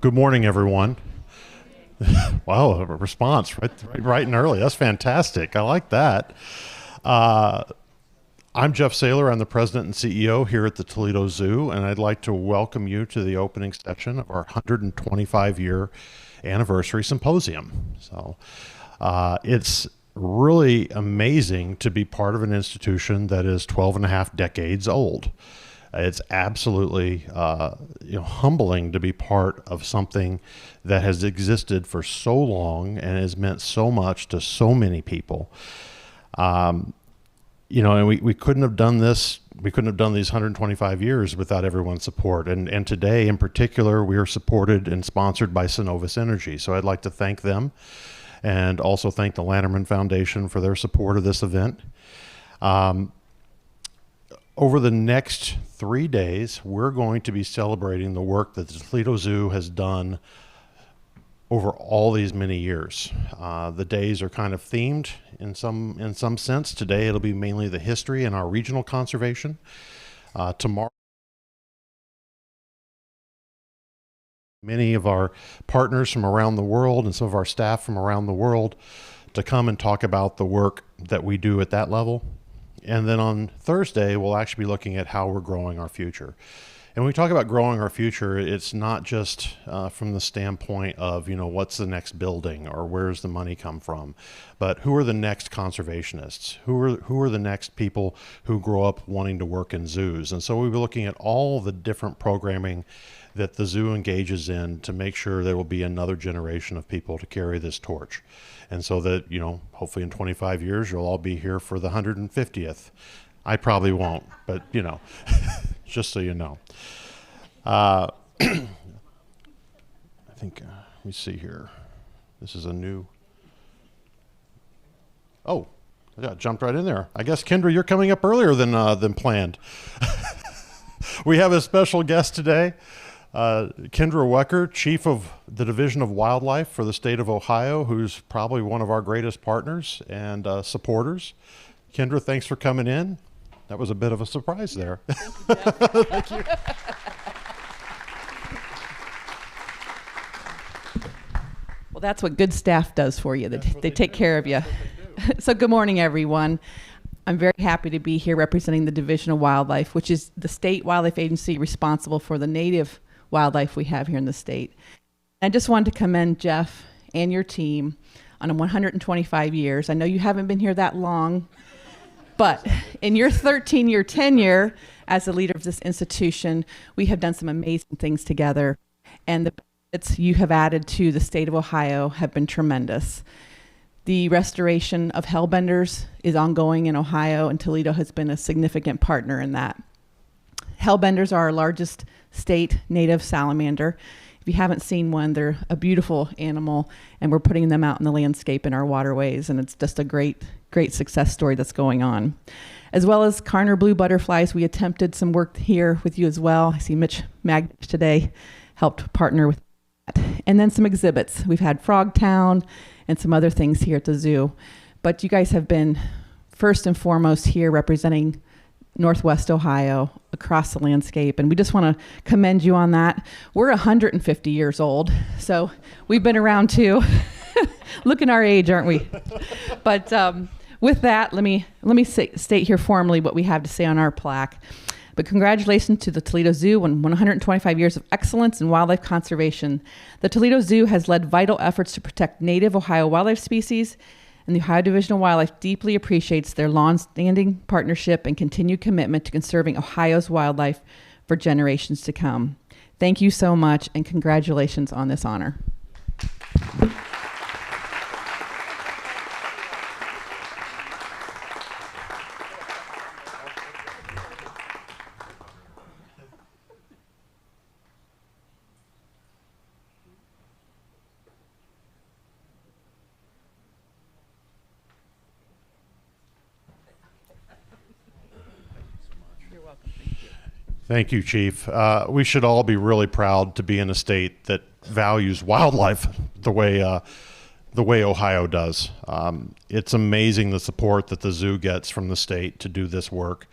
Good morning, everyone. Wow, a response right and early. That's fantastic. I like that. I'm Jeff Saylor. I'm the president and CEO here at the Toledo Zoo, and I'd like to welcome you to the opening session of our 125-year anniversary symposium. So it's really amazing to be part of an institution that is 12 and a half decades old. It's absolutely humbling to be part of something that has existed for so long and has meant so much to so many people. And we couldn't have done this. We couldn't have done these 125 years without everyone's support. And today, in particular, we are supported and sponsored by Synovus Energy. So I'd like to thank them, and also thank the Lanterman Foundation for their support of this event. Over the next 3 days, we're going to be celebrating the work that the Toledo Zoo has done over all these many years. The days are kind of themed in some sense. Today, it'll be mainly the history and our regional conservation. Tomorrow, many of our partners from around the world and some of our staff from around the world to come and talk about the work that we do at that level. And then on Thursday, we'll actually be looking at how we're growing our future. And when we talk about growing our future, it's not just from the standpoint of, what's the next building or where's the money come from, but who are the next conservationists? Who are the next people who grow up wanting to work in zoos? And so we'll be looking at all the different programming that the zoo engages in to make sure there will be another generation of people to carry this torch. And so that, hopefully in 25 years, you'll all be here for the 150th. I probably won't, but, just so you know. I think, let me see here. This is a new, I got jumped right in there. I guess, Kendra, you're coming up earlier than planned. We have a special guest today. Kendra Wecker, Chief of the Division of Wildlife for the state of Ohio, who's probably one of our greatest partners and supporters. Kendra, thanks for coming in. That was a bit of a surprise there. Thank you, Jeff. Thank you. Well, that's what good staff does for you. They take care of you. So good morning, everyone. I'm very happy to be here representing the Division of Wildlife, which is the state wildlife agency responsible for the native wildlife we have here in the state. I just wanted to commend Jeff and your team on 125 years. I know you haven't been here that long, but in your 13-year tenure as the leader of this institution, we have done some amazing things together, and the benefits you have added to the state of Ohio have been tremendous. The restoration of Hellbenders is ongoing in Ohio, and Toledo has been a significant partner in that. Hellbenders are our largest state native salamander. If you haven't seen one, they're a beautiful animal, and we're putting them out in the landscape in our waterways, and it's just a great success story that's going on. As well as Carner blue butterflies, we attempted some work here with you as well. I see Mitch Magdish today helped partner with that. And then some exhibits. We've had Frogtown and some other things here at the zoo. But you guys have been first and foremost here representing Northwest Ohio across the landscape, and we just want to commend you on that. We're 150 years old, so we've been around too. Looking our age, aren't we? But with that, let me state here formally what we have to say on our plaque. But congratulations to the Toledo Zoo on 125 years of excellence in wildlife conservation. The Toledo Zoo has led vital efforts to protect native Ohio wildlife species, and the Ohio Division of Wildlife deeply appreciates their long-standing partnership and continued commitment to conserving Ohio's wildlife for generations to come. Thank you so much, and congratulations on this honor. Thank you, Chief. We should all be really proud to be in a state that values wildlife the way Ohio does. It's amazing the support that the zoo gets from the state to do this work.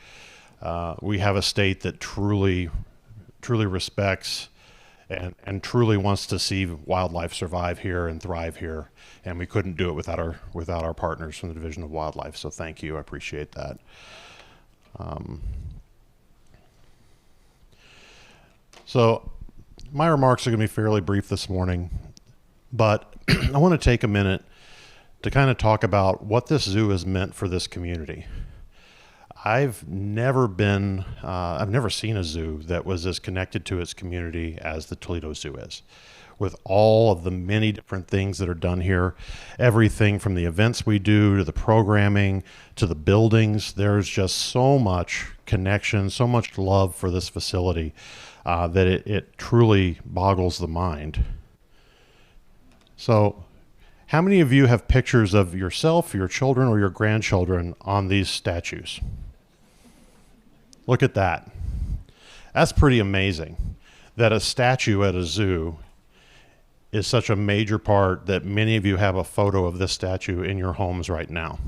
We have a state that truly respects and truly wants to see wildlife survive here and thrive here. And we couldn't do it without our partners from the Division of Wildlife. So thank you. I appreciate that. So my remarks are going to be fairly brief this morning, but I want to take a minute to kind of talk about what this zoo has meant for this community. I've never seen a zoo that was as connected to its community as the Toledo Zoo is, with all of the many different things that are done here, everything from the events we do to the programming to the buildings. There's just so much connection, so much love for this facility that it truly boggles the mind. So how many of you have pictures of yourself, your children, or your grandchildren on these statues? Look at that. That's pretty amazing that a statue at a zoo is such a major part that many of you have a photo of this statue in your homes right now.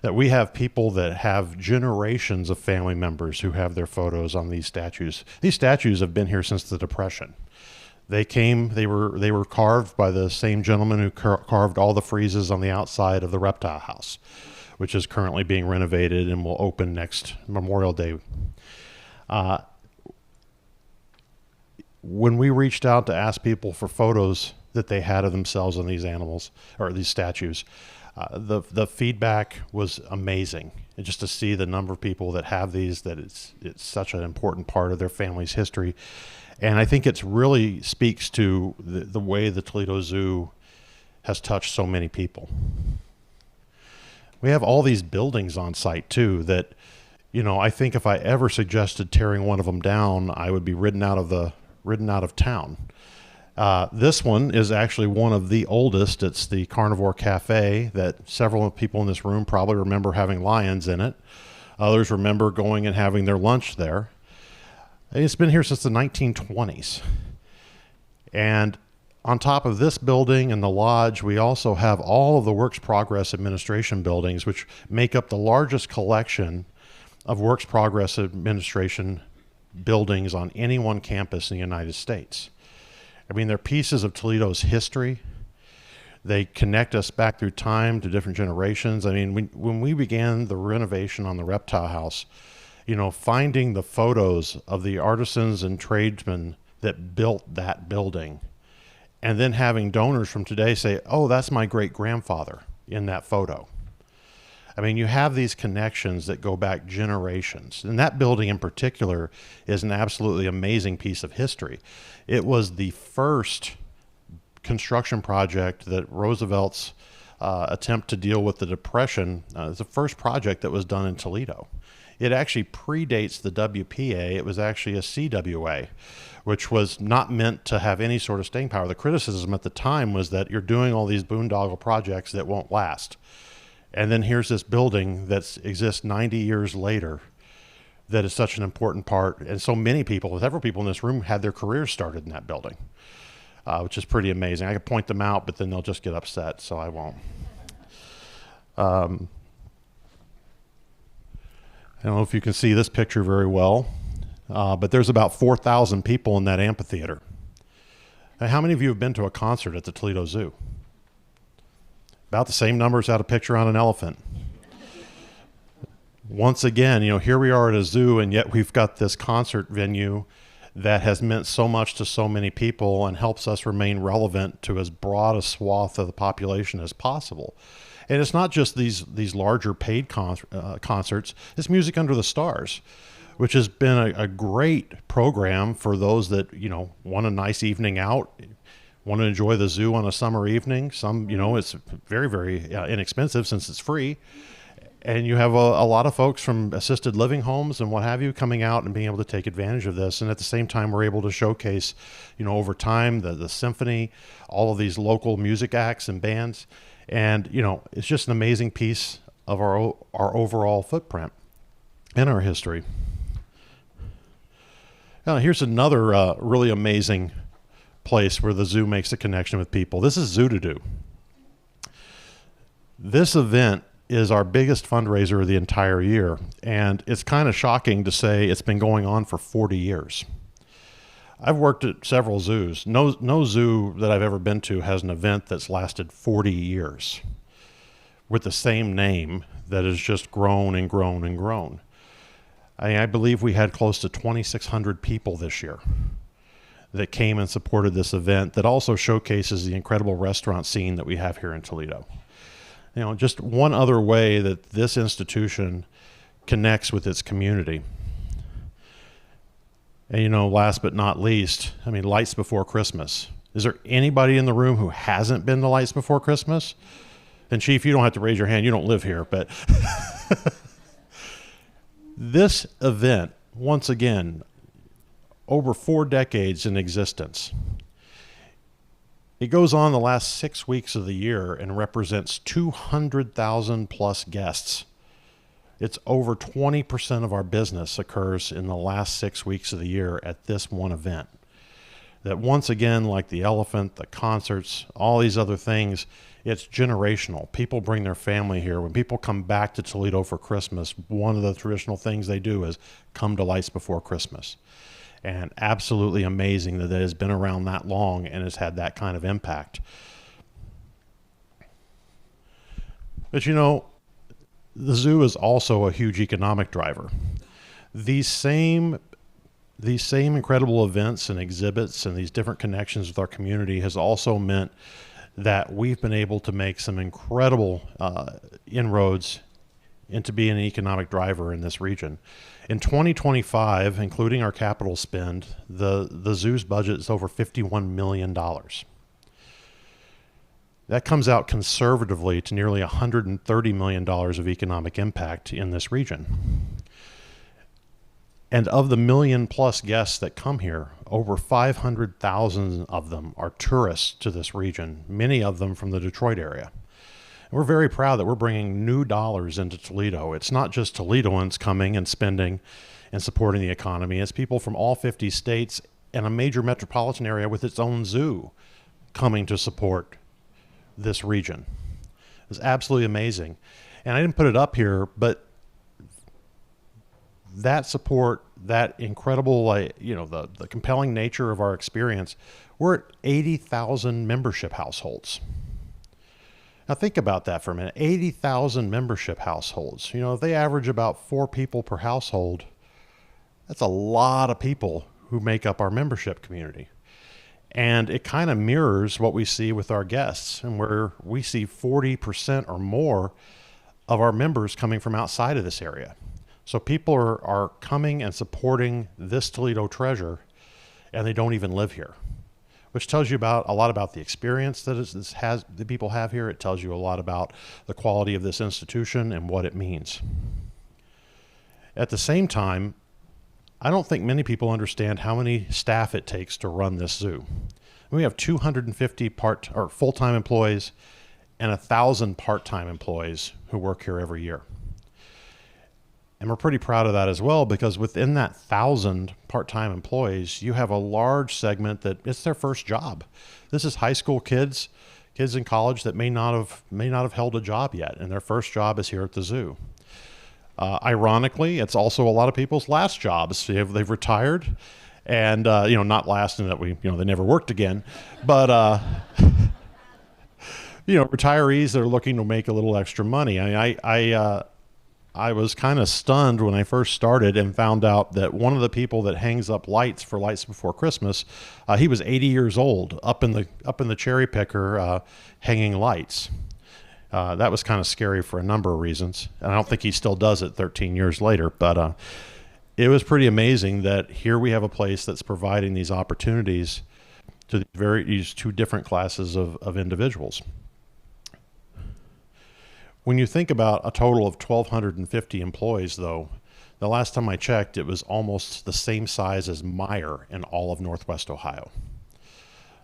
That we have people that have generations of family members who have their photos on these statues. These statues have been here since the Depression. They were carved by the same gentleman who carved all the friezes on the outside of the reptile house, which is currently being renovated and will open next Memorial Day. When we reached out to ask people for photos that they had of themselves on these animals or these statues, the feedback was amazing. And just to see the number of people that have these, that it's such an important part of their family's history. And I think it really speaks to the way the Toledo Zoo has touched so many people. We have all these buildings on site too that, I think if I ever suggested tearing one of them down, I would be ridden out of town. This one is actually one of the oldest. It's the Carnivore Cafe that several people in this room probably remember having lions in it. Others remember going and having their lunch there. It's been here since the 1920s. And on top of this building and the lodge, we also have all of the Works Progress Administration buildings, which make up the largest collection of Works Progress Administration buildings on any one campus in the United States. I mean, they're pieces of Toledo's history. They connect us back through time to different generations. I mean, when we began the renovation on the reptile house, finding the photos of the artisans and tradesmen that built that building, and then having donors from today say, oh, that's my great-grandfather in that photo. I mean, you have these connections that go back generations. And that building in particular is an absolutely amazing piece of history. It was the first construction project that Roosevelt's attempt to deal with the Depression. It's the first project that was done in Toledo. It actually predates the WPA. It was actually a CWA, which was not meant to have any sort of staying power. The criticism at the time was that you're doing all these boondoggle projects that won't last. And then here's this building that exists 90 years later that is such an important part. And so many people, several people in this room had their careers started in that building, which is pretty amazing. I could point them out, but then they'll just get upset, so I won't. I don't know if you can see this picture very well, but there's about 4,000 people in that amphitheater. Now, how many of you have been to a concert at the Toledo Zoo? About the same number as had a picture on an elephant. Once again, here we are at a zoo, and yet we've got this concert venue that has meant so much to so many people and helps us remain relevant to as broad a swath of the population as possible. And it's not just these larger paid concerts. It's Music Under the Stars, which has been a great program for those that, want a nice evening out, want to enjoy the zoo on a summer evening. Some, it's very, very inexpensive since it's free. And you have a lot of folks from assisted living homes and what have you coming out and being able to take advantage of this. And at the same time, we're able to showcase, over time, the symphony, all of these local music acts and bands. And, it's just an amazing piece of our overall footprint and our history. Now, here's another really amazing place where the zoo makes a connection with people. This is Zoo to Do. This event is our biggest fundraiser of the entire year, and it's kind of shocking to say it's been going on for 40 years. I've worked at several zoos. No zoo that I've ever been to has an event that's lasted 40 years with the same name that has just grown and grown and grown. I believe we had close to 2,600 people this year that came and supported this event that also showcases the incredible restaurant scene that we have here in Toledo. You know, just one other way that this institution connects with its community. And, you know, last but not least, I mean, Lights Before Christmas. Is there anybody in the room who hasn't been to Lights Before Christmas? And Chief, you don't have to raise your hand. You don't live here, but this event, once again, over 4 decades in existence. It goes on the last 6 weeks of the year and represents 200,000 plus guests. It's over 20% of our business occurs in the last 6 weeks of the year at this one event. That once again, like the elephant, the concerts, all these other things, it's generational. People bring their family here. When people come back to Toledo for Christmas, one of the traditional things they do is come to Lights Before Christmas. And absolutely amazing that it has been around that long and has had that kind of impact. But you know, the zoo is also a huge economic driver. These same incredible events and exhibits and these different connections with our community has also meant that we've been able to make some incredible inroads into being an economic driver in this region. In 2025, including our capital spend, the zoo's budget is over $51 million. That comes out conservatively to nearly $130 million of economic impact in this region. And of the million plus guests that come here, over 500,000 of them are tourists to this region, many of them from the Detroit area. And we're very proud that we're bringing new dollars into Toledo. It's not just Toledoans coming and spending and supporting the economy. It's people from all 50 states and a major metropolitan area with its own zoo coming to support this region. It was absolutely amazing. And I didn't put it up here, but that support, that incredible, the compelling nature of our experience, we're at 80,000 membership households. Now think about that for a minute. 80,000 membership households. You know, if they average about 4 people per household, that's a lot of people who make up our membership community. And it kind of mirrors what we see with our guests, and where we see 40% or more of our members coming from outside of this area. So people are coming and supporting this Toledo treasure, and they don't even live here, which tells you a lot about the experience that the people have here. It tells you a lot about the quality of this institution and what it means. At the same time, I don't think many people understand how many staff it takes to run this zoo. We have 250 full-time employees and 1,000 part-time employees who work here every year. And we're pretty proud of that as well, because within that 1,000 part-time employees, you have a large segment that it's their first job. This is high school kids in college that may not have held a job yet, and their first job is here at the zoo. Ironically, it's also a lot of people's last jobs. They've retired, and not last in that they never worked again, but retirees that are looking to make a little extra money. I was kind of stunned when I first started and found out that one of the people that hangs up lights for Lights Before Christmas, he was 80 years old, up in the cherry picker, hanging lights. That was kind of scary for a number of reasons. And I don't think he still does it 13 years later, but it was pretty amazing that here we have a place that's providing these opportunities to these 2 different classes of individuals. When you think about a total of 1,250 employees, though, the last time I checked, it was almost the same size as Meyer in all of Northwest Ohio.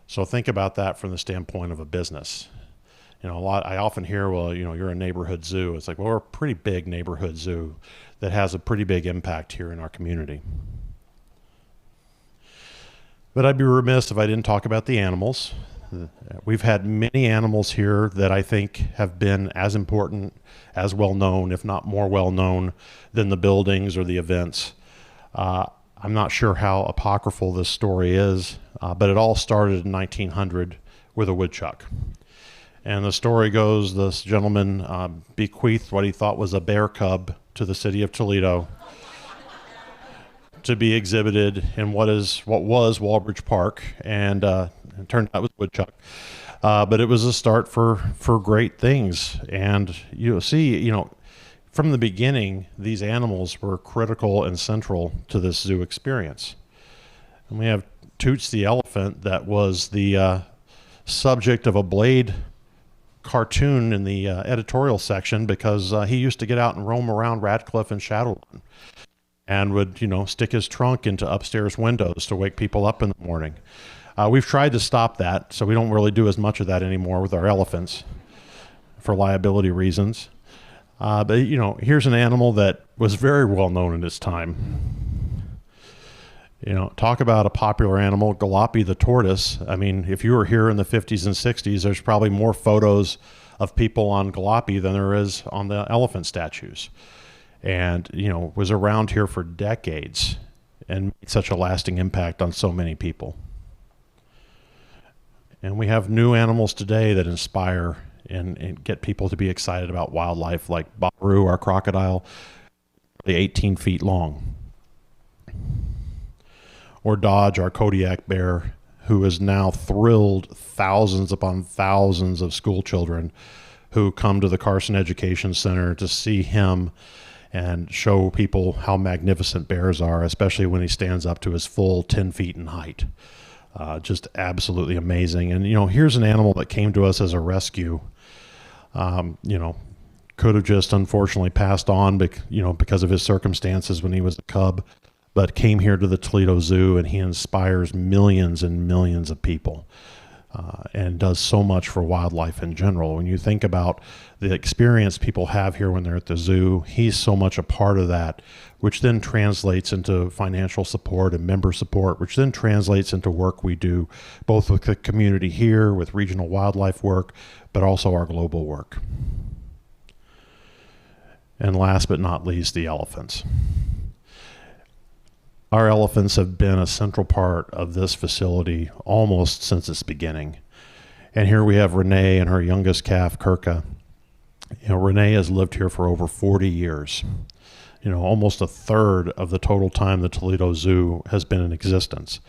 So think about that from the standpoint of a business. I often hear, well, you're a neighborhood zoo. It's like, well, we're a pretty big neighborhood zoo that has a pretty big impact here in our community. But I'd be remiss if I didn't talk about the animals. We've had many animals here that I think have been as important, as well known, if not more well known, than the buildings or the events. I I'm not sure how apocryphal this story is, but it all started in 1900 with a woodchuck. And the story goes, this gentleman bequeathed what he thought was a bear cub to the city of Toledo to be exhibited in what was Walbridge Park, and it turned out it was woodchuck. But it was a start for great things. And you'll see, from the beginning, these animals were critical and central to this zoo experience. And we have Toots the elephant that was the subject of a Blade cartoon in the editorial section, because he used to get out and roam around Radcliffe and Shadowrun and would, stick his trunk into upstairs windows to wake people up in the morning. We've tried to stop that, so we don't really do as much of that anymore with our elephants for liability reasons. But here's an animal that was very well known in its time. Talk about a popular animal, Galopi the tortoise. I mean, if you were here in the 50s and 60s, there's probably more photos of people on Galopi than there is on the elephant statues. And, was around here for decades and made such a lasting impact on so many people. And we have new animals today that inspire and get people to be excited about wildlife, like Baru, our crocodile, 18 feet long. Or Dodge, our Kodiak bear, who has now thrilled thousands upon thousands of school children who come to the Carson Education Center to see him and show people how magnificent bears are, especially when he stands up to his full 10 feet in height. Just absolutely amazing. And, here's an animal that came to us as a rescue. Could have just unfortunately passed on, because of his circumstances when he was a cub, but came here to the Toledo Zoo, and he inspires millions and millions of people, and does so much for wildlife in general. When you think about the experience people have here when they're at the zoo, he's so much a part of that, which then translates into financial support and member support, which then translates into work we do both with the community here, with regional wildlife work, but also our global work. And last but not least, the elephants. Our elephants have been a central part of this facility almost since its beginning. And here we have Renee and her youngest calf, Kirka. Renee has lived here for over 40 years. Almost a third of the total time the Toledo Zoo has been in existence.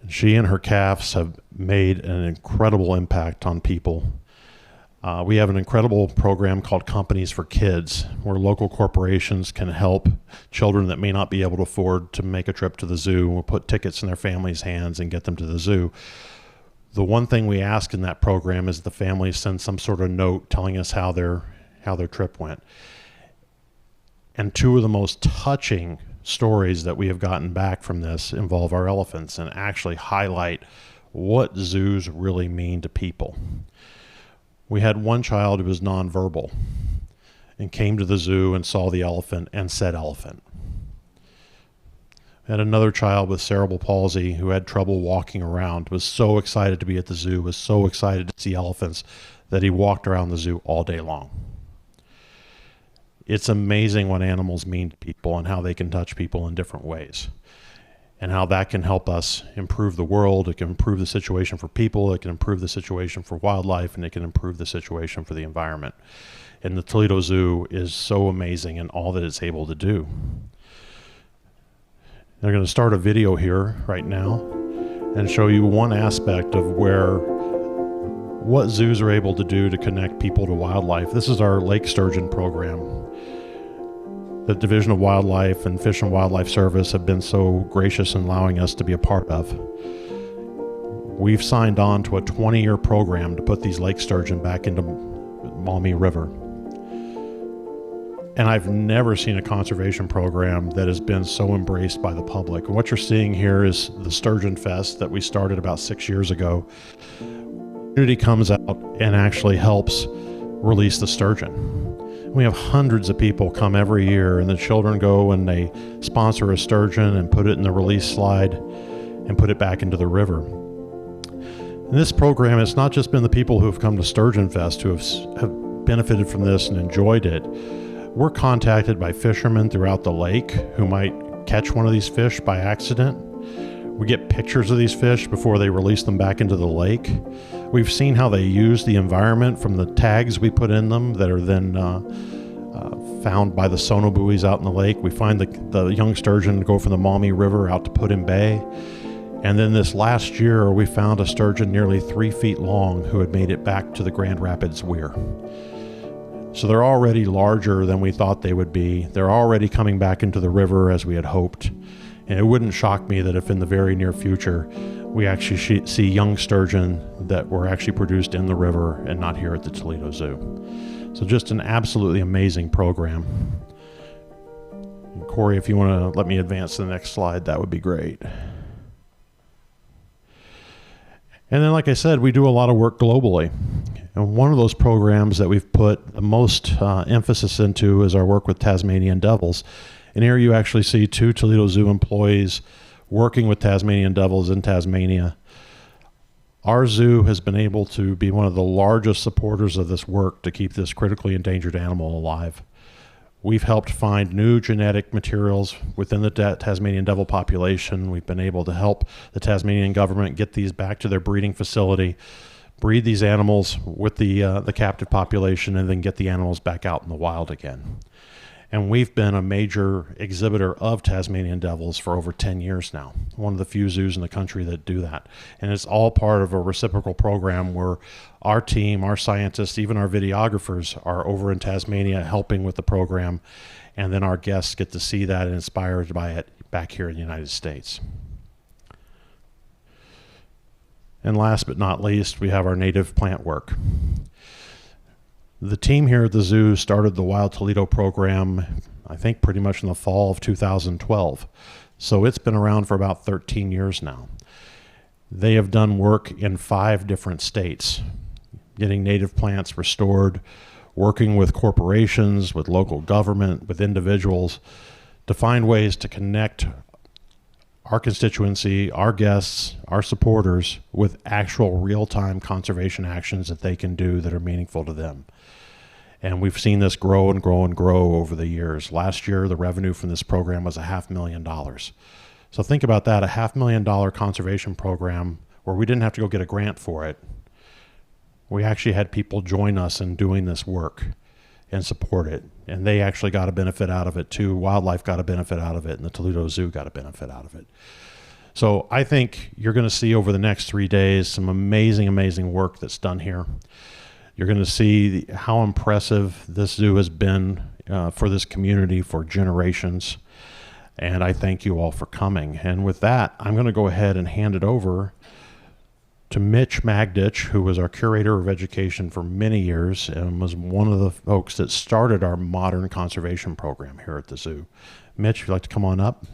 She and her calves have made an incredible impact on people. We have an incredible program called Companies for Kids, where local corporations can help children that may not be able to afford to make a trip to the zoo. We'll put tickets in their families' hands and get them to the zoo. The one thing we ask in that program is the families send some sort of note telling us how their trip went. And two of the most touching stories that we have gotten back from this involve our elephants and actually highlight what zoos really mean to people. We had one child who was nonverbal and came to the zoo and saw the elephant and said elephant. We had another child with cerebral palsy who had trouble walking around, was so excited to be at the zoo, was so excited to see elephants that he walked around the zoo all day long. It's amazing what animals mean to people and how they can touch people in different ways, and how that can help us improve the world. It can improve the situation for people, it can improve the situation for wildlife, and it can improve the situation for the environment. And the Toledo Zoo is so amazing in all that it's able to do. They're going to start a video here right now and show you one aspect of what zoos are able to do to connect people to wildlife. This is our Lake Sturgeon program. The Division of Wildlife and Fish and Wildlife Service have been so gracious in allowing us to be a part of. We've signed on to a 20-year program to put these lake sturgeon back into Maumee River. And I've never seen a conservation program that has been so embraced by the public. And what you're seeing here is the Sturgeon Fest that we started about 6 years ago. The community comes out and actually helps release the sturgeon. We have hundreds of people come every year, and the children go and they sponsor a sturgeon and put it in the release slide and put it back into the river. In this program, it's not just been the people who have come to Sturgeon Fest who have benefited from this and enjoyed it. We're contacted by fishermen throughout the lake who might catch one of these fish by accident. We get pictures of these fish before they release them back into the lake. We've seen how they use the environment from the tags we put in them that are then found by the sonobuoys out in the lake. We find the young sturgeon go from the Maumee River out to Put-in Bay. And then this last year, we found a sturgeon nearly 3 feet long who had made it back to the Grand Rapids Weir. So they're already larger than we thought they would be. They're already coming back into the river as we had hoped. And it wouldn't shock me that if in the very near future, we actually see young sturgeon that were actually produced in the river and not here at the Toledo Zoo. So just an absolutely amazing program. And Corey, if you want to let me advance to the next slide, that would be great. And then, like I said, we do a lot of work globally. And one of those programs that we've put the most emphasis into is our work with Tasmanian devils. And here you actually see 2 Toledo Zoo employees working with Tasmanian devils in Tasmania. Our zoo has been able to be one of the largest supporters of this work to keep this critically endangered animal alive. We've helped find new genetic materials within the Tasmanian devil population. We've been able to help the Tasmanian government get these back to their breeding facility, breed these animals with the captive population, and then get the animals back out in the wild again. And we've been a major exhibitor of Tasmanian devils for over 10 years now. One of the few zoos in the country that do that. And it's all part of a reciprocal program where our team, our scientists, even our videographers are over in Tasmania helping with the program. And then our guests get to see that and inspired by it back here in the United States. And last but not least, we have our native plant work. The team here at the zoo started the Wild Toledo program, I think pretty much in the fall of 2012. So it's been around for about 13 years now. They have done work in 5 different states, getting native plants restored, working with corporations, with local government, with individuals to find ways to connect our constituency, our guests, our supporters with actual real-time conservation actions that they can do that are meaningful to them. And we've seen this grow and grow and grow over the years. Last year, the revenue from this program was $500,000. So think about that, a $500,000 conservation program where we didn't have to go get a grant for it. We actually had people join us in doing this work and support it. And they actually got a benefit out of it too. Wildlife got a benefit out of it, and the Toledo Zoo got a benefit out of it. So I think you're going to see over the next 3 days some amazing, amazing work that's done here. You're going to see how impressive this zoo has been for this community for generations. And I thank you all for coming. And with that, I'm going to go ahead and hand it over to Mitch Magditch, who was our curator of education for many years and was one of the folks that started our modern conservation program here at the zoo. Mitch, if you'd like to come on up.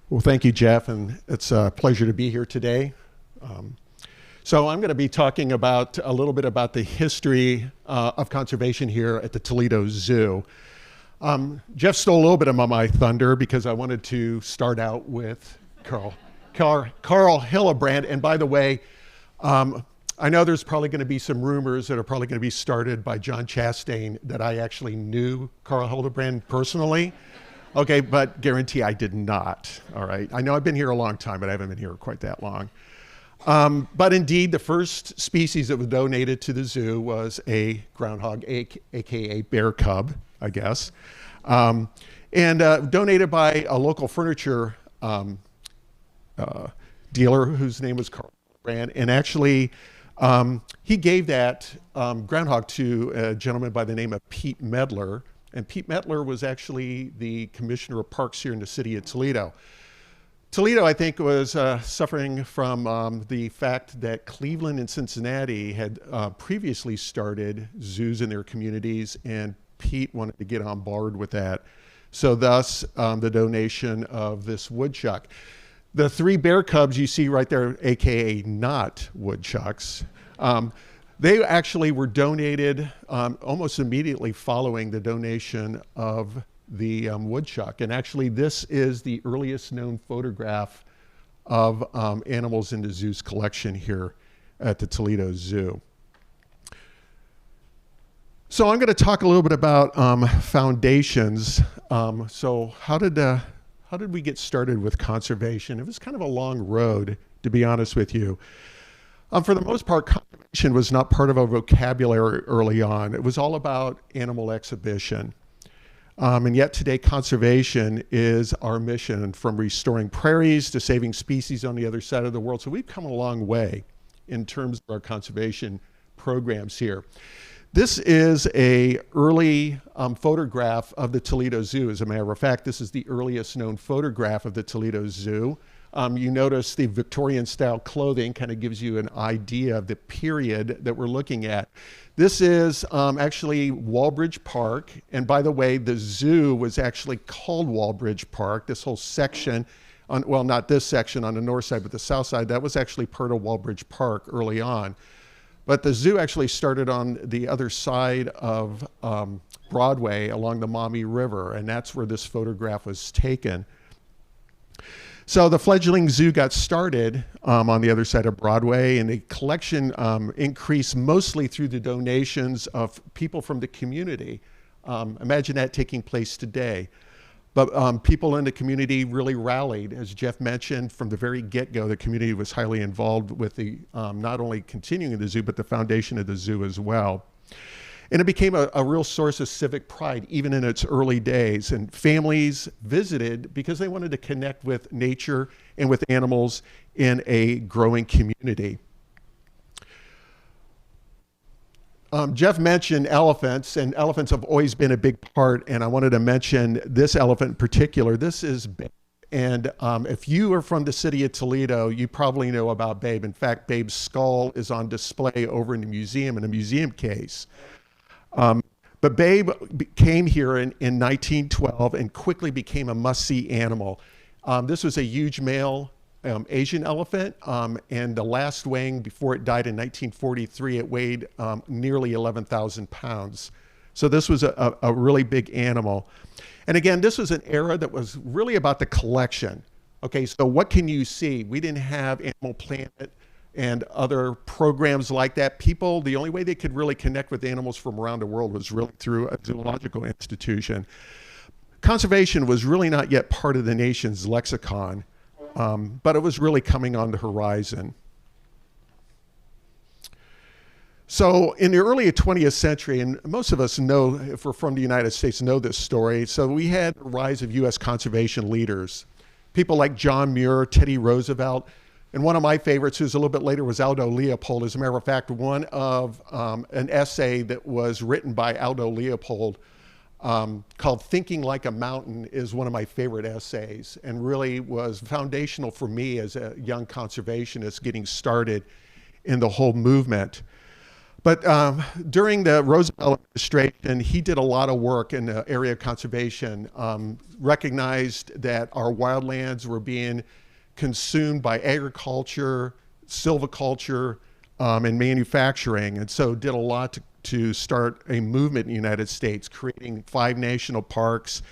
Well, thank you, Jeff, and it's a pleasure to be here today. So I'm going to be talking about a little bit about the history of conservation here at the Toledo Zoo. Jeff stole a little bit of my thunder because I wanted to start out with Carl Hellbender. And by the way, I know there's probably going to be some rumors that are probably going to be started by John Chastain that I actually knew Carl Hellbender personally. Okay, but guarantee I did not, all right? I know I've been here a long time, but I haven't been here quite that long. But indeed, the first species that was donated to the zoo was a groundhog, AKA bear cub, I guess. And donated by a local furniture dealer whose name was Carl Brand. And actually, he gave that groundhog to a gentleman by the name of Pete Medler. And Pete Medler was actually the commissioner of parks here in the city of Toledo. Toledo, I think, was suffering from the fact that Cleveland and Cincinnati had previously started zoos in their communities, and Pete wanted to get on board with that. So thus, the donation of this woodchuck. The 3 bear cubs you see right there, AKA not woodchucks, they actually were donated almost immediately following the donation of the woodchuck. And actually, this is the earliest known photograph of animals in the zoo's collection here at the Toledo Zoo. So I'm going to talk a little bit about foundations. So how did we get started with conservation? It was kind of a long road, to be honest with you. For the most part, conservation was not part of our vocabulary early on. It was all about animal exhibition. And yet today, conservation is our mission, from restoring prairies to saving species on the other side of the world. So we've come a long way in terms of our conservation programs here. This is a early photograph of the Toledo Zoo. As a matter of fact, this is the earliest known photograph of the Toledo Zoo. You notice the Victorian style clothing kind of gives you an idea of the period that we're looking at. This is actually Walbridge Park. And by the way, the zoo was actually called Walbridge Park. This whole section, well, not this section on the north side, but the south side, that was actually part of Walbridge Park early on. But the zoo actually started on the other side of Broadway along the Maumee River, and that's where this photograph was taken. So the fledgling zoo got started on the other side of Broadway, and the collection increased mostly through the donations of people from the community. Imagine that taking place today. But people in the community really rallied. As Jeff mentioned, from the very get-go, the community was highly involved with the not only continuing the zoo, but the foundation of the zoo as well. And it became a real source of civic pride, even in its early days. And families visited because they wanted to connect with nature and with animals in a growing community. Jeff mentioned elephants, and elephants have always been a big part, and I wanted to mention this elephant in particular. This is Babe, and if you are from the city of Toledo, you probably know about Babe. In fact, Babe's skull is on display over in the museum, in a museum case. But Babe came here in 1912 and quickly became a must-see animal. This was a huge male Asian elephant, and the last weighing before it died in 1943, it weighed nearly 11,000 pounds. So this was a really big animal. And again, this was an era that was really about the collection. Okay, so what can you see? We didn't have Animal Planet and other programs like that. People, the only way they could really connect with animals from around the world was really through a zoological institution. Conservation was really not yet part of the nation's lexicon. But it was really coming on the horizon. So in the early 20th century, and most of us know, if we're from the United States, know this story. So we had the rise of U.S. conservation leaders, people like John Muir, Teddy Roosevelt, and one of my favorites, who's a little bit later, was Aldo Leopold. As a matter of fact, one of an essay that was written by Aldo Leopold called Thinking Like a Mountain is one of my favorite essays, and really was foundational for me as a young conservationist getting started in the whole movement. But during the Roosevelt administration, he did a lot of work in the area of conservation, recognized that our wildlands were being consumed by agriculture, silviculture, and manufacturing, and so did a lot to start a movement in the United States, creating 5 national parks,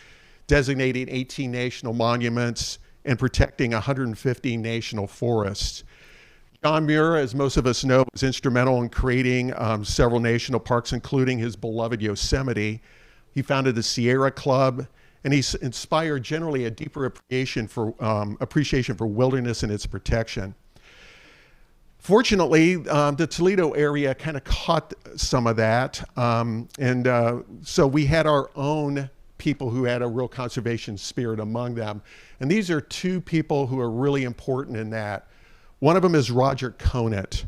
designating 18 national monuments, and protecting 150 national forests. John Muir, as most of us know, was instrumental in creating several national parks, including his beloved Yosemite. He founded the Sierra Club, and he inspired generally a deeper appreciation for wilderness and its protection. Fortunately, the Toledo area kind of caught some of that, so we had our own people who had a real conservation spirit among them. And these are 2 people who are really important in that. One of them is Roger Conant.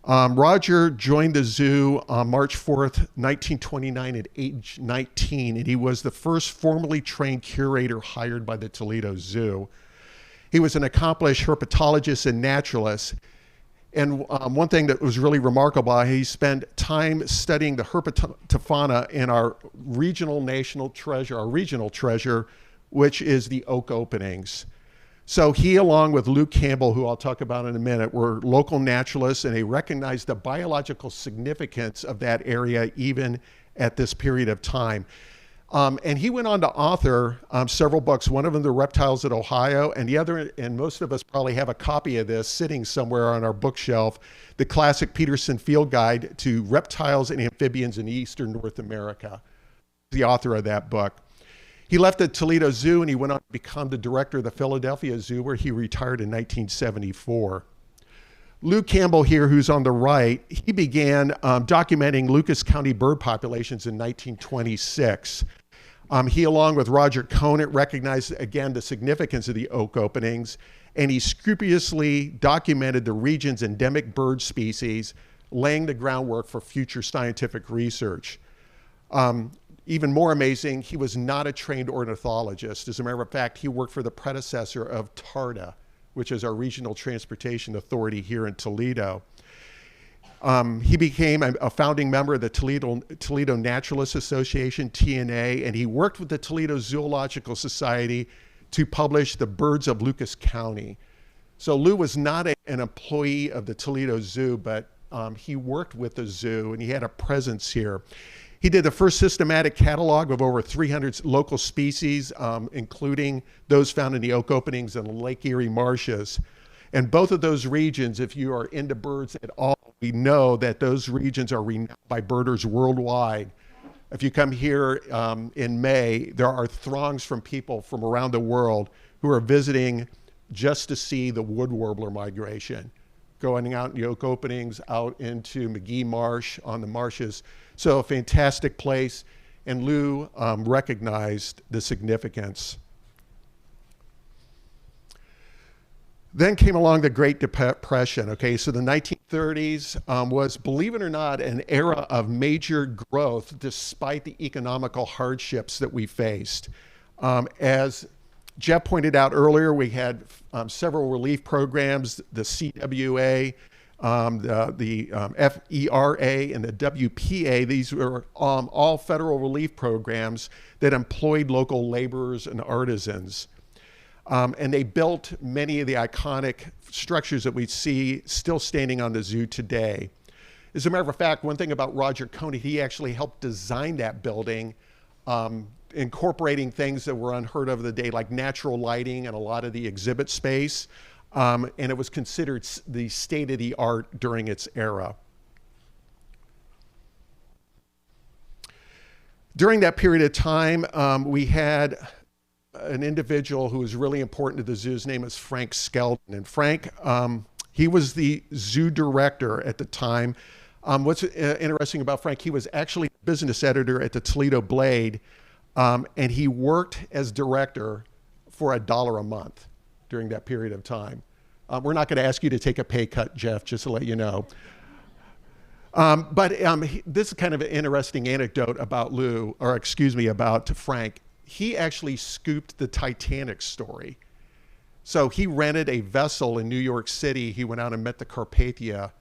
Roger joined the zoo on March 4th, 1929 at age 19, and he was the first formally trained curator hired by the Toledo Zoo. He was an accomplished herpetologist and naturalist. And one thing that was really remarkable, he spent time studying the herpetofauna in our regional treasure, which is the oak openings. So he, along with Luke Campbell, who I'll talk about in a minute, were local naturalists, and they recognized the biological significance of that area even at this period of time. And he went on to author several books, one of them, The Reptiles at Ohio, and the other, and most of us probably have a copy of this sitting somewhere on our bookshelf, the classic Peterson Field Guide to Reptiles and Amphibians in Eastern North America, the author of that book. He left the Toledo Zoo and he went on to become the director of the Philadelphia Zoo, where he retired in 1974. Lou Campbell here, who's on the right, he began documenting Lucas County bird populations in 1926. He, along with Roger Conant, recognized again the significance of the oak openings, and he scrupulously documented the region's endemic bird species, laying the groundwork for future scientific research. Even more amazing, he was not a trained ornithologist. As a matter of fact, he worked for the predecessor of TARDA, which is our regional transportation authority here in Toledo. He became a founding member of the Toledo Naturalist Association, TNA, and he worked with the Toledo Zoological Society to publish The Birds of Lucas County. So Lou was not an employee of the Toledo Zoo, but he worked with the zoo and he had a presence here. He did the first systematic catalog of over 300 local species, including those found in the oak openings and Lake Erie marshes. And both of those regions, if you are into birds at all, we know that those regions are renowned by birders worldwide. If you come here in May, there are throngs from people from around the world who are visiting just to see the wood warbler migration, going out in the oak openings, out into McGee Marsh on the marshes. So a fantastic place, and Lou recognized the significance. Then came along the Great Depression, okay? So the 1930s was, believe it or not, an era of major growth despite the economical hardships that we faced. As Jeff pointed out earlier, we had several relief programs, the CWA, the FERA, and the WPA. These were all federal relief programs that employed local laborers and artisans. And they built many of the iconic structures that we see still standing on the zoo today. As a matter of fact, one thing about Roger Conant, he actually helped design that building, incorporating things that were unheard of the day, like natural lighting and a lot of the exhibit space. And it was considered the state of the art during its era. During that period of time, we had an individual who was really important to the zoo. His name is Frank Skelton. And Frank, he was the zoo director at the time. What's interesting about Frank, he was actually business editor at the Toledo Blade, and he worked as director for $1 a month during that period of time. We're not going to ask you to take a pay cut, Jeff, just to let you know. This is kind of an interesting anecdote about about Frank. He actually scooped the Titanic story. So he rented a vessel in New York City. He went out and met the Carpathia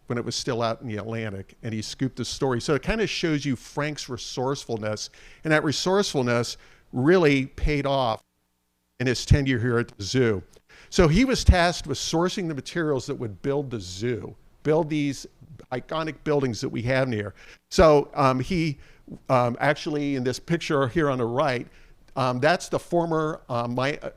when it was still out in the Atlantic, and he scooped the story. So it kind of shows you Frank's resourcefulness, and that resourcefulness really paid off in his tenure here at the zoo. So he was tasked with sourcing the materials that would build the zoo, build these iconic buildings that we have here. So he actually, in this picture here on the right, that's the former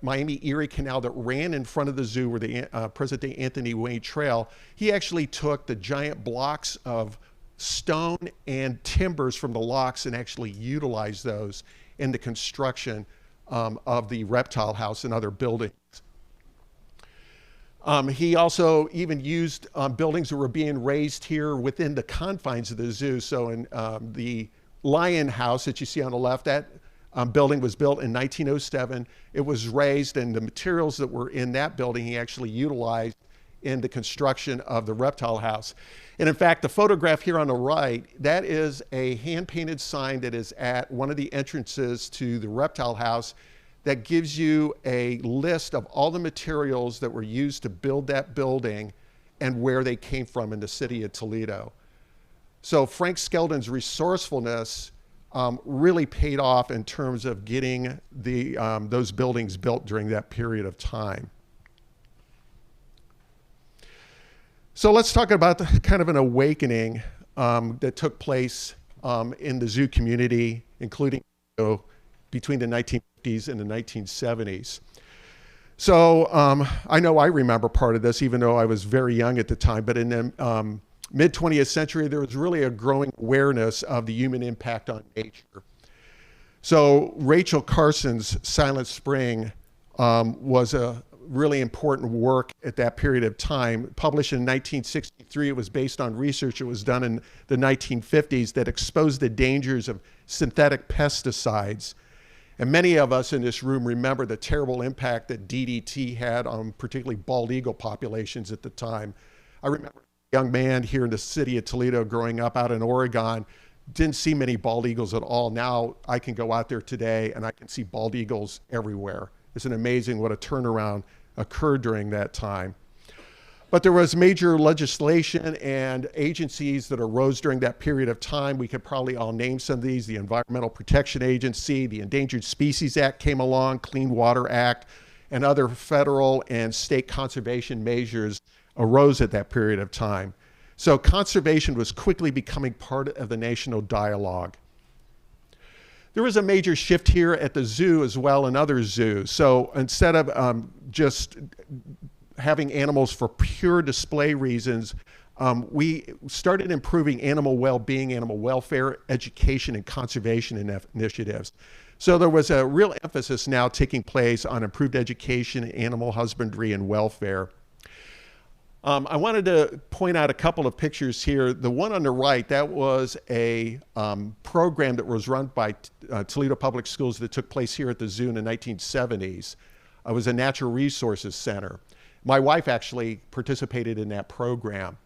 Miami-Erie Canal that ran in front of the zoo, where the present-day Anthony Wayne Trail. He actually took the giant blocks of stone and timbers from the locks and actually utilized those in the construction of the reptile house and other buildings. He also even used buildings that were being raised here within the confines of the zoo. So in the lion house that you see on the left, that building was built in 1907. It was raised, and the materials that were in that building he actually utilized in the construction of the reptile house. And in fact, the photograph here on the right, that is a hand-painted sign that is at one of the entrances to the reptile house that gives you a list of all the materials that were used to build that building and where they came from in the city of Toledo. So Frank Skelton's resourcefulness really paid off in terms of getting those buildings built during that period of time. So let's talk about kind of an awakening that took place in the zoo community, including Toledo between the 1950s and the 1970s. So I know I remember part of this, even though I was very young at the time, but in the mid-20th century, there was really a growing awareness of the human impact on nature. So Rachel Carson's Silent Spring was a really important work at that period of time. Published in 1963, it was based on research that was done in the 1950s that exposed the dangers of synthetic pesticides. And many of us in this room remember the terrible impact that DDT had on particularly bald eagle populations at the time. I remember a young man here in the city of Toledo growing up out in Oregon, didn't see many bald eagles at all. Now I can go out there today and I can see bald eagles everywhere. It's amazing what a turnaround occurred during that time. But there was major legislation and agencies that arose during that period of time. We could probably all name some of these. The Environmental Protection Agency, the Endangered Species Act came along, Clean Water Act, and other federal and state conservation measures arose at that period of time. So conservation was quickly becoming part of the national dialogue. There was a major shift here at the zoo as well and other zoos. So instead of just having animals for pure display reasons, we started improving animal well-being, animal welfare, education, and conservation initiatives. So there was a real emphasis now taking place on improved education, animal husbandry, and welfare. I wanted to point out a couple of pictures here. The one on the right, that was a program that was run by Toledo Public Schools that took place here at the zoo in the 1970s. It was a natural resources center. My wife actually participated in that program.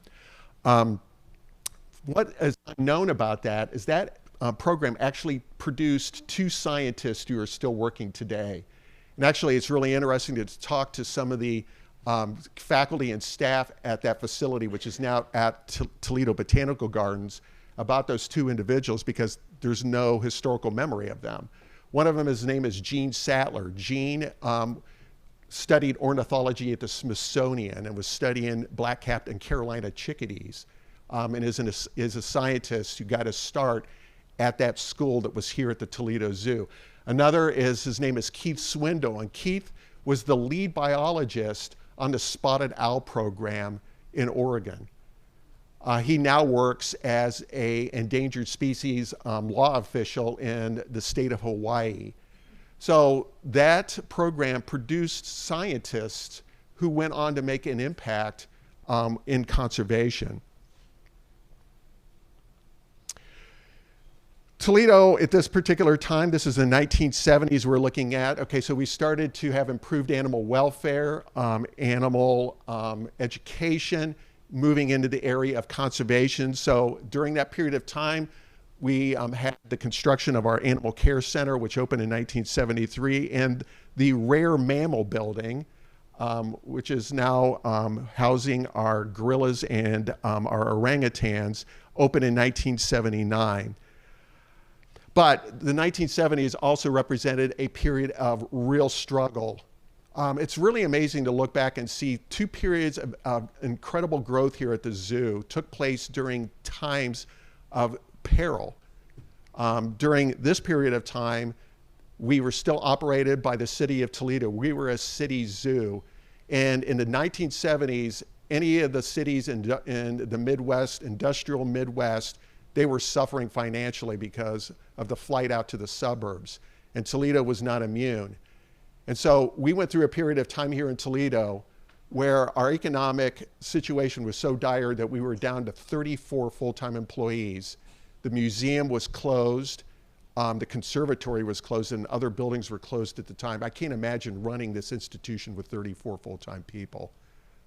What is unknown about that is that program actually produced 2 scientists who are still working today. And actually, it's really interesting to talk to some of the faculty and staff at that facility, which is now at Toledo Botanical Gardens, about those 2 individuals because there's no historical memory of them. One of them, his name is Gene Sattler. Gene studied ornithology at the Smithsonian and was studying black-capped and Carolina chickadees, and is a scientist who got his start at that school that was here at the Toledo Zoo. Another is, his name is Keith Swindle, and Keith was the lead biologist on the spotted owl program in Oregon. He now works as an endangered species law official in the state of Hawaii. So that program produced scientists who went on to make an impact in conservation. Toledo, at this particular time, this is the 1970s we're looking at. Okay, so we started to have improved animal welfare, animal education, moving into the area of conservation. So during that period of time, we had the construction of our Animal Care Center, which opened in 1973, and the Rare Mammal Building, which is now housing our gorillas and our orangutans, opened in 1979. But the 1970s also represented a period of real struggle. It's really amazing to look back and see 2 periods of incredible growth here at the zoo took place during times of peril. During this period of time, we were still operated by the city of Toledo. We were a city zoo. And in the 1970s, any of the cities in the Midwest, industrial Midwest, they were suffering financially because of the flight out to the suburbs. And Toledo was not immune. And so we went through a period of time here in Toledo where our economic situation was so dire that we were down to 34 full-time employees. The museum was closed, the conservatory was closed, and other buildings were closed at the time. I can't imagine running this institution with 34 full-time people,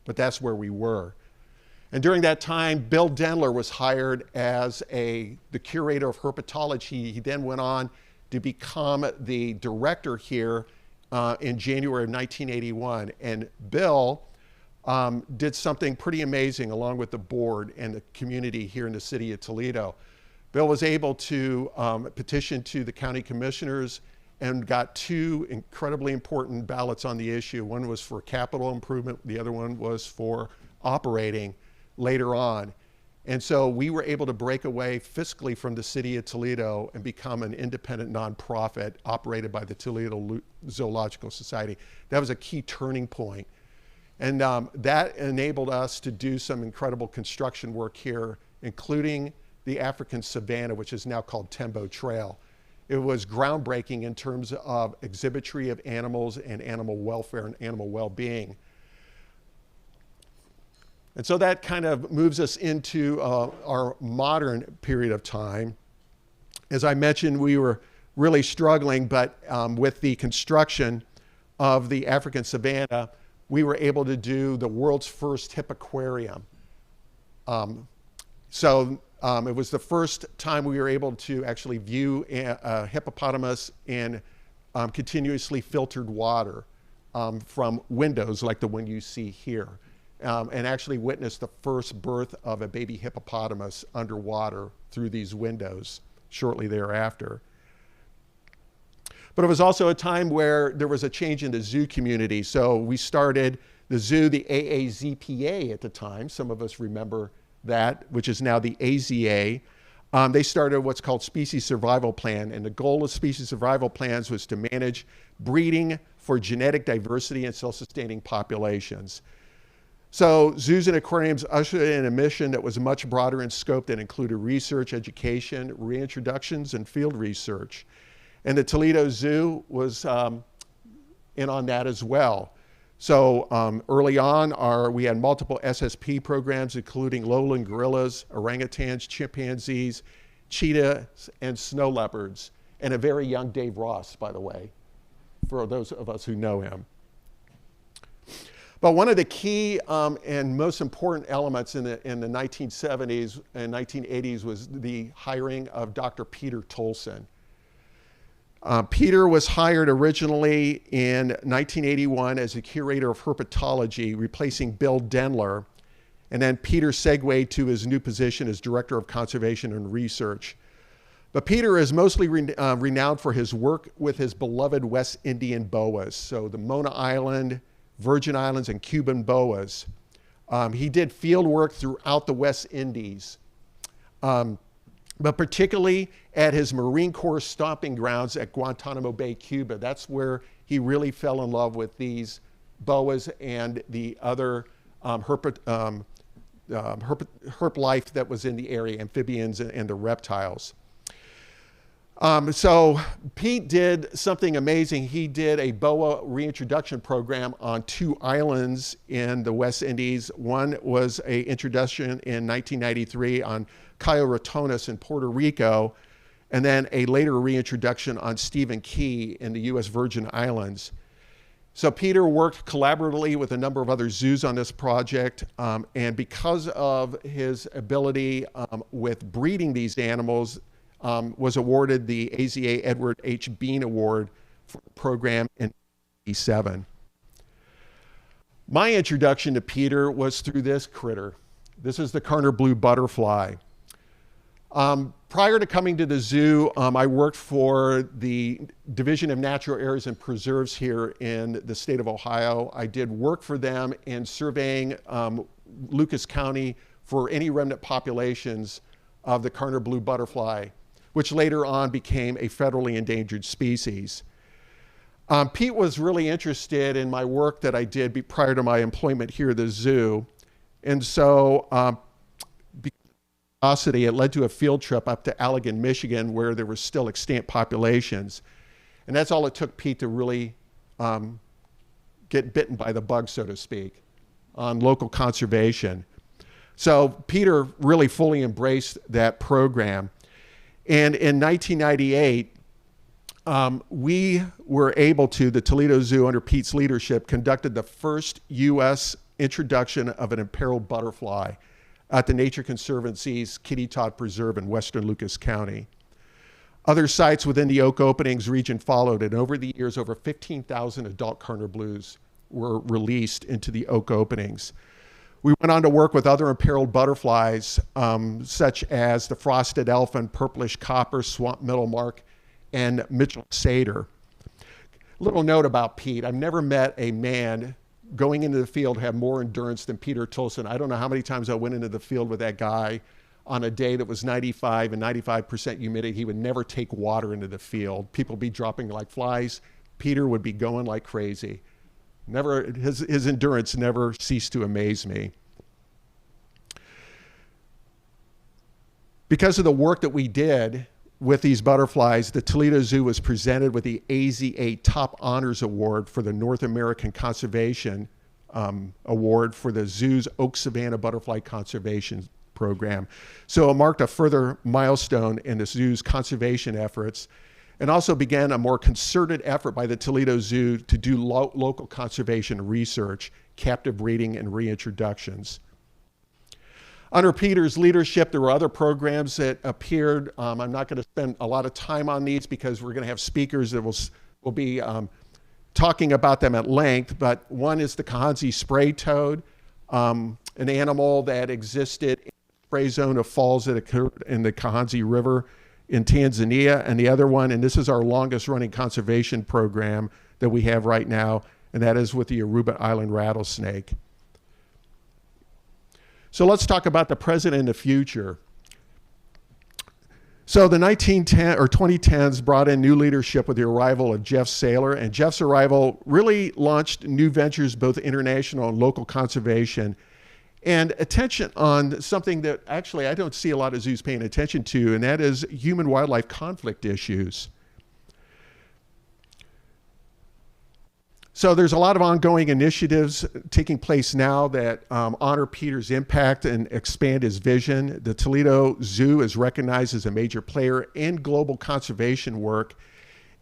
but that's where we were. And during that time, Bill Dendler was hired as the curator of herpetology. He then went on to become the director here in January of 1981. And Bill did something pretty amazing along with the board and the community here in the city of Toledo. Bill was able to petition to the county commissioners and got 2 incredibly important ballots on the issue. One was for capital improvement, the other one was for operating later on. And so we were able to break away fiscally from the city of Toledo and become an independent nonprofit operated by the Toledo Zoological Society. That was a key turning point. And that enabled us to do some incredible construction work here, including the African savanna, which is now called Tembo Trail. It was groundbreaking in terms of exhibitry of animals and animal welfare and animal well-being. And so that kind of moves us into our modern period of time. As I mentioned, we were really struggling, but with the construction of the African savanna, we were able to do the world's first hippaquarium. It was the first time we were able to actually view a hippopotamus in continuously filtered water from windows like the one you see here. And actually witnessed the first birth of a baby hippopotamus underwater through these windows shortly thereafter. But it was also a time where there was a change in the zoo community. So we started the zoo, the AAZPA at the time. Some of us remember that, which is now the AZA. They started what's called Species Survival Plan. And the goal of Species Survival Plans was to manage breeding for genetic diversity and self-sustaining populations. So zoos and aquariums ushered in a mission that was much broader in scope that included research, education, reintroductions, and field research. And the Toledo Zoo was in on that as well. So early on, we had multiple SSP programs, including lowland gorillas, orangutans, chimpanzees, cheetahs, and snow leopards, and a very young Dave Ross, by the way, for those of us who know him. But one of the key and most important elements in the 1970s and 1980s was the hiring of Dr. Peter Tolson. Peter was hired originally in 1981 as a curator of herpetology, replacing Bill Denler. And then Peter segued to his new position as director of conservation and research. But Peter is mostly renowned for his work with his beloved West Indian boas, so the Mona Island, Virgin Islands, and Cuban boas. He did field work throughout the West Indies, but particularly at his Marine Corps stomping grounds at Guantanamo Bay, Cuba. That's where he really fell in love with these boas and the other herp life that was in the area, amphibians and the reptiles. So Pete did something amazing. He did a boa reintroduction program on 2 islands in the West Indies. One was an introduction in 1993 on Cayo Ratones in Puerto Rico, and then a later reintroduction on Stephen Key in the U.S. Virgin Islands. So Peter worked collaboratively with a number of other zoos on this project, and because of his ability with breeding these animals, was awarded the AZA Edward H. Bean Award for the program in 1987. My introduction to Peter was through this critter. This is the Karner blue butterfly. Prior to coming to the zoo, I worked for the Division of Natural Areas and Preserves here in the state of Ohio. I did work for them in surveying Lucas County for any remnant populations of the Karner blue butterfly, which later on became a federally endangered species. Pete was really interested in my work that I did prior to my employment here at the zoo. And so, because of curiosity, it led to a field trip up to Allegheny, Michigan, where there were still extant populations. And that's all it took Pete to really get bitten by the bug, so to speak, on local conservation. So Peter really fully embraced that program. And in 1998, we were able to, the Toledo Zoo under Pete's leadership, conducted the first U.S. introduction of an imperiled butterfly at the Nature Conservancy's Kitty Todd Preserve in western Lucas County. Other sites within the Oak Openings region followed, and over the years, over 15,000 adult Karner blues were released into the Oak Openings. We went on to work with other imperiled butterflies, such as the frosted elfin, purplish copper, swamp middlemark, and Mitchell satyr. Little note about Pete: I've never met a man going into the field have more endurance than Peter Tolson. I don't know how many times I went into the field with that guy on a day that was 95 and 95% humidity. He would never take water into the field. People would be dropping like flies. Peter would be going like crazy. Never, his endurance never ceased to amaze me. Because of the work that we did with these butterflies, the Toledo Zoo was presented with the AZ8 Top Honors Award for the North American Conservation Award for the zoo's Oak Savanna Butterfly Conservation Program. So it marked a further milestone in the zoo's conservation efforts, and also began a more concerted effort by the Toledo Zoo to do local conservation research, captive breeding, and reintroductions. Under Peter's leadership, there were other programs that appeared. I'm not going to spend a lot of time on these because we're going to have speakers that will be talking about them at length, but one is the Kahanzi spray toad, an animal that existed in the spray zone of falls that occurred in the Kahanzi River in Tanzania, and the other one, and this is our longest running conservation program that we have right now, and that is with the Aruba Island rattlesnake. So let's talk about the present and the future. So the 2010s brought in new leadership with the arrival of Jeff Saylor, and Jeff's arrival really launched new ventures, both international and local conservation, and attention on something that actually I don't see a lot of zoos paying attention to, and that is human-wildlife conflict issues. So there's a lot of ongoing initiatives taking place now that honor Peter's impact and expand his vision. The Toledo Zoo is recognized as a major player in global conservation work.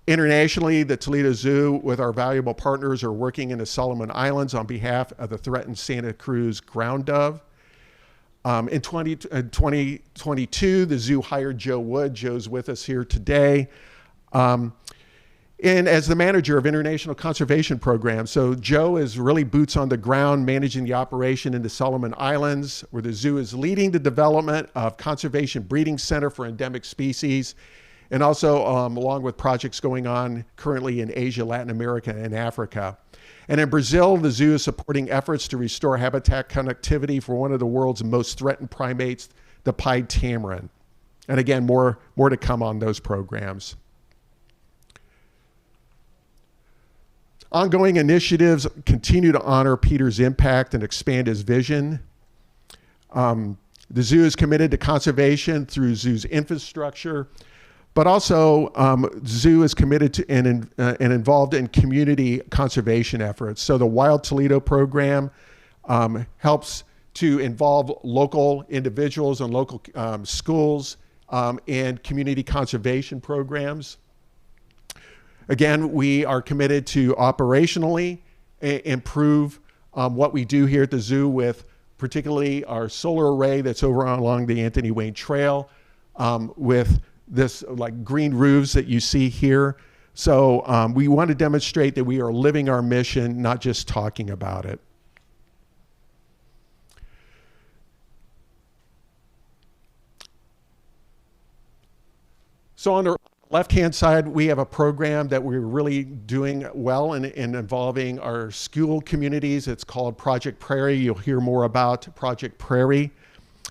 Internationally, the Toledo Zoo, with our valuable partners, are working in the Solomon Islands on behalf of the threatened Santa Cruz ground dove. In 2022, the zoo hired Joe Wood. Joe's with us here today. And as the manager of International Conservation Program. So Joe is really boots on the ground managing the operation in the Solomon Islands, where the zoo is leading the development of Conservation Breeding Center for endemic species, and also along with projects going on currently in Asia, Latin America, and Africa. And in Brazil, the zoo is supporting efforts to restore habitat connectivity for one of the world's most threatened primates, the pied tamarin. And again, more to come on those programs. Ongoing initiatives continue to honor Peter's impact and expand his vision. The zoo is committed to conservation through zoo's infrastructure, but also zoo is committed to and involved in community conservation efforts. So the Wild Toledo program helps to involve local individuals and local schools and community conservation programs. Again, we are committed to operationally improve what we do here at the zoo with particularly our solar array that's over along the Anthony Wayne Trail with this like green roofs that you see here. So we want to demonstrate that we are living our mission, not just talking about it. So on the left-hand side, we have a program that we're really doing well in involving our school communities. It's called Project Prairie. You'll hear more about Project Prairie.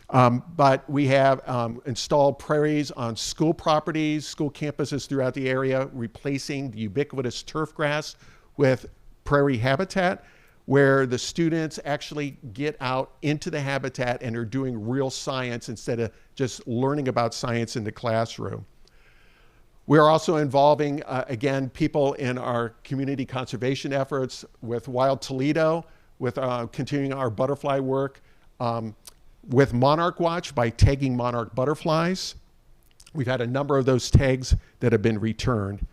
But we have installed prairies on school properties, school campuses throughout the area, replacing the ubiquitous turf grass with prairie habitat, where the students actually get out into the habitat and are doing real science instead of just learning about science in the classroom. We are also involving, again, people in our community conservation efforts with Wild Toledo, with continuing our butterfly work, with Monarch Watch by tagging monarch butterflies. We've had a number of those tags that have been returned.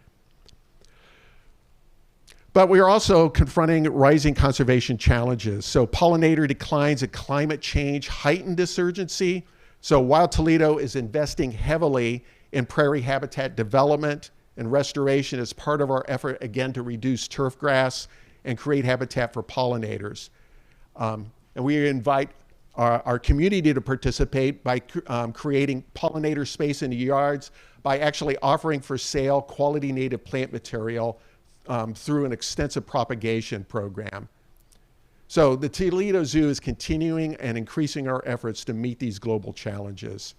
But we are also confronting rising conservation challenges. So pollinator declines and climate change heighten this urgency. So Wild Toledo is investing heavily in prairie habitat development and restoration as part of our effort, again, to reduce turf grass and create habitat for pollinators. And we invite our community to participate by creating pollinator space in the yards, by actually offering for sale quality native plant material through an extensive propagation program. So the Toledo Zoo is continuing and increasing our efforts to meet these global challenges.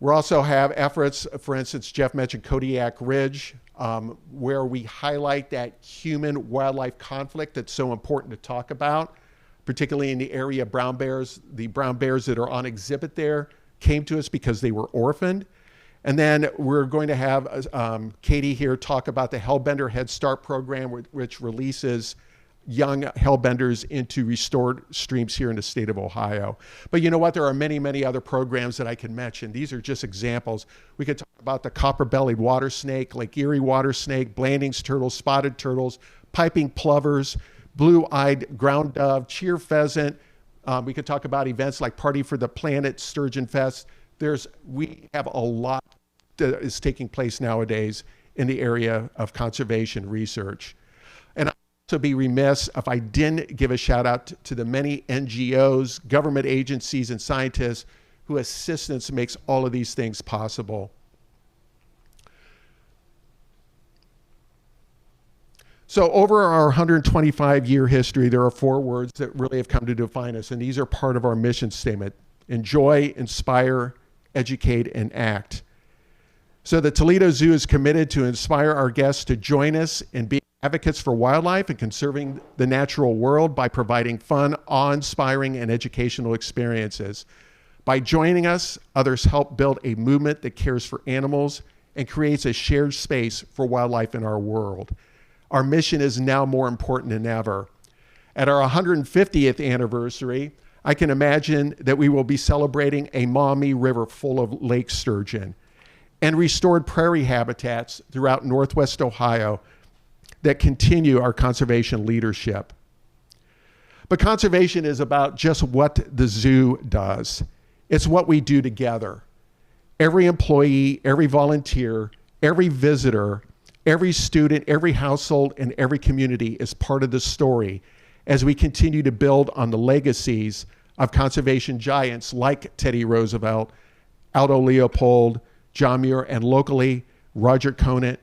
We also have efforts, for instance, Jeff mentioned Kodiak Ridge, where we highlight that human-wildlife conflict that's so important to talk about, particularly in the area of brown bears. The brown bears that are on exhibit there came to us because they were orphaned. And then we're going to have Katie here talk about the Hellbender Head Start program, which releases young Hellbenders into restored streams here in the state of Ohio. But you know what? There are many, many other programs that I can mention. These are just examples. We could talk about the copper-bellied water snake, Lake Erie water snake, Blanding's turtles, spotted turtles, piping plovers, blue-eyed ground dove, cheer pheasant. We could talk about events like Party for the Planet, Sturgeon Fest. We have a lot that is taking place nowadays in the area of conservation research. And I'd also be remiss if I didn't give a shout out to the many NGOs, government agencies, and scientists whose assistance makes all of these things possible. So over our 125-year history, there are 4 words that really have come to define us, and these are part of our mission statement: enjoy, inspire, educate, and act. So the Toledo Zoo is committed to inspire our guests to join us in being advocates for wildlife and conserving the natural world by providing fun, awe-inspiring, and educational experiences. By joining us, others help build a movement that cares for animals and creates a shared space for wildlife in our world. Our mission is now more important than ever. At our 150th anniversary, I can imagine that we will be celebrating a Maumee River full of lake sturgeon and restored prairie habitats throughout Northwest Ohio that continue our conservation leadership. But conservation is about just what the zoo does. It's what we do together. Every employee, every volunteer, every visitor, every student, every household, and every community is part of the story as we continue to build on the legacies of conservation giants like Teddy Roosevelt, Aldo Leopold, John Muir, and locally, Roger Conant,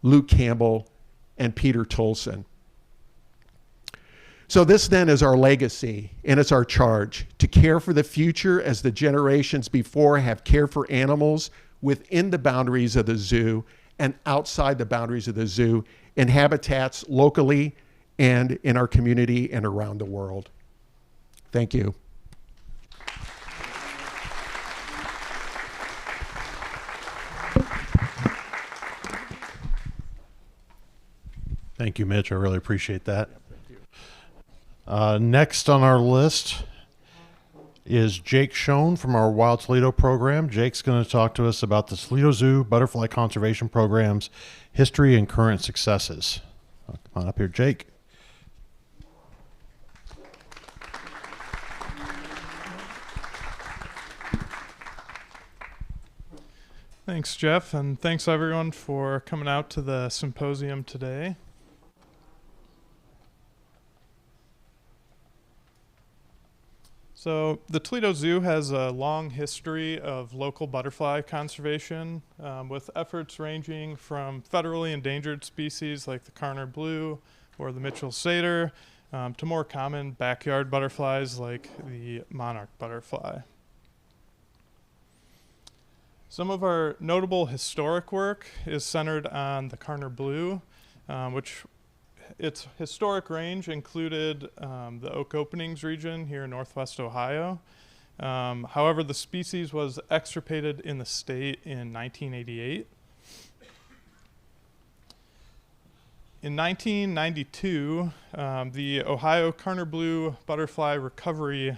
Luke Campbell, and Peter Tolson. So this then is our legacy, and it's our charge to care for the future as the generations before have cared for animals within the boundaries of the zoo and outside the boundaries of the zoo in habitats locally and in our community and around the world. Thank you. Thank you, Mitch. I really appreciate that. Next on our list is Jake Schoen from our Wild Toledo program. Jake's going to talk to us about the Toledo Zoo Butterfly Conservation Program's history and current successes. Come on up here, Jake. Thanks, Jeff, and thanks everyone for coming out to the symposium today. So the Toledo Zoo has a long history of local butterfly conservation, with efforts ranging from federally endangered species like the Karner blue or the Mitchell satyr, to more common backyard butterflies like the monarch butterfly. Some of our notable historic work is centered on the Karner blue, which its historic range included the Oak Openings region here in Northwest Ohio. However, the species was extirpated in the state in 1988. In 1992, the Ohio Karner blue butterfly recovery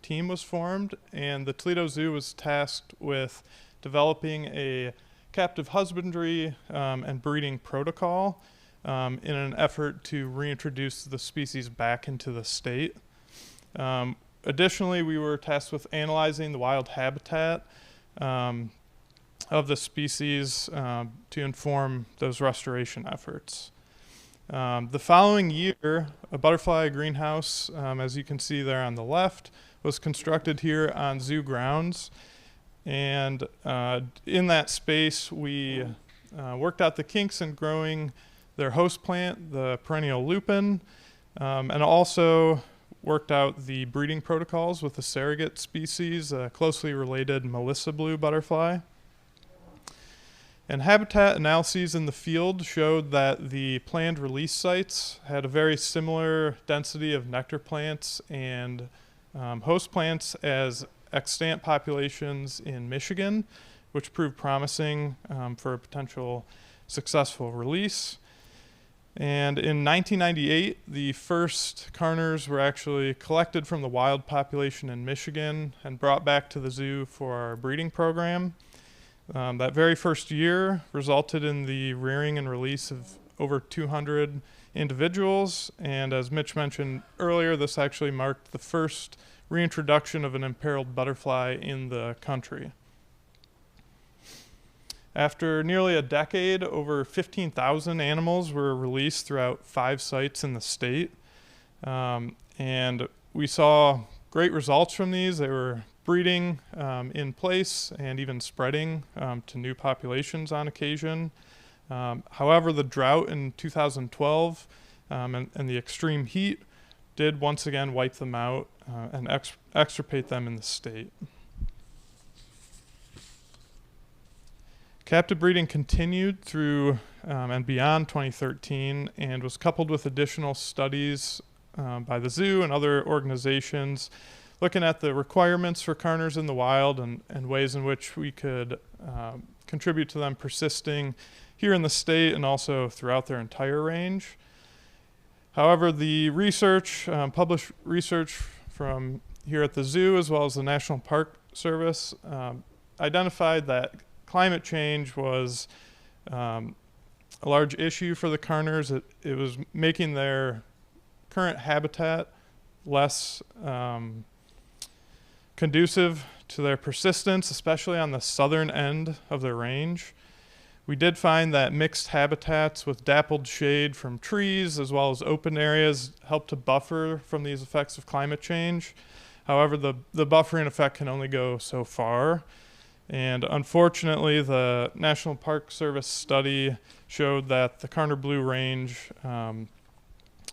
team was formed, and the Toledo Zoo was tasked with developing a captive husbandry and breeding protocol in an effort to reintroduce the species back into the state. Additionally, we were tasked with analyzing the wild habitat of the species to inform those restoration efforts. The following year, a butterfly greenhouse, as you can see there on the left, was constructed here on zoo grounds. And in that space, we worked out the kinks in growing their host plant, the perennial lupin, and also worked out the breeding protocols with the surrogate species, a closely related Melissa blue butterfly. And habitat analyses in the field showed that the planned release sites had a very similar density of nectar plants and host plants as extant populations in Michigan, which proved promising for a potential successful release. And in 1998, the first carners were actually collected from the wild population in Michigan and brought back to the zoo for our breeding program. That very first year resulted in the rearing and release of over 200 individuals. And as Mitch mentioned earlier, this actually marked the first reintroduction of an imperiled butterfly in the country. After nearly a decade, over 15,000 animals were released throughout 5 sites in the state. And we saw great results from these. They were breeding in place and even spreading to new populations on occasion. However, the drought in 2012 and the extreme heat did once again wipe them out and extirpate them in the state. Captive breeding continued through and beyond 2013 and was coupled with additional studies by the zoo and other organizations looking at the requirements for carners in the wild and ways in which we could contribute to them persisting here in the state and also throughout their entire range. However, the research, published research from here at the zoo as well as the National Park Service identified that climate change was a large issue for the carners. It was making their current habitat less conducive to their persistence, especially on the southern end of their range. We did find that mixed habitats with dappled shade from trees as well as open areas help to buffer from these effects of climate change. However, the buffering effect can only go so far. And unfortunately, the National Park Service study showed that the Carner Blue range,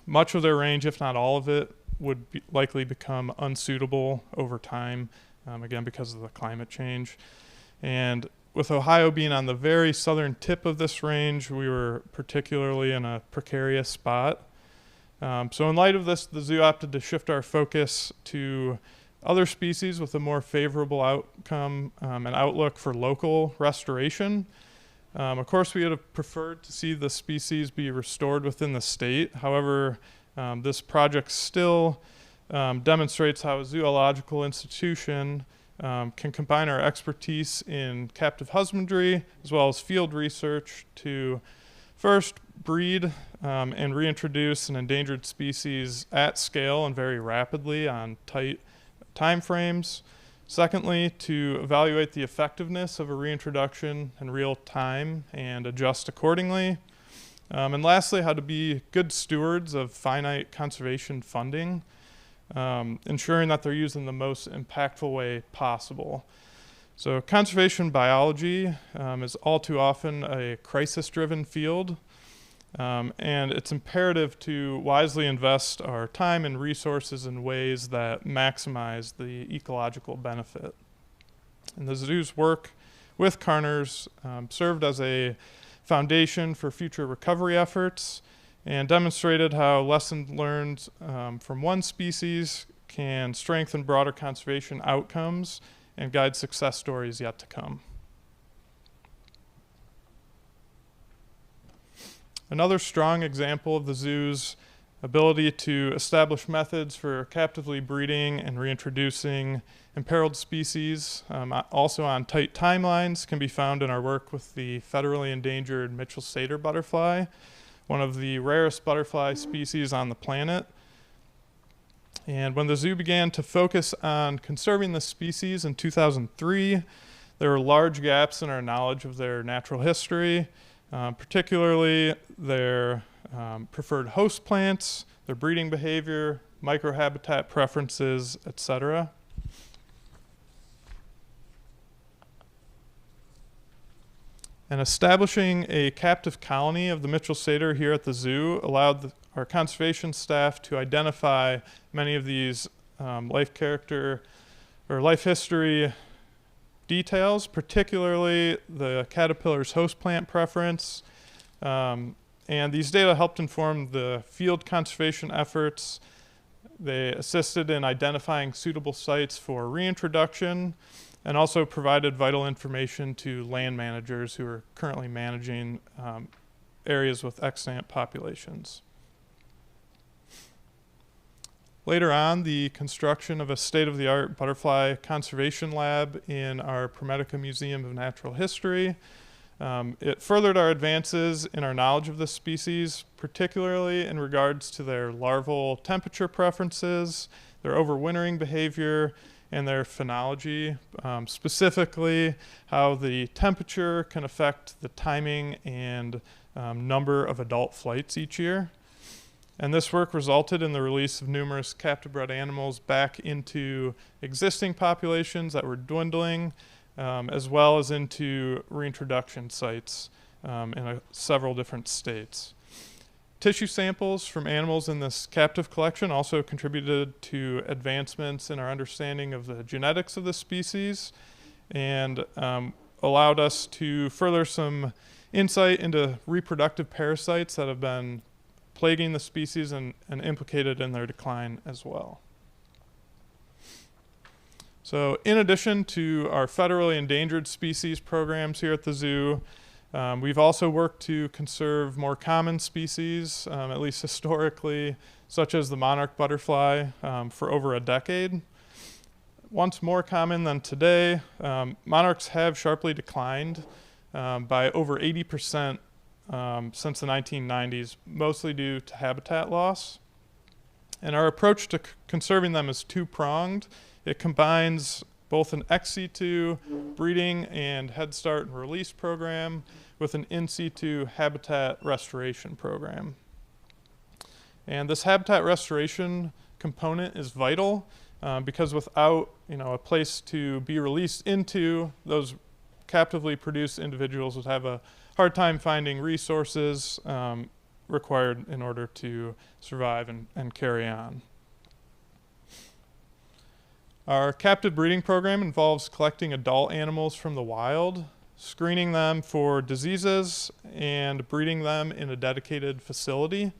much of their range, if not all of it, would likely become unsuitable over time, again, because of the climate change. And with Ohio being on the very southern tip of this range, we were particularly in a precarious spot. So in light of this, the zoo opted to shift our focus to other species with a more favorable outcome and outlook for local restoration. Of course, we would have preferred to see the species be restored within the state. However, this project still demonstrates how a zoological institution can combine our expertise in captive husbandry as well as field research to first breed and reintroduce an endangered species at scale and very rapidly on tight time frames. Secondly, to evaluate the effectiveness of a reintroduction in real time and adjust accordingly. And lastly, how to be good stewards of finite conservation funding, ensuring that they're used in the most impactful way possible. So conservation biology is all too often a crisis-driven field, and it's imperative to wisely invest our time and resources in ways that maximize the ecological benefit. And the zoo's work with carners served as a foundation for future recovery efforts and demonstrated how lessons learned from one species can strengthen broader conservation outcomes and guide success stories yet to come. Another strong example of the zoo's ability to establish methods for captively breeding and reintroducing imperiled species, also on tight timelines, can be found in our work with the federally endangered Mitchell-Sater butterfly, one of the rarest butterfly species on the planet. And when the zoo began to focus on conserving the species in 2003, there were large gaps in our knowledge of their natural history, particularly their preferred host plants, their breeding behavior, microhabitat preferences, etc. And establishing a captive colony of the Mitchell satyr here at the zoo allowed our conservation staff to identify many of these life character or life history details, particularly the caterpillar's host plant preference. And these data helped inform the field conservation efforts. They assisted in identifying suitable sites for reintroduction and also provided vital information to land managers who are currently managing areas with extant populations. Later on, the construction of a state-of-the-art butterfly conservation lab in our Promedica Museum of Natural History. It furthered our advances in our knowledge of this species, particularly in regards to their larval temperature preferences, their overwintering behavior, and their phenology, specifically how the temperature can affect the timing and number of adult flights each year. And this work resulted in the release of numerous captive bred animals back into existing populations that were dwindling, as well as into reintroduction sites in several different states. Tissue samples from animals in this captive collection also contributed to advancements in our understanding of the genetics of the species and allowed us to further some insight into reproductive parasites that have been plaguing the species and implicated in their decline as well. So in addition to our federally endangered species programs here at the zoo, we've also worked to conserve more common species, at least historically, such as the monarch butterfly, for over a decade. Once more common than today, monarchs have sharply declined by over 80% since the 1990s, mostly due to habitat loss. And our approach to conserving them is two-pronged. It combines both an ex situ breeding and head start and release program with an in situ habitat restoration program. And this habitat restoration component is vital because without a place to be released into, those captively produced individuals would have a hard time finding resources required in order to survive and carry on. Our captive breeding program involves collecting adult animals from the wild, screening them for diseases, and breeding them in a dedicated facility.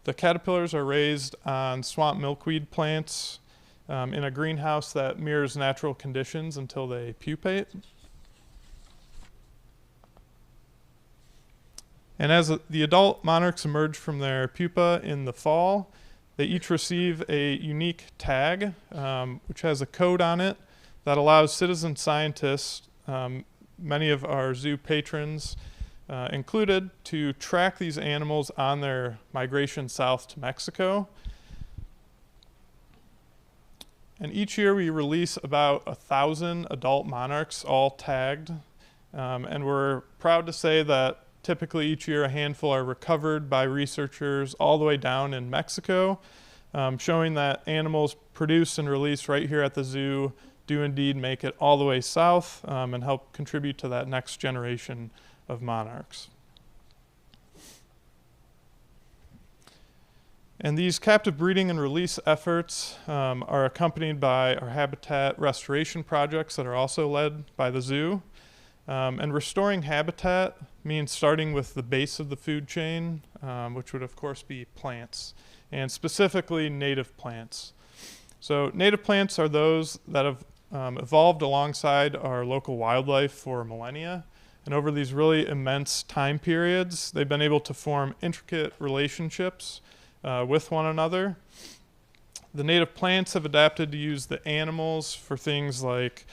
The caterpillars are raised on swamp milkweed plants in a greenhouse that mirrors natural conditions until they pupate. And as the adult monarchs emerge from their pupa in the fall, they each receive a unique tag, which has a code on it that allows citizen scientists, many of our zoo patrons included, to track these animals on their migration south to Mexico. And each year we release about 1,000 adult monarchs, all tagged. And we're proud to say that typically each year a handful are recovered by researchers all the way down in Mexico, showing that animals produced and released right here at the zoo do indeed make it all the way south and help contribute to that next generation of monarchs. And these captive breeding and release efforts are accompanied by our habitat restoration projects that are also led by the zoo. And restoring habitat means starting with the base of the food chain, which would of course be plants, and specifically native plants. So native plants are those that have evolved alongside our local wildlife for millennia. And over these really immense time periods, they've been able to form intricate relationships with one another. The native plants have adapted to use the animals for things like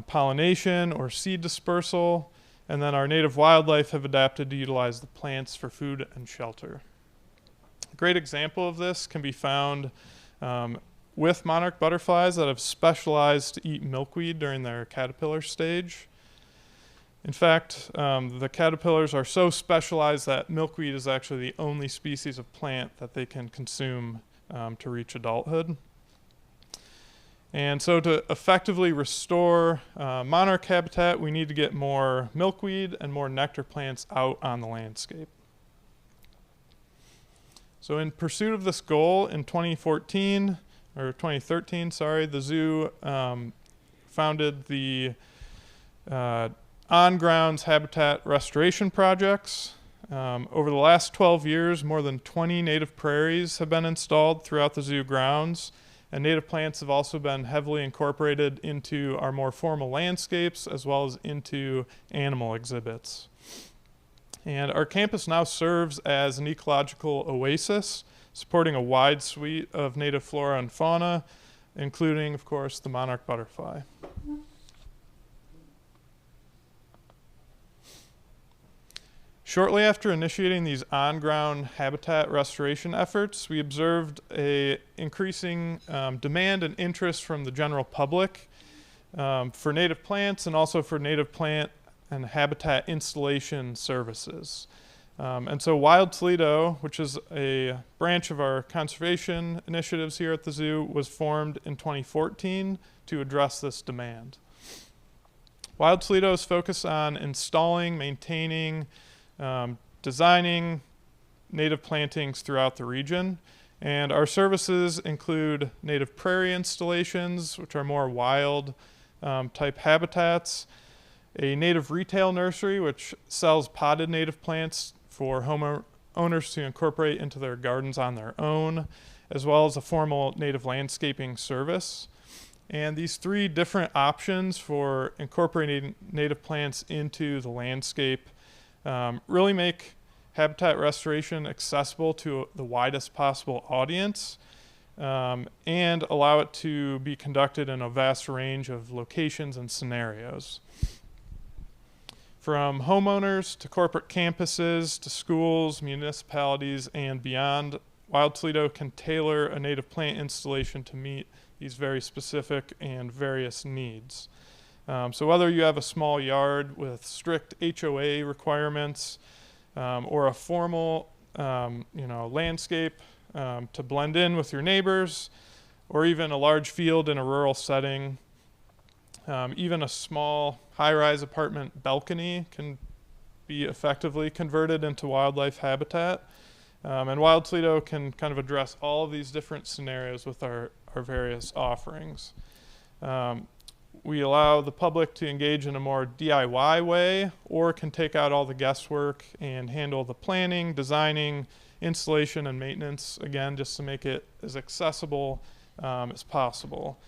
pollination or seed dispersal, and then our native wildlife have adapted to utilize the plants for food and shelter. A great example of this can be found with monarch butterflies that have specialized to eat milkweed during their caterpillar stage. In fact, the caterpillars are so specialized that milkweed is actually the only species of plant that they can consume to reach adulthood. And so to effectively restore monarch habitat, we need to get more milkweed and more nectar plants out on the landscape. So in pursuit of this goal, in 2013, the zoo founded the on-grounds habitat restoration projects. Over the last 12 years, more than 20 native prairies have been installed throughout the zoo grounds, and native plants have also been heavily incorporated into our more formal landscapes as well as into animal exhibits. And our campus now serves as an ecological oasis, supporting a wide suite of native flora and fauna, including, of course, the monarch butterfly. Shortly after initiating these on-ground habitat restoration efforts, we observed an increasing demand and interest from the general public for native plants and also for native plant and habitat installation services. And so Wild Toledo, which is a branch of our conservation initiatives here at the zoo, was formed in 2014 to address this demand. Wild Toledo is focused on installing, maintaining, designing native plantings throughout the region. And our services include native prairie installations, which are more wild type habitats, a native retail nursery, which sells potted native plants for homeowners to incorporate into their gardens on their own, as well as a formal native landscaping service. And these three different options for incorporating native plants into the landscape really make habitat restoration accessible to the widest possible audience and allow it to be conducted in a vast range of locations and scenarios. From homeowners to corporate campuses to schools, municipalities, and beyond, Wild Toledo can tailor a native plant installation to meet these very specific and various needs. So whether you have a small yard with strict HOA requirements or a formal landscape to blend in with your neighbors, or even a large field in a rural setting, even a small high-rise apartment balcony can be effectively converted into wildlife habitat. And Wild Toledo can kind of address all of these different scenarios with our various offerings. We allow the public to engage in a more DIY way, or can take out all the guesswork and handle the planning, designing, installation, and maintenance, again, just to make it as accessible as possible.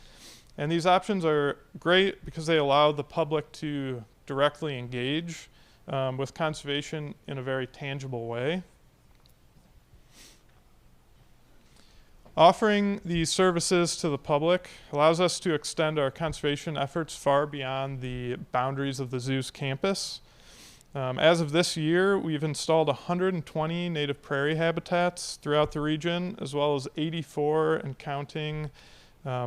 And these options are great because they allow the public to directly engage with conservation in a very tangible way. Offering these services to the public allows us to extend our conservation efforts far beyond the boundaries of the zoo's campus. As of this year, we've installed 120 native prairie habitats throughout the region, as well as 84 and counting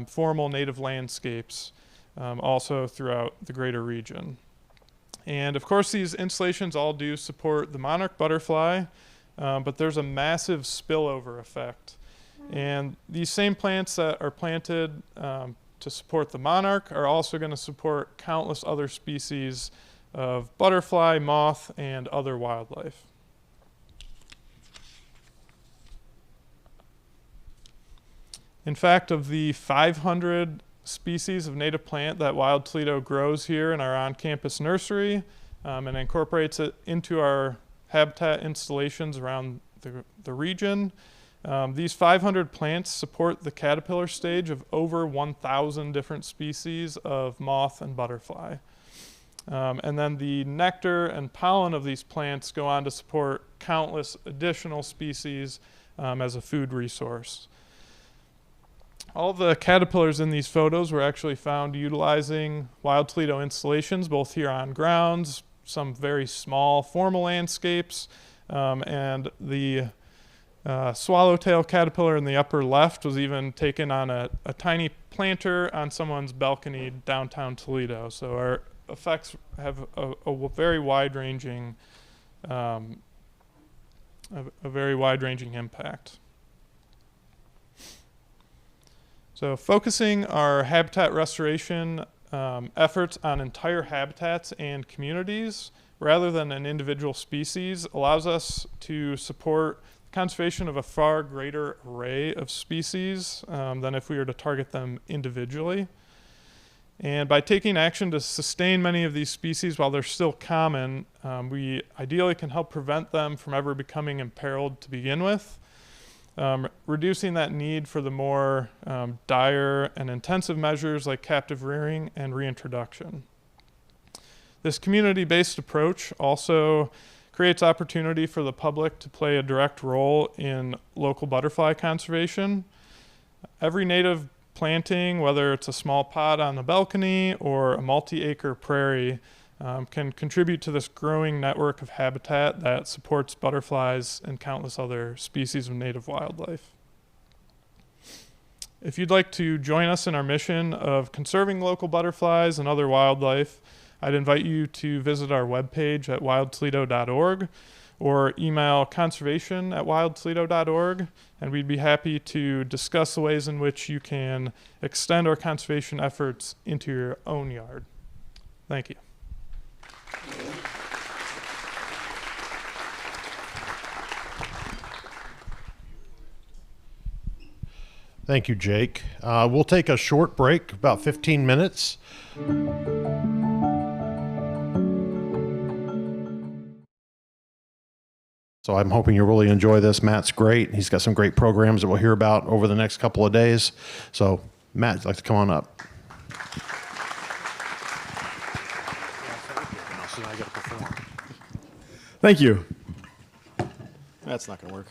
formal native landscapes also throughout the greater region. And of course, these installations all do support the monarch butterfly, but there's a massive spillover effect. And these same plants that are planted to support the monarch are also going to support countless other species of butterfly, moth, and other wildlife. In fact, of the 500 species of native plant that Wild Toledo grows here in our on-campus nursery and incorporates it into our habitat installations around the region, these 500 plants support the caterpillar stage of over 1,000 different species of moth and butterfly. And then the nectar and pollen of these plants go on to support countless additional species as a food resource. All the caterpillars in these photos were actually found utilizing Wild Toledo installations, both here on grounds, some very small formal landscapes, and the swallowtail caterpillar in the upper left was even taken on a tiny planter on someone's balcony downtown Toledo. So our effects have a very wide-ranging, impact. So focusing our habitat restoration efforts on entire habitats and communities rather than an individual species allows us to support conservation of a far greater array of species than if we were to target them individually. And by taking action to sustain many of these species while they're still common, we ideally can help prevent them from ever becoming imperiled to begin with, reducing that need for the more dire and intensive measures like captive rearing and reintroduction. This community-based approach also creates opportunity for the public to play a direct role in local butterfly conservation. Every native planting, whether it's a small pot on a balcony or a multi-acre prairie, can contribute to this growing network of habitat that supports butterflies and countless other species of native wildlife. If you'd like to join us in our mission of conserving local butterflies and other wildlife, I'd invite you to visit our webpage at wildtoledo.org or email conservation@wildtoledo.org, and we'd be happy to discuss the ways in which you can extend our conservation efforts into your own yard. Thank you. Thank you, Jake. We'll take a short break, about 15 minutes. So I'm hoping you really enjoy this. Matt's great. He's got some great programs that we'll hear about over the next couple of days. So Matt, you'd like to come on up. Thank you. That's not going to work.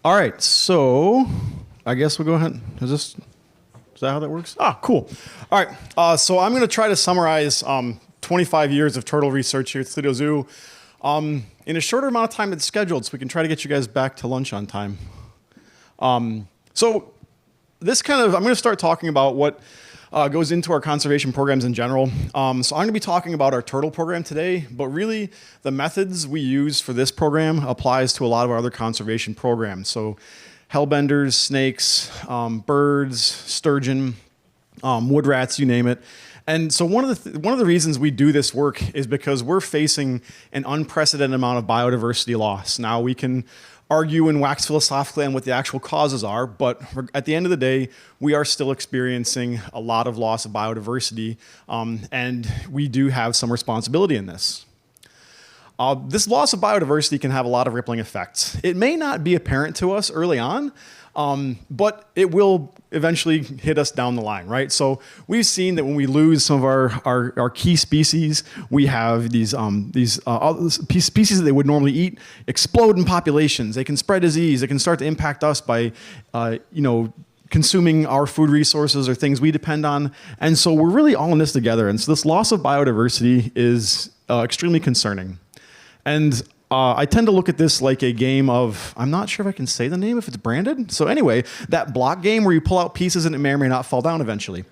All right, so I guess we'll go ahead. Is that how that works? Ah, cool. All right, so I'm going to try to summarize 25 years of turtle research here at Toledo Zoo in a shorter amount of time than scheduled, so we can try to get you guys back to lunch on time. So this I'm going to start talking about what goes into our conservation programs in general. So I'm going to be talking about our turtle program today, but really the methods we use for this program applies to a lot of our other conservation programs. So hellbenders, snakes, birds, sturgeon, woodrats, you name it. And so one of the reasons we do this work is because we're facing an unprecedented amount of biodiversity loss. Now we can argue and wax philosophically on what the actual causes are, but at the end of the day, we are still experiencing a lot of loss of biodiversity, and we do have some responsibility in this. This loss of biodiversity can have a lot of rippling effects. It may not be apparent to us early on, but it will eventually hit us down the line, right? So we've seen that when we lose some of our key species, we have these species that they would normally eat explode in populations. They can spread disease. They can start to impact us by, consuming our food resources or things we depend on. And so we're really all in this together. And so this loss of biodiversity is extremely concerning. And I tend to look at this like a game of, I'm not sure if I can say the name if it's branded. So anyway, that block game where you pull out pieces and it may or may not fall down eventually.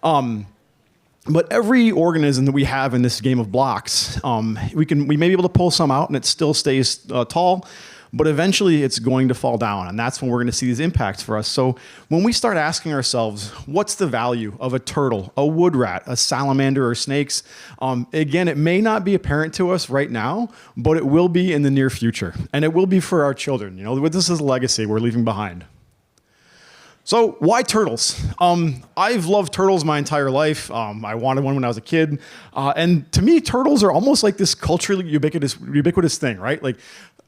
But every organism that we have in this game of blocks, we may be able to pull some out and it still stays tall, but eventually it's going to fall down, and that's when we're going to see these impacts for us. So when we start asking ourselves, what's the value of a turtle, a woodrat, a salamander, or snakes? Again, it may not be apparent to us right now, but it will be in the near future, and it will be for our children. This is a legacy we're leaving behind. So why turtles? I've loved turtles my entire life. I wanted one when I was a kid. And to me, turtles are almost like this culturally ubiquitous thing, right? Like,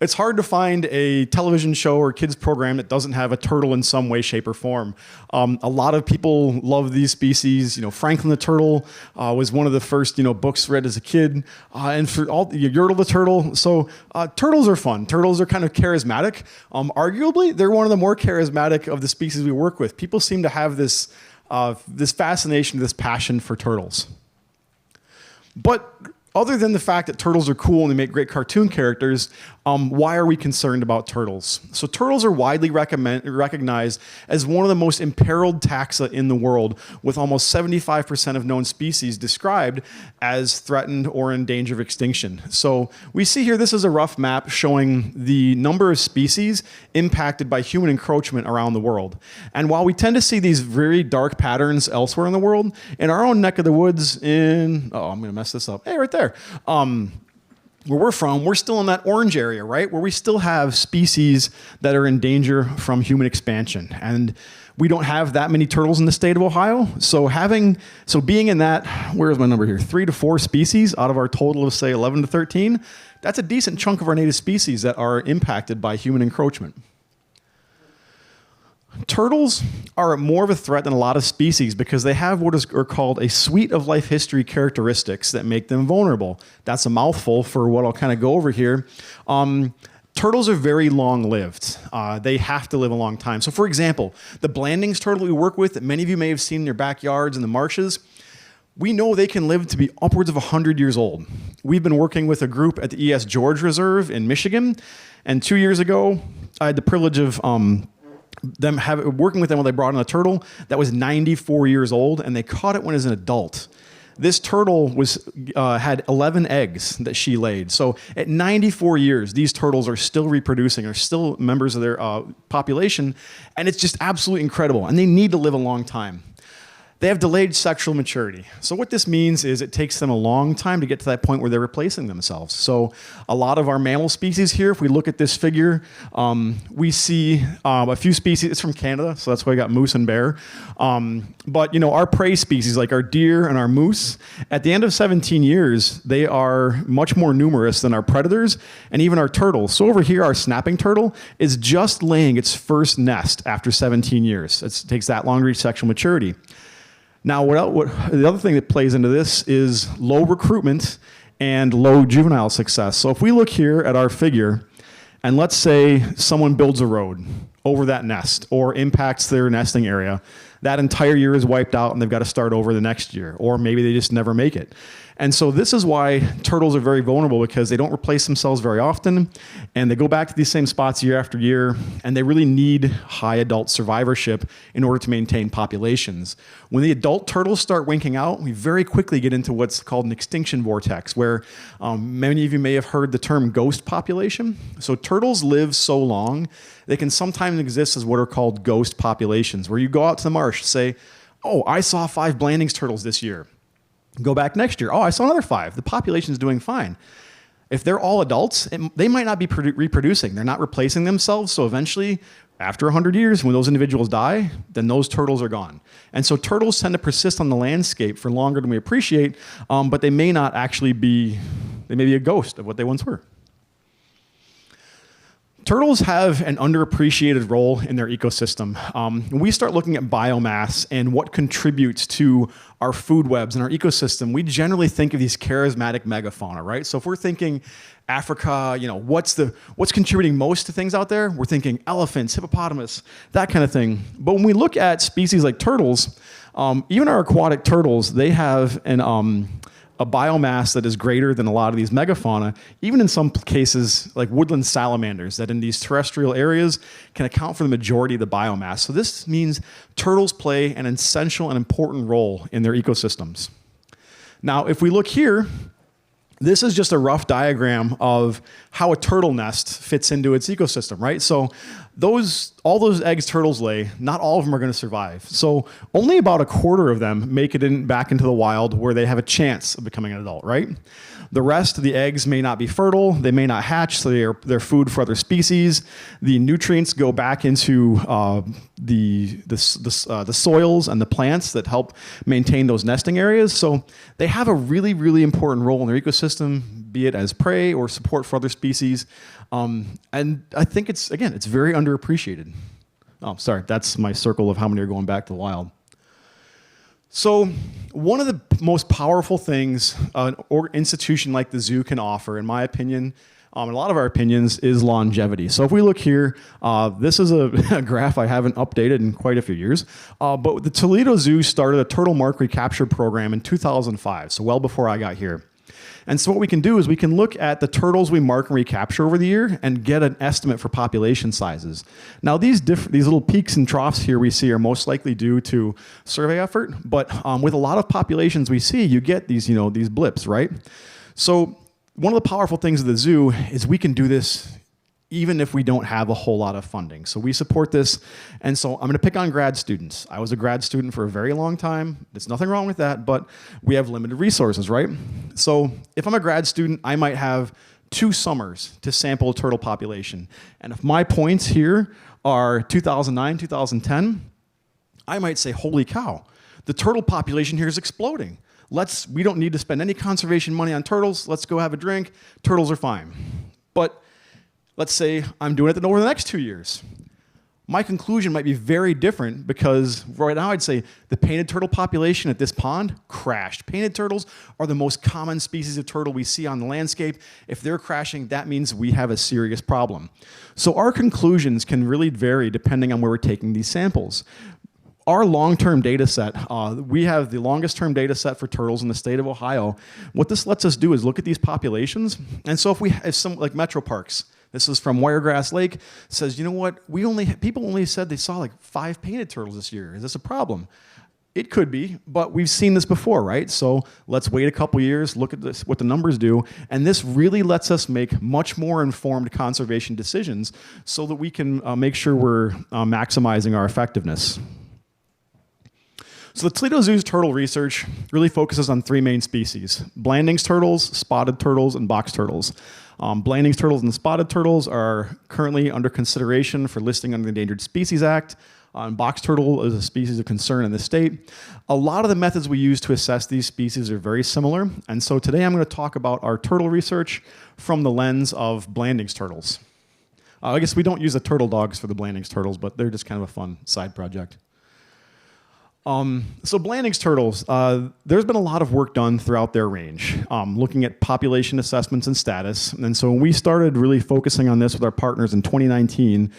it's hard to find a television show or kids program that doesn't have a turtle in some way, shape, or form. A lot of people love these species. Franklin the Turtle was one of the first books read as a kid, and for all Yertle the Turtle. So turtles are fun. Turtles are kind of charismatic. Arguably, they're one of the more charismatic of the species we work with. People seem to have this fascination, this passion for turtles. But other than the fact that turtles are cool and they make great cartoon characters, why are we concerned about turtles? So turtles are widely recognized as one of the most imperiled taxa in the world, with almost 75% of known species described as threatened or in danger of extinction. So we see here, this is a rough map showing the number of species impacted by human encroachment around the world. And while we tend to see these very dark patterns elsewhere in the world, in our own neck of the woods I'm going to mess this up. Hey, right there. Where we're from, we're still in that orange area, right? Where we still have species that are in danger from human expansion. And we don't have that many turtles in the state of Ohio. So being in that, where's my number here? 3 to 4 species out of our total of, say, 11 to 13, that's a decent chunk of our native species that are impacted by human encroachment. Turtles are more of a threat than a lot of species because they have what are called a suite of life history characteristics that make them vulnerable. That's a mouthful for what I'll kind of go over here. Turtles are very long-lived. They have to live a long time. So for example, the Blandings turtle we work with that many of you may have seen in your backyards in the marshes, we know they can live to be upwards of 100 years old. We've been working with a group at the E.S. George Reserve in Michigan, and 2 years ago, I had the privilege of working with them when they brought in a turtle that was 94 years old, and they caught it when it was an adult. This turtle had 11 eggs that she laid. So at 94 years, these turtles are still reproducing, are still members of their population, and it's just absolutely incredible. And they need to live a long time. They have delayed sexual maturity. So what this means is it takes them a long time to get to that point where they're replacing themselves. So a lot of our mammal species here, if we look at this figure, we see a few species. It's from Canada, so that's why I got moose and bear. But our prey species, like our deer and our moose, at the end of 17 years, they are much more numerous than our predators and even our turtles. So over here, our snapping turtle is just laying its first nest after 17 years. It takes that long to reach sexual maturity. Now, the other thing that plays into this is low recruitment and low juvenile success. So if we look here at our figure, and let's say someone builds a road over that nest or impacts their nesting area, that entire year is wiped out and they've got to start over the next year, or maybe they just never make it. And so this is why turtles are very vulnerable, because they don't replace themselves very often, and they go back to these same spots year after year, and they really need high adult survivorship in order to maintain populations. When the adult turtles start winking out, we very quickly get into what's called an extinction vortex, where many of you may have heard the term ghost population. So turtles live so long, they can sometimes exist as what are called ghost populations, where you go out to the marsh, say, oh, I saw 5 Blandings turtles this year. Go back next year. Oh, I saw another 5. The population's doing fine. If they're all adults, they might not be reproducing. They're not replacing themselves. So eventually, after 100 years, when those individuals die, then those turtles are gone. And so turtles tend to persist on the landscape for longer than we appreciate, but they may not actually be, they may be a ghost of what they once were. Turtles have an underappreciated role in their ecosystem. When we start looking at biomass and what contributes to our food webs and our ecosystem, we generally think of these charismatic megafauna, right? So if we're thinking Africa, what's contributing most to things out there? We're thinking elephants, hippopotamus, that kind of thing. But when we look at species like turtles, even our aquatic turtles, they have a biomass that is greater than a lot of these megafauna, even in some cases like woodland salamanders that in these terrestrial areas can account for the majority of the biomass. So this means turtles play an essential and important role in their ecosystems. Now, if we look here, this is just a rough diagram of how a turtle nest fits into its ecosystem, right? So all those eggs turtles lay, not all of them are going to survive. So only about a quarter of them make it back into the wild where they have a chance of becoming an adult, right? The rest of the eggs may not be fertile, they may not hatch, so they're food for other species. The nutrients go back into the soils and the plants that help maintain those nesting areas. So they have a really, really important role in their ecosystem, be it as prey or support for other species. And I think it's very underappreciated. Oh, sorry, that's my circle of how many are going back to the wild. So one of the most powerful things an institution like the zoo can offer, in my opinion, and a lot of our opinions, is longevity. So if we look here, this is a graph I haven't updated in quite a few years, but the Toledo Zoo started a turtle mark recapture program in 2005, so well before I got here. And so what we can do is we can look at the turtles we mark and recapture over the year and get an estimate for population sizes. Now these little peaks and troughs here we see are most likely due to survey effort, but with a lot of populations we see, you get these, these blips, right? So one of the powerful things of the zoo is we can do this even if we don't have a whole lot of funding. So we support this. And so I'm gonna pick on grad students. I was a grad student for a very long time. There's nothing wrong with that, but we have limited resources, right? So if I'm a grad student, I might have 2 summers to sample a turtle population. And if my points here are 2009, 2010, I might say, holy cow, the turtle population here is exploding. We don't need to spend any conservation money on turtles. Let's go have a drink. Turtles are fine. But let's say I'm doing it over the next 2 years. My conclusion might be very different because right now I'd say the painted turtle population at this pond crashed. Painted turtles are the most common species of turtle we see on the landscape. If they're crashing, that means we have a serious problem. So our conclusions can really vary depending on where we're taking these samples. Our long-term data set, we have the longest term data set for turtles in the state of Ohio. What this lets us do is look at these populations. And so if some, like Metro Parks, this is from Wiregrass Lake, says, you know what, people only said they saw like 5 painted turtles this year. Is this a problem? It could be, but we've seen this before, right? So let's wait a couple years, look at this, what the numbers do, and this really lets us make much more informed conservation decisions so that we can make sure we're maximizing our effectiveness. So the Toledo Zoo's turtle research really focuses on 3 main species: Blanding's turtles, spotted turtles, and box turtles. Blanding's turtles and spotted turtles are currently under consideration for listing under the Endangered Species Act. Box turtle is a species of concern in the state. A lot of the methods we use to assess these species are very similar, and so today I'm going to talk about our turtle research from the lens of Blanding's turtles. I guess we don't use the turtle dogs for the Blanding's turtles, but they're just kind of a fun side project. So Blanding's turtles, there's been a lot of work done throughout their range, looking at population assessments and status. And so when we started really focusing on this with our partners in 2019,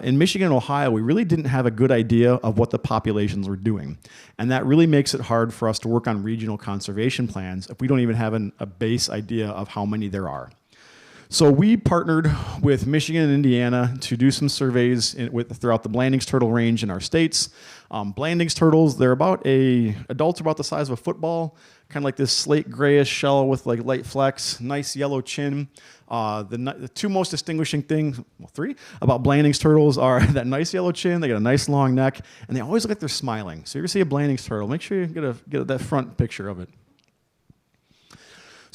in Michigan and Ohio, we really didn't have a good idea of what the populations were doing. And that really makes it hard for us to work on regional conservation plans if we don't even have a base idea of how many there are. So we partnered with Michigan and Indiana to do some surveys throughout the Blanding's turtle range in our states. Blanding's turtles, adults are about the size of a football, kind of like this slate grayish shell with like light flecks, nice yellow chin. The 2 most distinguishing things, well, 3, about Blanding's turtles are that nice yellow chin, they got a nice long neck, and they always look like they're smiling. So if you ever see a Blanding's turtle, make sure you get that front picture of it.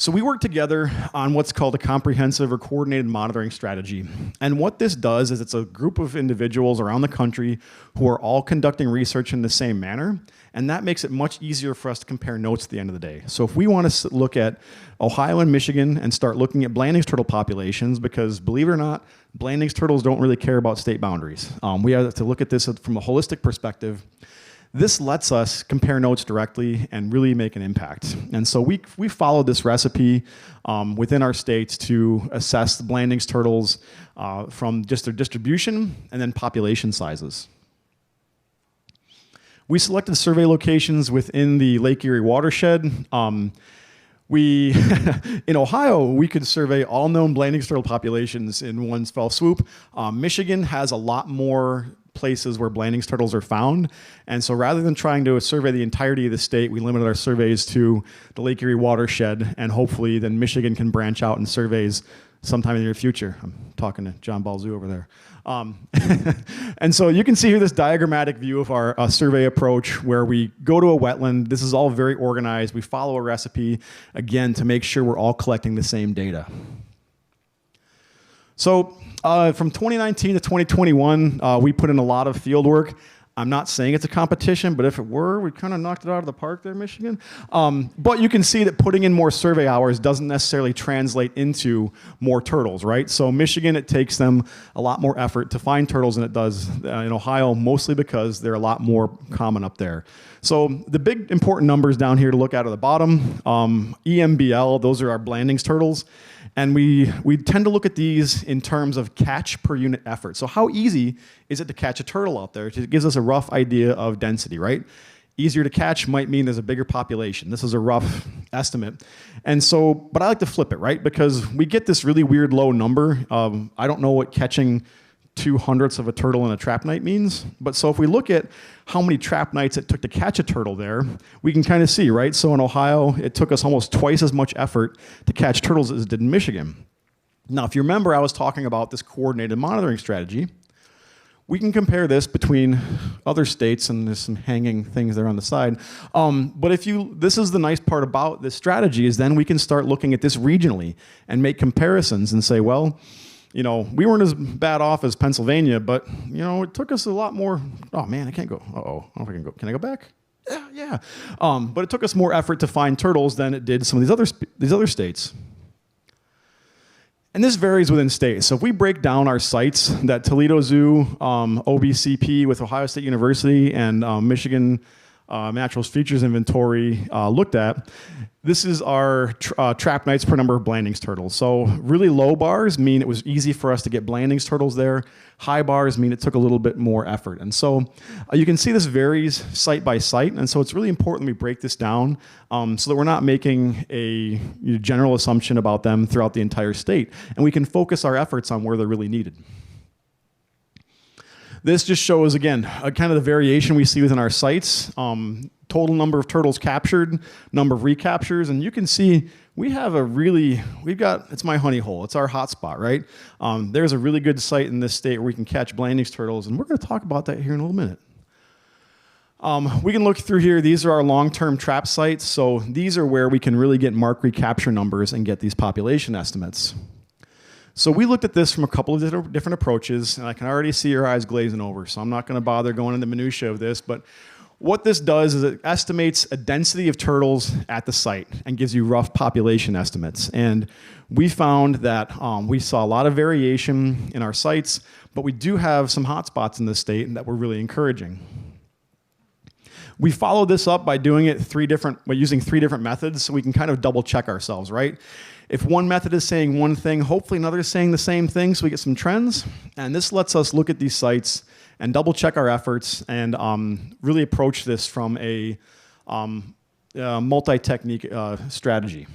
So we work together on what's called a comprehensive or coordinated monitoring strategy. And what this does is it's a group of individuals around the country who are all conducting research in the same manner. And that makes it much easier for us to compare notes at the end of the day. So if we want to look at Ohio and Michigan and start looking at Blanding's turtle populations, because believe it or not, Blanding's turtles don't really care about state boundaries. We have to look at this from a holistic perspective. This lets us compare notes directly and really make an impact. And so we followed this recipe within our states to assess the Blanding's turtles from just their distribution and then population sizes. We selected survey locations within the Lake Erie watershed. In Ohio, we could survey all known Blanding's turtle populations in one fell swoop. Michigan has a lot more places where Blanding's turtles are found. And so rather than trying to survey the entirety of the state, we limited our surveys to the Lake Erie watershed, and hopefully then Michigan can branch out in surveys sometime in the near future. I'm talking to John Balzoo over there. And so you can see here this diagrammatic view of our survey approach where we go to a wetland. This is all very organized. We follow a recipe, again, to make sure we're all collecting the same data. So from 2019 to 2021, we put in a lot of field work. I'm not saying it's a competition, but if it were, we kind of knocked it out of the park there, Michigan. But you can see that putting in more survey hours doesn't necessarily translate into more turtles, right? So Michigan, it takes them a lot more effort to find turtles than it does in Ohio, mostly because they're a lot more common up there. So the big important numbers down here to look at are the bottom. EMBL, those are our Blanding's turtles. And we tend to look at these in terms of catch per unit effort. So how easy is it to catch a turtle out there? It gives us a rough idea of density, right? easier to catch might mean there's a bigger population. This is a rough estimate. And so, but I like to flip it, right? Because we get this really weird low number. I don't know what catching 2/100ths of a turtle in a trap night means. But so if we look at how many trap nights it took to catch a turtle there, we can kind of see, right? So in Ohio, it took us almost twice as much effort to catch turtles as it did in Michigan. Now, if you remember, I was talking about this coordinated monitoring strategy. We can compare this between other states, and there's some hanging things there on the side. But this is the nice part about this strategy, is then we can start looking at this regionally and make comparisons and say, well, we weren't as bad off as Pennsylvania, but it took us a lot more. Oh man, I can't go. Uh-oh, I don't know if I can go. Can I go back? Yeah. But it took us more effort to find turtles than it did some of these other states. And this varies within states. So if we break down our sites that Toledo Zoo, OBCP with Ohio State University, and Michigan Natural Features Inventory looked at, this is our trap nights per number of Blandings turtles. So really low bars mean it was easy for us to get Blandings turtles there. High bars mean it took a little bit more effort. And so you can see this varies site by site. And so it's really important we break this down so that we're not making a general assumption about them throughout the entire state. And we can focus our efforts on where they're really needed. This just shows, again, kind of the variation we see within our sites. Total number of turtles captured, number of recaptures, and you can see it's my honey hole. It's our hot spot, right? There's a really good site in this state where we can catch Blandings turtles, and we're going to talk about that here in a little minute. We can look through here. These are our long-term trap sites, so these are where we can really get mark recapture numbers and get these population estimates. So we looked at this from a couple of different approaches, and I can already see your eyes glazing over, so I'm not going to bother going into minutiae of this, but what this does is it estimates a density of turtles at the site and gives you rough population estimates. And we found that we saw a lot of variation in our sites, but we do have some hotspots in this state that were really encouraging. We followed this up by doing it using three different methods, so we can kind of double check ourselves, right? If one method is saying one thing, hopefully another is saying the same thing, so we get some trends. And this lets us look at these sites and double check our efforts and really approach this from a multi-technique strategy.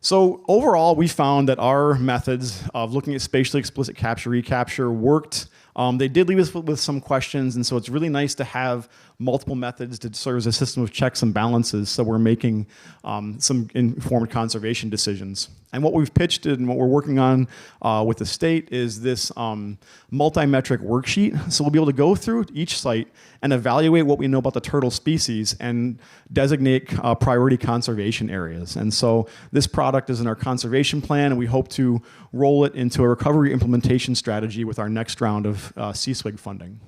So overall, we found that our methods of looking at spatially explicit capture recapture worked. They did leave us with some questions, and so it's really nice to have multiple methods to serve as a system of checks and balances, so we're making some informed conservation decisions. And what we've pitched and what we're working on with the state is this multi-metric worksheet. So we'll be able to go through each site and evaluate what we know about the turtle species and designate priority conservation areas. And so this product is in our conservation plan, and we hope to roll it into a recovery implementation strategy with our next round of CSWIG funding.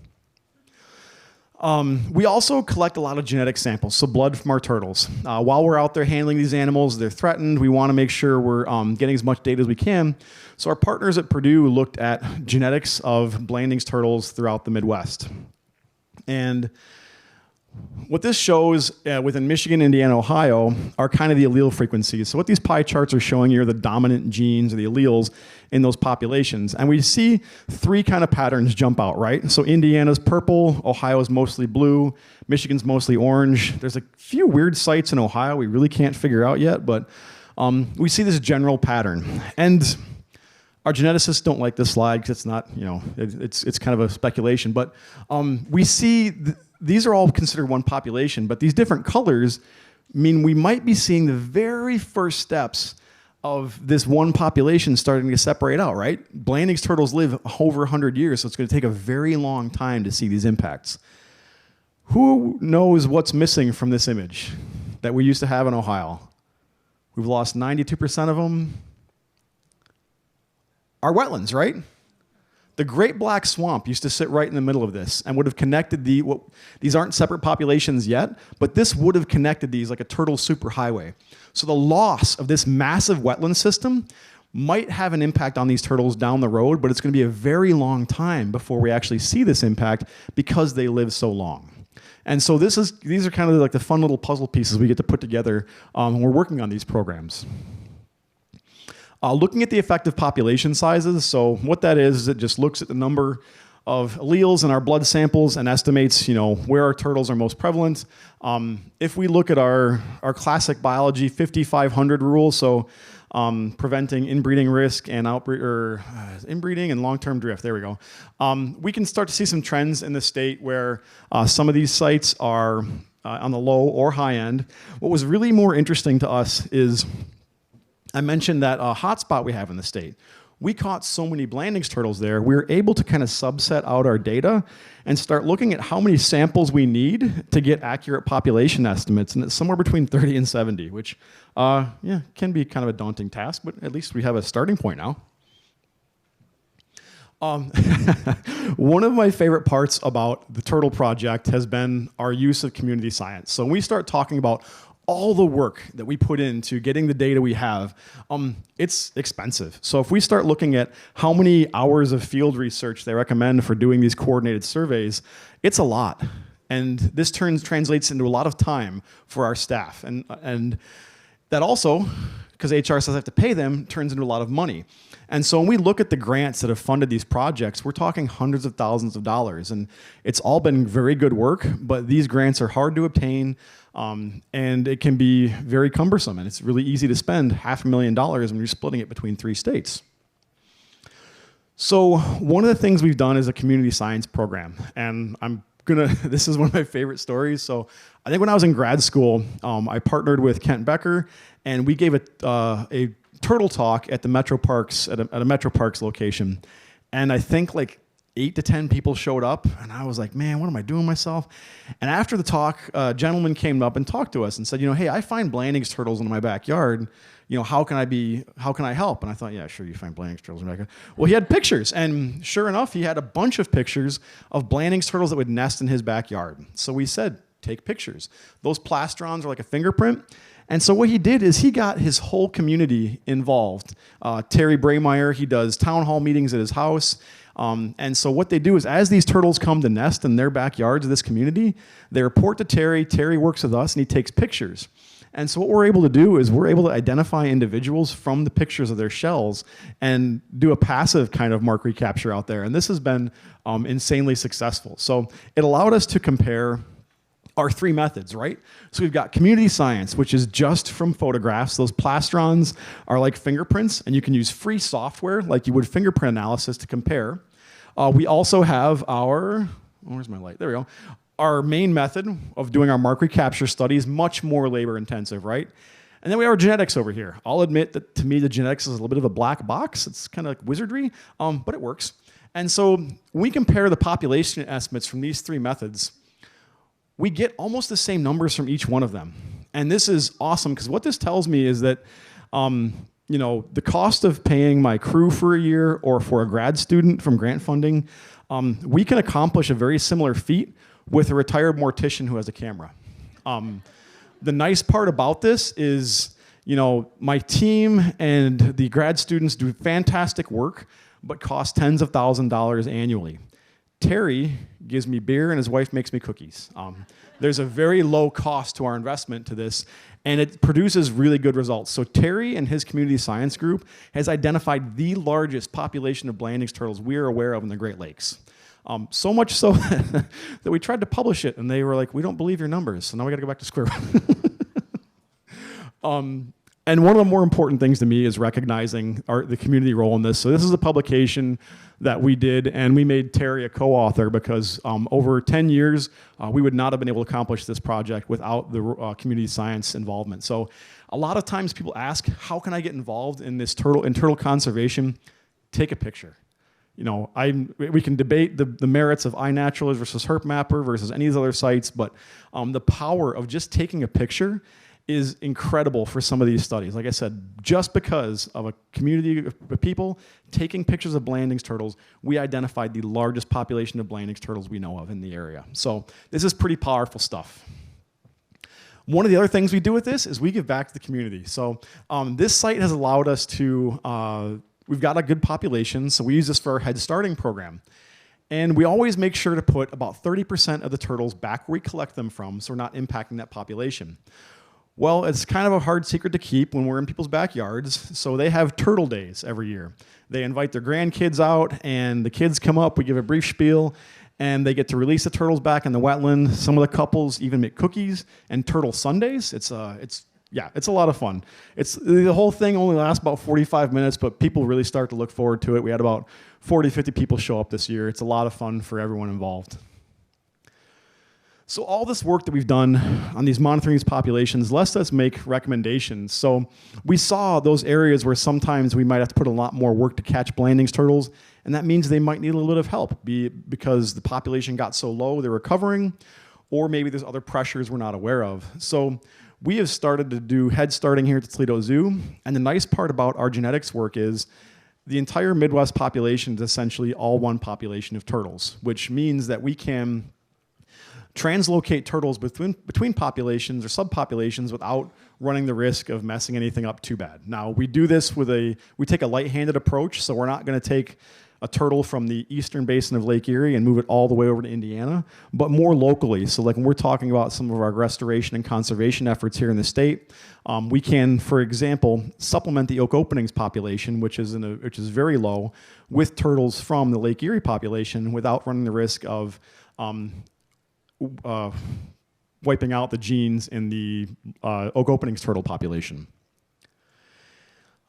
We also collect a lot of genetic samples, so blood from our turtles. While we're out there handling these animals, they're threatened. We want to make sure we're getting as much data as we can. So our partners at Purdue looked at genetics of Blandings turtles throughout the Midwest. And what this shows within Michigan, Indiana, Ohio are kind of the allele frequencies. So what these pie charts are showing you are the dominant genes or the alleles in those populations. And we see three kind of patterns jump out, right? So Indiana's purple, Ohio's mostly blue, Michigan's mostly orange. There's a few weird sites in Ohio we really can't figure out yet, but we see this general pattern. And our geneticists don't like this slide because it's not, it's kind of a speculation. But we see these are all considered one population, but these different colors mean we might be seeing the very first steps of this one population starting to separate out, right? Blandings turtles live over 100 years, so it's going to take a very long time to see these impacts. Who knows what's missing from this image that we used to have in Ohio? We've lost 92% of them. Our wetlands, right? The Great Black Swamp used to sit right in the middle of this and would have connected these aren't separate populations yet, but this would have connected these like a turtle superhighway. So the loss of this massive wetland system might have an impact on these turtles down the road, but it's going to be a very long time before we actually see this impact because they live so long. And so these are kind of like the fun little puzzle pieces we get to put together when we're working on these programs. Looking at the effective population sizes, so what that is it just looks at the number of alleles in our blood samples and estimates, where our turtles are most prevalent. If we look at our classic biology 5500 rule, so preventing inbreeding risk and inbreeding and long-term drift, there we go. We can start to see some trends in the state where some of these sites are on the low or high end. What was really more interesting to us is, I mentioned that hotspot we have in the state. We caught so many Blandings turtles there, we were able to kind of subset out our data and start looking at how many samples we need to get accurate population estimates, and it's somewhere between 30 and 70, which can be kind of a daunting task, but at least we have a starting point now. One of my favorite parts about the Turtle Project has been our use of community science. So when we start talking about all the work that we put into getting the data we have, it's expensive. So if we start looking at how many hours of field research they recommend for doing these coordinated surveys, it's a lot. And this translates into a lot of time for our staff. And that also, because HR says I have to pay them, turns into a lot of money. And so when we look at the grants that have funded these projects, we're talking hundreds of thousands of dollars. And it's all been very good work, but these grants are hard to obtain. And it can be very cumbersome, and it's really easy to spend $500,000 when you're splitting it between 3 states. So one of the things we've done is a community science program, and this is one of my favorite stories. So I think when I was in grad school, I partnered with Kent Becker, and we gave a turtle talk at the Metro Parks, at a Metro Parks location. And I think like 8 to 10 people showed up, and I was like, man, what am I doing myself? And after the talk, a gentleman came up and talked to us and said, hey, I find Blandings turtles in my backyard. How can I help? And I thought, yeah, sure, you find Blandings turtles in your backyard. Well, he had pictures, and sure enough, he had a bunch of pictures of Blandings turtles that would nest in his backyard. So we said, take pictures. Those plastrons are like a fingerprint. And so what he did is he got his whole community involved. Terry Braymeyer, he does town hall meetings at his house. And so what they do is, as these turtles come to nest in their backyards of this community, they report to Terry. Terry works with us, and he takes pictures. And so what we're able to do is we're able to identify individuals from the pictures of their shells and do a passive kind of mark recapture out there. And this has been insanely successful. So it allowed us to compare our 3 methods, right? So we've got community science, which is just from photographs. Those plastrons are like fingerprints, and you can use free software like you would fingerprint analysis to compare. We also have where's my light? There we go. Our main method of doing our mark recapture study is much more labor intensive, right? And then we have our genetics over here. I'll admit that to me, the genetics is a little bit of a black box. It's kind of like wizardry, but it works. And so when we compare the population estimates from these 3 methods, we get almost the same numbers from each one of them. And this is awesome, because what this tells me is that the cost of paying my crew for a year or for a grad student from grant funding, we can accomplish a very similar feat with a retired mortician who has a camera. The nice part about this is, my team and the grad students do fantastic work, but cost tens of thousands of dollars annually. Terry gives me beer, and his wife makes me cookies. There's a very low cost to our investment to this, and it produces really good results. So Terry and his community science group has identified the largest population of Blandings turtles we are aware of in the Great Lakes. So much so that we tried to publish it, and they were like, we don't believe your numbers, so now we got to go back to square one. And one of the more important things to me is recognizing the community role in this. So this is a publication that we did, and we made Terry a co-author because over 10 years, we would not have been able to accomplish this project without the community science involvement. So a lot of times people ask, how can I get involved in this turtle conservation? Take a picture. We can debate the merits of iNaturalist versus HerpMapper versus any of these other sites, but the power of just taking a picture is incredible for some of these studies. Like I said, just because of a community of people taking pictures of Blandings turtles, we identified the largest population of Blandings turtles we know of in the area. So this is pretty powerful stuff. One of the other things we do with this is we give back to the community. So this site has allowed us to, we've got a good population, so we use this for our Head Starting program. And we always make sure to put about 30% of the turtles back where we collect them from, so we're not impacting that population. Well, it's kind of a hard secret to keep when we're in people's backyards. So they have turtle days every year. They invite their grandkids out, and the kids come up. We give a brief spiel, and they get to release the turtles back in the wetland. Some of the couples even make cookies and turtle sundaes. It's a lot of fun. The whole thing only lasts about 45 minutes, but people really start to look forward to it. We had about 40, 50 people show up this year. It's a lot of fun for everyone involved. So all this work that we've done on these monitoring these populations lets us make recommendations. So we saw those areas where sometimes we might have to put a lot more work to catch Blanding's turtles, and that means they might need a little bit of help, be it because the population got so low they're recovering, or maybe there's other pressures we're not aware of. So we have started to do head starting here at the Toledo Zoo, and the nice part about our genetics work is the entire Midwest population is essentially all one population of turtles, which means that we can translocate turtles between populations or subpopulations without running the risk of messing anything up too bad. Now, we do this we take a light-handed approach, so we're not going to take a turtle from the eastern basin of Lake Erie and move it all the way over to Indiana, but more locally. So like when we're talking about some of our restoration and conservation efforts here in the state, we can, for example, supplement the oak openings population, which is very low, with turtles from the Lake Erie population without running the risk of wiping out the genes in the oak openings turtle population.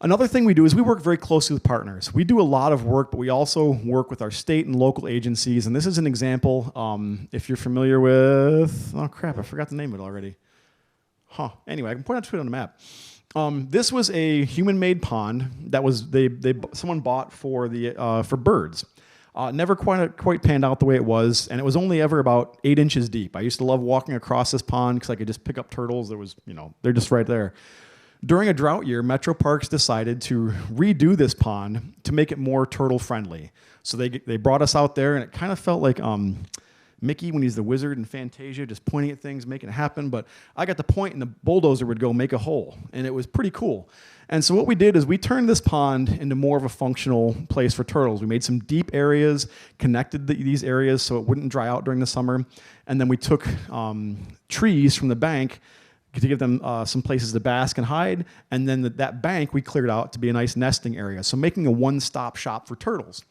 Another thing we do is we work very closely with partners. We do a lot of work, but we also work with our state and local agencies. And this is an example, if you're familiar with, oh crap, I forgot the name of it already. Anyway, I can point out to it on the map. This was a human-made pond that was someone bought for birds. Never quite panned out the way it was, and it was only ever about 8 inches deep. I used to love walking across this pond because I could just pick up turtles. They're just right there. During a drought year, Metro Parks decided to redo this pond to make it more turtle friendly. So they brought us out there, and it kind of felt like Mickey when he's the wizard in Fantasia, just pointing at things, making it happen. But I got the point, and the bulldozer would go make a hole, and it was pretty cool. And so what we did is we turned this pond into more of a functional place for turtles. We made some deep areas, connected these areas so it wouldn't dry out during the summer, and then we took trees from the bank to give them some places to bask and hide, and then that bank we cleared out to be a nice nesting area, so making a one-stop shop for turtles.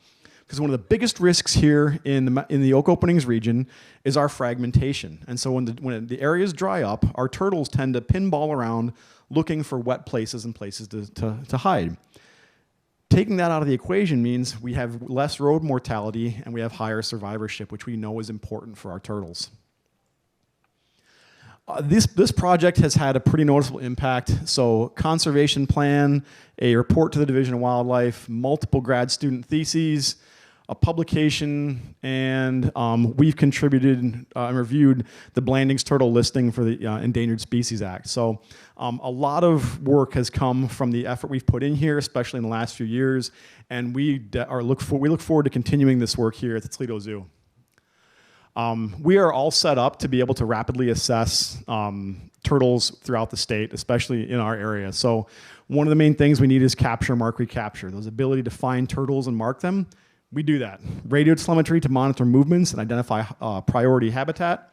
Because one of the biggest risks here in the oak openings region is our fragmentation. And so when the areas dry up, our turtles tend to pinball around looking for wet places and places to hide. Taking that out of the equation means we have less road mortality and we have higher survivorship, which we know is important for our turtles. This project has had a pretty noticeable impact. So conservation plan, a report to the Division of Wildlife, multiple grad student theses, a publication, and we've contributed and reviewed the Blanding's turtle listing for the Endangered Species Act. So a lot of work has come from the effort we've put in here, especially in the last few years, and we look forward to continuing this work here at the Toledo Zoo. We are all set up to be able to rapidly assess turtles throughout the state, especially in our area. So one of the main things we need is capture, mark, recapture. Those ability to find turtles and mark them. We do that. Radio telemetry to monitor movements and identify priority habitat.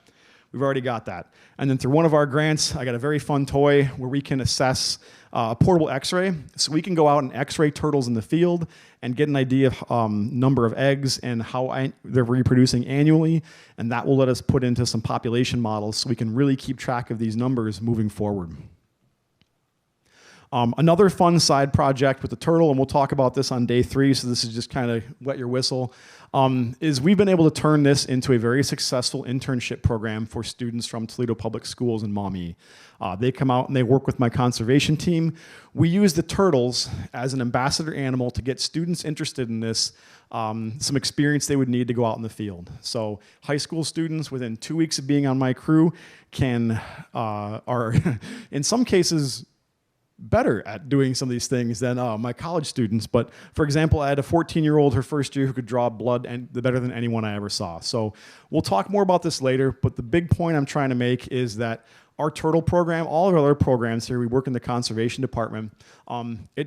We've already got that. And then through one of our grants, I got a very fun toy where we can assess a portable x-ray. So we can go out and x-ray turtles in the field and get an idea of number of eggs and how they're reproducing annually. And that will let us put into some population models so we can really keep track of these numbers moving forward. Another fun side project with the turtle, and we'll talk about this on day 3, so this is just kind of wet your whistle, is we've been able to turn this into a very successful internship program for students from Toledo Public Schools in Maumee. They come out and they work with my conservation team. We use the turtles as an ambassador animal to get students interested in this, some experience they would need to go out in the field. So high school students within 2 weeks of being on my crew are in some cases better at doing some of these things than my college students. But for example, I had a 14-year-old her first year who could draw blood and better than anyone I ever saw. So we'll talk more about this later, but the big point I'm trying to make is that our turtle program, all of our other programs here, we work in the conservation department.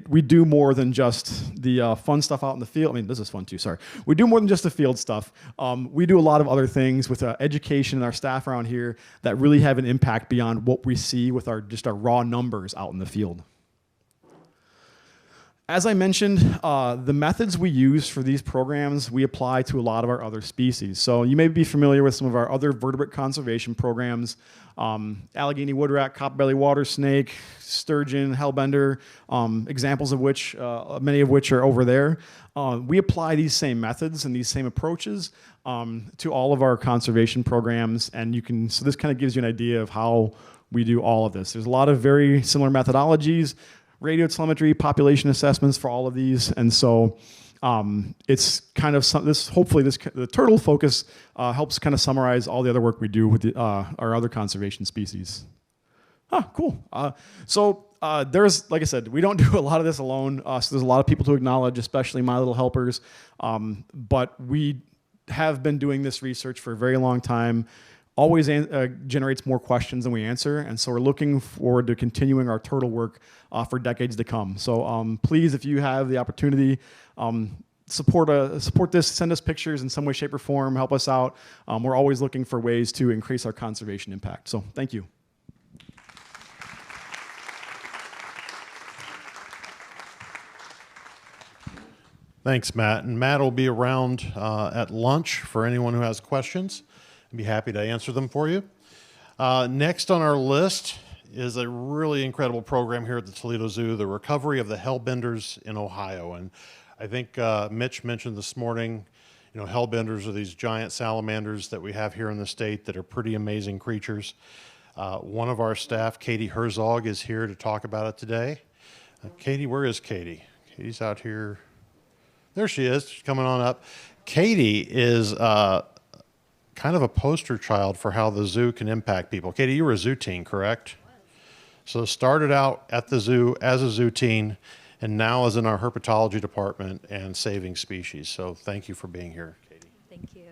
We do more than just the fun stuff out in the field. I mean, this is fun too, sorry. We do more than just the field stuff. We do a lot of other things with education and our staff around here that really have an impact beyond what we see with our raw numbers out in the field. As I mentioned, the methods we use for these programs, we apply to a lot of our other species. So you may be familiar with some of our other vertebrate conservation programs, Allegheny woodrat, copperbelly water snake, sturgeon, hellbender, examples of which, many of which are over there. We apply these same methods and these same approaches to all of our conservation programs, and so this kind of gives you an idea of how we do all of this. There's a lot of very similar methodologies, radio telemetry, population assessments for all of these, and so it's kind of the turtle focus helps kind of summarize all the other work we do with our other conservation species. Cool. There's, like I said, we don't do a lot of this alone, so there's a lot of people to acknowledge, especially my little helpers, but we have been doing this research for a very long time. Always generates more questions than we answer, and so we're looking forward to continuing our turtle work for decades to come. So please, if you have the opportunity, support this, send us pictures in some way, shape, or form, help us out. We're always looking for ways to increase our conservation impact. So thank you. Thanks, Matt. And Matt will be around at lunch for anyone who has questions. I'd be happy to answer them for you. Next on our list is a really incredible program here at the Toledo Zoo, the recovery of the hellbenders in Ohio. And I think Mitch mentioned this morning, hellbenders are these giant salamanders that we have here in the state that are pretty amazing creatures. One of our staff, Katie Herzog, is here to talk about it today. Katie, where is Katie? Katie's out here. There she is. She's coming on up. Katie is kind of a poster child for how the zoo can impact people. Katie, you were a zoo teen, correct? So started out at the zoo as a zoo teen, and now is in our herpetology department and saving species. So thank you for being here, Katie. Thank you.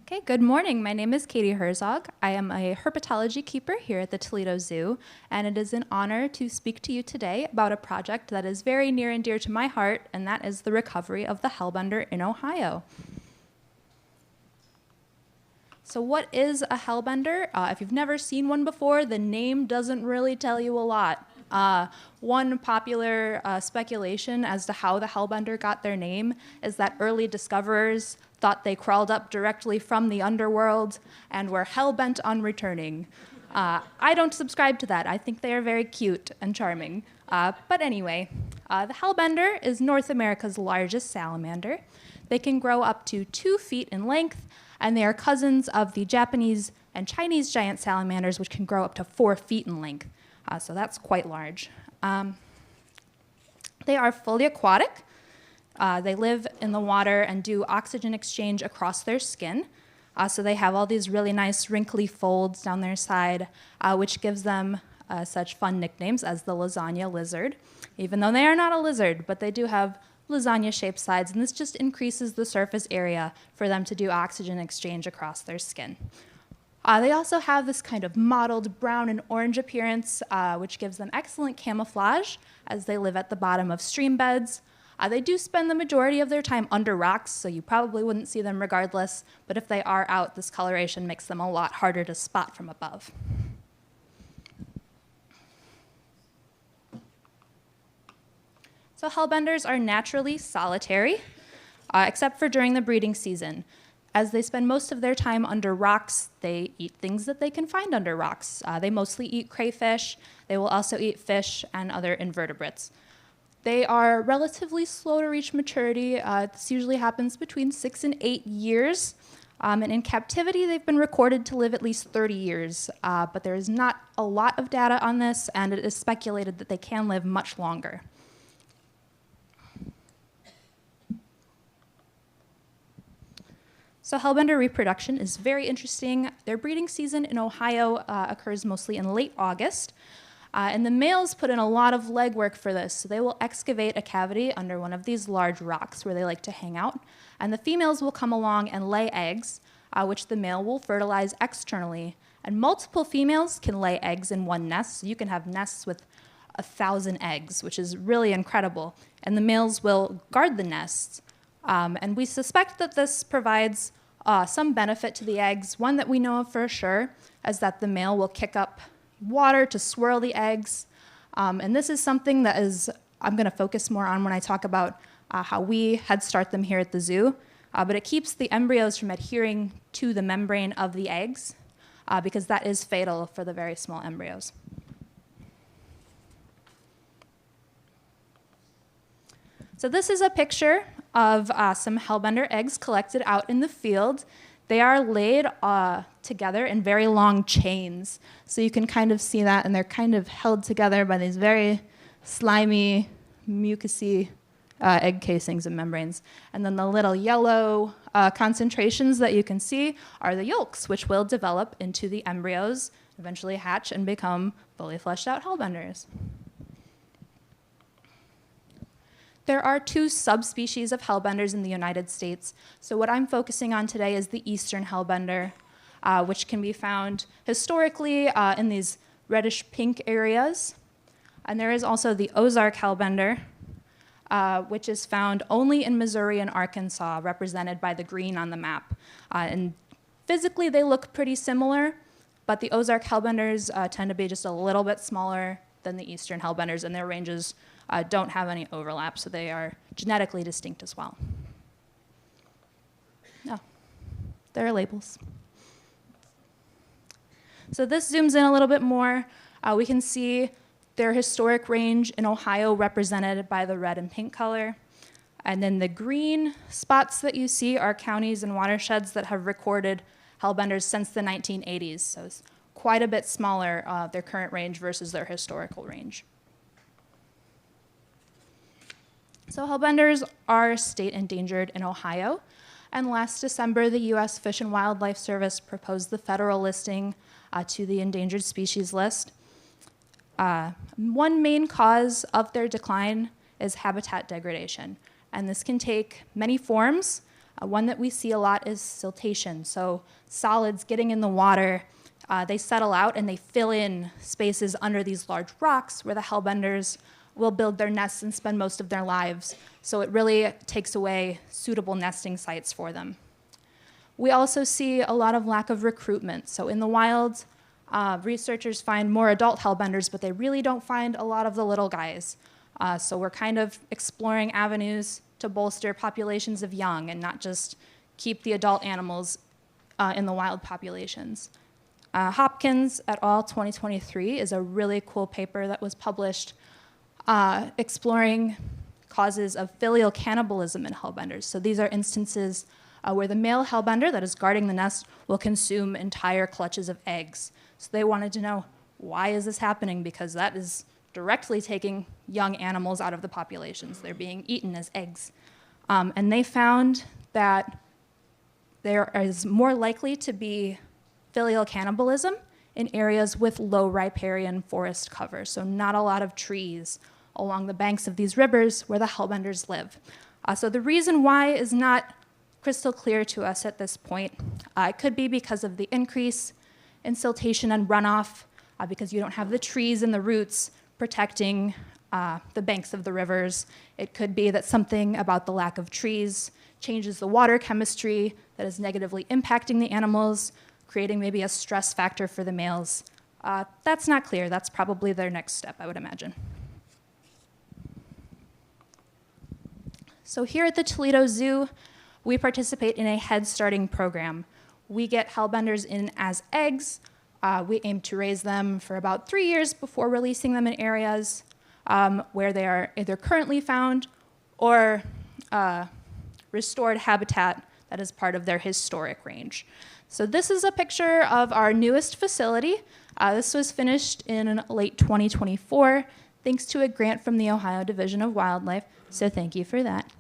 Okay, good morning. My name is Katie Herzog. I am a herpetology keeper here at the Toledo Zoo, and it is an honor to speak to you today about a project that is very near and dear to my heart, and that is the recovery of the hellbender in Ohio. So what is a hellbender? If you've never seen one before, the name doesn't really tell you a lot. One popular speculation as to how the hellbender got their name is that early discoverers thought they crawled up directly from the underworld and were hell-bent on returning. I don't subscribe to that. I think they are very cute and charming. But anyway, the hellbender is North America's largest salamander. They can grow up to 2 feet in length, and they are cousins of the Japanese and Chinese giant salamanders, which can grow up to 4 feet in length. So that's quite large. They are fully aquatic. They live in the water and do oxygen exchange across their skin. So they have all these really nice wrinkly folds down their side, which gives them such fun nicknames as the lasagna lizard, even though they are not a lizard, but they do have lasagna-shaped sides, and this just increases the surface area for them to do oxygen exchange across their skin. They also have this kind of mottled brown and orange appearance, which gives them excellent camouflage as they live at the bottom of stream beds. They do spend the majority of their time under rocks, so you probably wouldn't see them regardless, but if they are out, this coloration makes them a lot harder to spot from above. So hellbenders are naturally solitary, except for during the breeding season. As they spend most of their time under rocks, they eat things that they can find under rocks. They mostly eat crayfish. They will also eat fish and other invertebrates. They are relatively slow to reach maturity. This usually happens between 6 and 8 years. And in captivity, they've been recorded to live at least 30 years. But there is not a lot of data on this, and it is speculated that they can live much longer. So hellbender reproduction is very interesting. Their breeding season in Ohio occurs mostly in late August. And the males put in a lot of legwork for this. So they will excavate a cavity under one of these large rocks where they like to hang out. And the females will come along and lay eggs, which the male will fertilize externally. And multiple females can lay eggs in one nest. So you can have nests with 1,000 eggs, which is really incredible. And the males will guard the nests. And we suspect that this provides some benefit to the eggs. One that we know of for sure is that the male will kick up water to swirl the eggs. And this is something that I'm going to focus more on when I talk about how we head start them here at the zoo. But it keeps the embryos from adhering to the membrane of the eggs because that is fatal for the very small embryos. So this is a picture of some Hellbender eggs collected out in the field. They are laid together in very long chains. So you can kind of see that, and they're kind of held together by these very slimy, mucousy egg casings and membranes. And then the little yellow concentrations that you can see are the yolks, which will develop into the embryos, eventually hatch and become fully fleshed out Hellbenders. There are 2 subspecies of Hellbenders in the United States. So what I'm focusing on today is the eastern Hellbender, which can be found historically in these reddish-pink areas. And there is also the Ozark Hellbender, which is found only in Missouri and Arkansas, represented by the green on the map. And physically, they look pretty similar, but the Ozark Hellbenders tend to be just a little bit smaller than the eastern Hellbenders, and their ranges don't have any overlap, so they are genetically distinct as well. Oh, there are labels. So this zooms in a little bit more. We can see their historic range in Ohio represented by the red and pink color. And then the green spots that you see are counties and watersheds that have recorded Hellbenders since the 1980s. So it's quite a bit smaller, their current range versus their historical range. So Hellbenders are state endangered in Ohio. And last December, the U.S. Fish and Wildlife Service proposed the federal listing to the endangered species list. One main cause of their decline is habitat degradation. And this can take many forms. One that we see a lot is siltation. So solids getting in the water, they settle out and they fill in spaces under these large rocks where the Hellbenders will build their nests and spend most of their lives. So it really takes away suitable nesting sites for them. We also see a lot of lack of recruitment. So in the wild, researchers find more adult Hellbenders, but they really don't find a lot of the little guys. So we're kind of exploring avenues to bolster populations of young and not just keep the adult animals in the wild populations. Hopkins et al. 2023 is a really cool paper that was published exploring causes of filial cannibalism in Hellbenders. So these are instances where the male Hellbender that is guarding the nest will consume entire clutches of eggs. So they wanted to know, why is this happening? Because that is directly taking young animals out of the populations. They're being eaten as eggs. And they found that there is more likely to be filial cannibalism in areas with low riparian forest cover, so not a lot of trees along the banks of these rivers where the Hellbenders live. So the reason why is not crystal clear to us at this point. It could be because of the increase in siltation and runoff, because you don't have the trees and the roots protecting the banks of the rivers. It could be that something about the lack of trees changes the water chemistry that is negatively impacting the animals, creating maybe a stress factor for the males. That's not clear. That's probably their next step, I would imagine. So here at the Toledo Zoo, we participate in a head starting program. We get Hellbenders in as eggs. We aim to raise them for about 3 years before releasing them in areas where they are either currently found or restored habitat that is part of their historic range. So this is a picture of our newest facility. This was finished in late 2024, thanks to a grant from the Ohio Division of Wildlife, so thank you for that.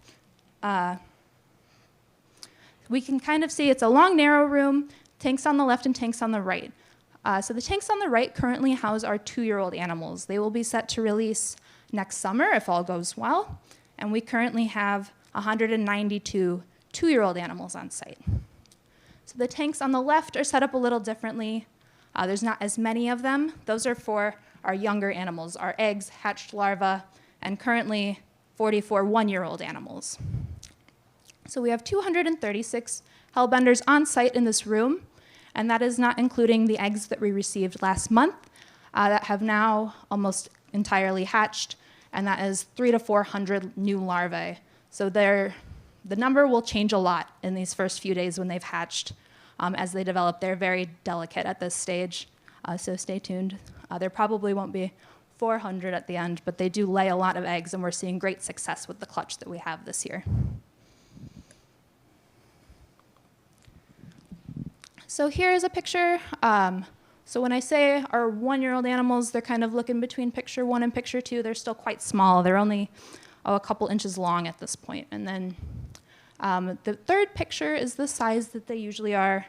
We can kind of see it's a long, narrow room, tanks on the left and tanks on the right. So the tanks on the right currently house our 2-year-old animals. They will be set to release next summer if all goes well. And we currently have 192 2-year-old animals on site. So the tanks on the left are set up a little differently. There's not as many of them. Those are for our younger animals, our eggs, hatched larvae, and currently 44 1-year-old animals. So we have 236 Hellbenders on site in this room, and that is not including the eggs that we received last month that have now almost entirely hatched, and that is 300 to 400 new larvae. So the number will change a lot in these first few days when they've hatched. As they develop, they're very delicate at this stage, so stay tuned. There probably won't be 400 at the end, but they do lay a lot of eggs, and we're seeing great success with the clutch that we have this year. So here is a picture. So when I say our 1-year-old animals, they're kind of looking between picture 1 and picture 2. They're still quite small. They're only a couple inches long at this point. And then the third picture is the size that they usually are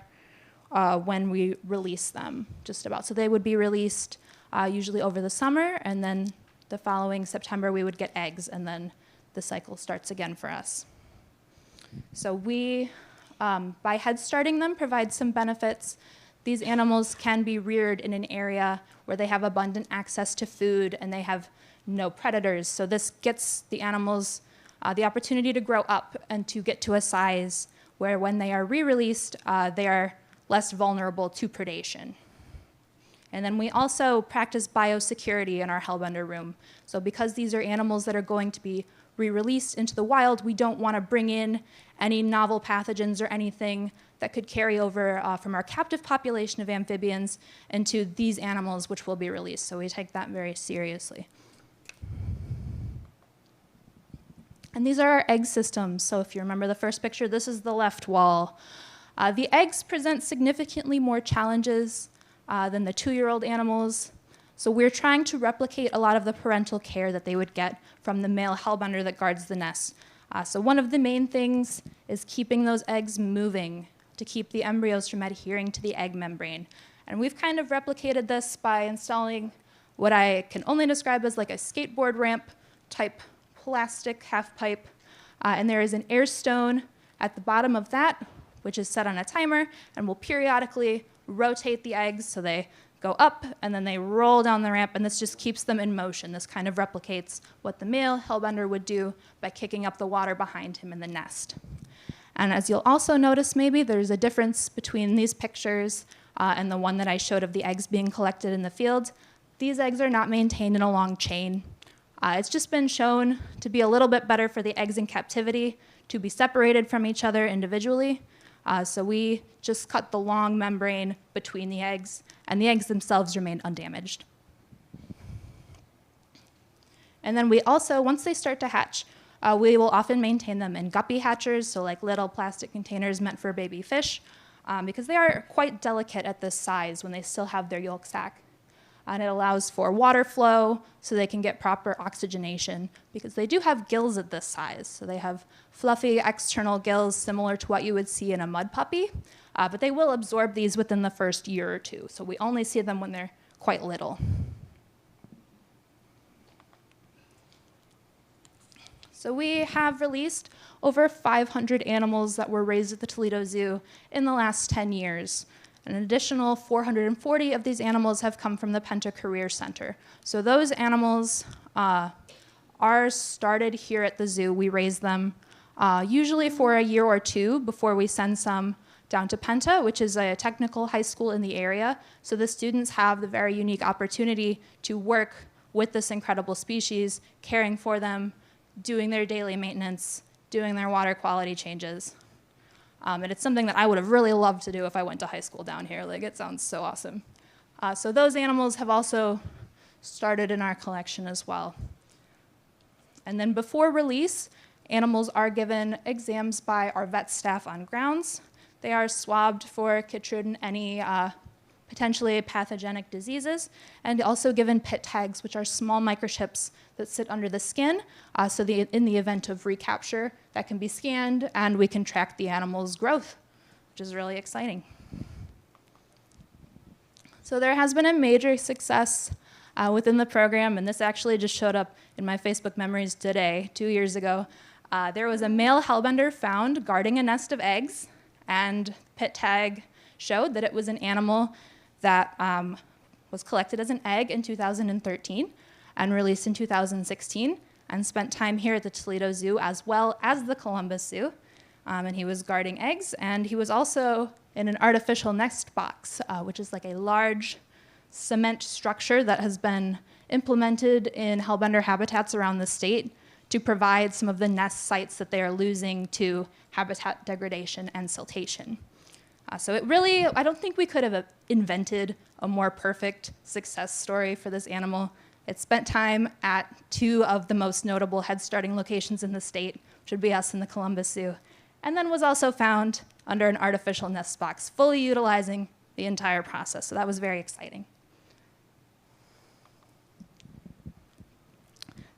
when we release them, just about. So they would be released usually over the summer, and then the following September we would get eggs, and then the cycle starts again for us. So we, by head starting them, provide some benefits. These animals can be reared in an area where they have abundant access to food and they have no predators. So this gets the animals the opportunity to grow up and to get to a size where when they are re-released, they are less vulnerable to predation. And then we also practice biosecurity in our Hellbender room. So because these are animals that are going to be re-released into the wild, we don't want to bring in any novel pathogens or anything that could carry over from our captive population of amphibians into these animals which will be released. So we take that very seriously. And these are our egg systems. So if you remember the first picture, this is the left wall. The eggs present significantly more challenges than the 2-year-old animals. So we're trying to replicate a lot of the parental care that they would get from the male Hellbender that guards the nest. So one of the main things is keeping those eggs moving to keep the embryos from adhering to the egg membrane. And we've kind of replicated this by installing what I can only describe as like a skateboard ramp type plastic half pipe. And there is an air stone at the bottom of that, which is set on a timer, and will periodically rotate the eggs so they go up and then they roll down the ramp, and this just keeps them in motion. This kind of replicates what the male Hellbender would do by kicking up the water behind him in the nest. And as you'll also notice maybe, there's a difference between these pictures and the one that I showed of the eggs being collected in the field. These eggs are not maintained in a long chain. It's just been shown to be a little bit better for the eggs in captivity to be separated from each other individually. So we just cut the long membrane between the eggs, and the eggs themselves remain undamaged. And then we also, once they start to hatch, we will often maintain them in guppy hatchers, so like little plastic containers meant for baby fish, because they are quite delicate at this size when they still have their yolk sac. And it allows for water flow so they can get proper oxygenation, because they do have gills at this size. So they have fluffy external gills similar to what you would see in a mud puppy, but they will absorb these within the first year or two. So we only see them when they're quite little. So we have released over 500 animals that were raised at the Toledo Zoo in the last 10 years. An additional 440 of these animals have come from the Penta Career Center. So those animals are started here at the zoo. We raise them usually for a year or two before we send some down to Penta, which is a technical high school in the area. So the students have the very unique opportunity to work with this incredible species, caring for them, doing their daily maintenance, doing their water quality changes. And it's something that I would have really loved to do if I went to high school down here. Like, it sounds so awesome. So those animals have also started in our collection as well. And then before release, animals are given exams by our vet staff on grounds. They are swabbed for chytrid and any potentially pathogenic diseases, and also given pit tags, which are small microchips that sit under the skin. So in the event of recapture, that can be scanned, and we can track the animal's growth, which is really exciting. So there has been a major success within the program, and this actually just showed up in my Facebook memories today, 2 years ago. There was a male hellbender found guarding a nest of eggs, and pit tag showed that it was an animal that was collected as an egg in 2013 and released in 2016 and spent time here at the Toledo Zoo as well as the Columbus Zoo. And he was guarding eggs, and he was also in an artificial nest box, which is like a large cement structure that has been implemented in hellbender habitats around the state to provide some of the nest sites that they are losing to habitat degradation and siltation. So it really, I don't think we could have invented a more perfect success story for this animal. It spent time at 2 of the most notable head starting locations in the state, which would be us and the Columbus Zoo, and then was also found under an artificial nest box, fully utilizing the entire process. So that was very exciting.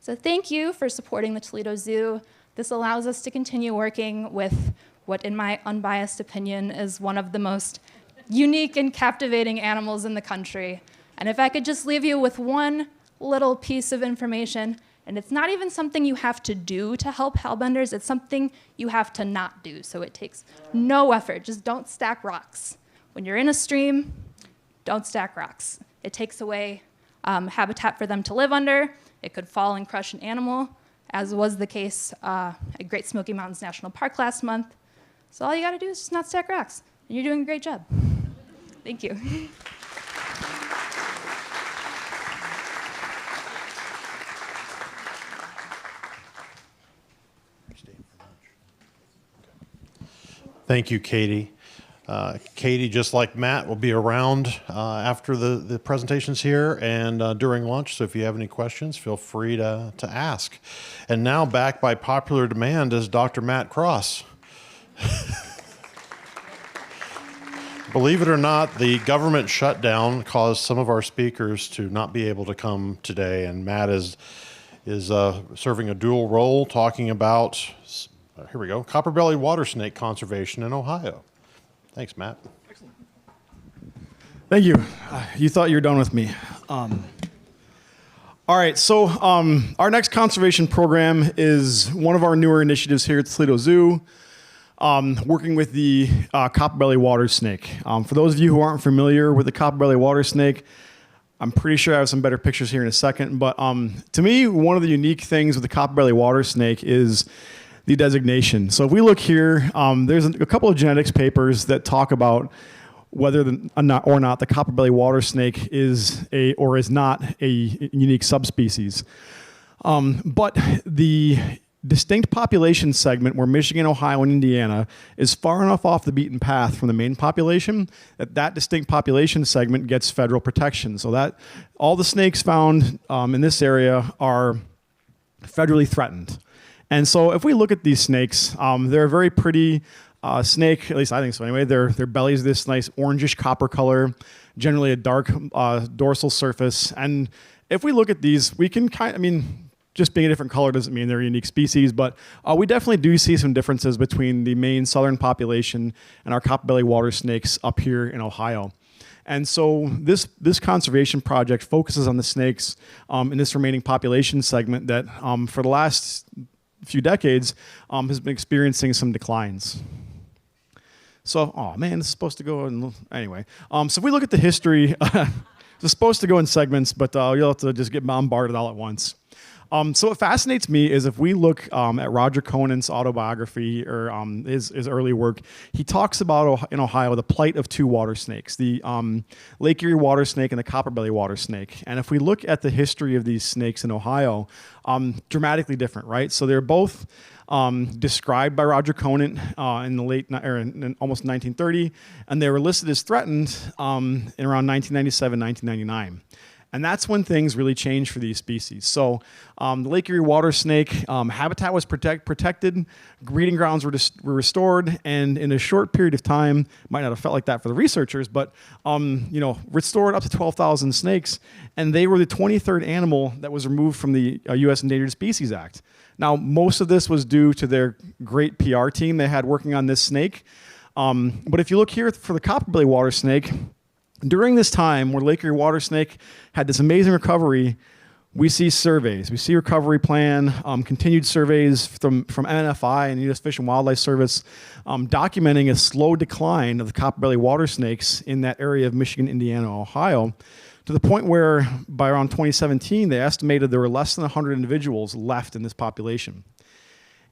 So thank you for supporting the Toledo Zoo. This allows us to continue working with what, in my unbiased opinion, is one of the most unique and captivating animals in the country. And if I could just leave you with one little piece of information, and it's not even something you have to do to help hellbenders, it's something you have to not do. So it takes no effort. Just don't stack rocks. When you're in a stream, don't stack rocks. It takes away habitat for them to live under. It could fall and crush an animal, as was the case at Great Smoky Mountains National Park last month. So all you gotta do is just not stack rocks, and you're doing a great job. Thank you. Thank you, Katie. Katie, just like Matt, will be around after the presentations here and during lunch. So if you have any questions, feel free to ask. And now back by popular demand is Dr. Matt Cross. Believe it or not, the government shutdown caused some of our speakers to not be able to come today. And Matt is serving a dual role talking about, here we go, copper-bellied water snake conservation in Ohio. Thanks, Matt. Excellent. Thank you. You thought you were done with me. All right, so our next conservation program is one of our newer initiatives here at the Toledo Zoo, working with the copper-bellied water snake. For those of you who aren't familiar with the copper-bellied water snake, I'm pretty sure I have some better pictures here in a second, but to me, one of the unique things with the copper-bellied water snake is the designation. So if we look here, there's a couple of genetics papers that talk about whether or not the copper-bellied water snake is or is not a unique subspecies. But the distinct population segment where Michigan, Ohio, and Indiana is far enough off the beaten path from the main population that distinct population segment gets federal protection. So that all the snakes found in this area are federally threatened. And so if we look at these snakes, they're a very pretty snake, at least I think so anyway. Their belly is this nice orangish copper color, generally a dark dorsal surface. And if we look at these, we can just being a different color doesn't mean they're a unique species, but we definitely do see some differences between the main southern population and our copper-bellied water snakes up here in Ohio. And so this conservation project focuses on the snakes in this remaining population segment that for the last few decades has been experiencing some declines. So, oh man, this is supposed to go in, anyway. So if we look at the history, it's supposed to go in segments, but you'll have to just get bombarded all at once. So what fascinates me is if we look at Roger Conant's autobiography or his early work, he talks about in Ohio the plight of 2 water snakes, the Lake Erie water snake and the copper-bellied water snake. And if we look at the history of these snakes in Ohio, dramatically different, right? So they're both described by Roger Conant in the in almost 1930, and they were listed as threatened in around 1997, 1999. And that's when things really changed for these species. So the Lake Erie water snake habitat was protected, breeding grounds were restored, and in a short period of time, might not have felt like that for the researchers, but restored up to 12,000 snakes, and they were the 23rd animal that was removed from the U.S. Endangered Species Act. Now, most of this was due to their great PR team they had working on this snake. But if you look here for the copper-bellied water snake, During this time where Lake Erie water snake had this amazing recovery, we see surveys. We see recovery plan, continued surveys from NFI and U.S. Fish and Wildlife Service documenting a slow decline of the copperbelly water snakes in that area of Michigan, Indiana, Ohio, to the point where by around 2017, they estimated there were less than 100 individuals left in this population.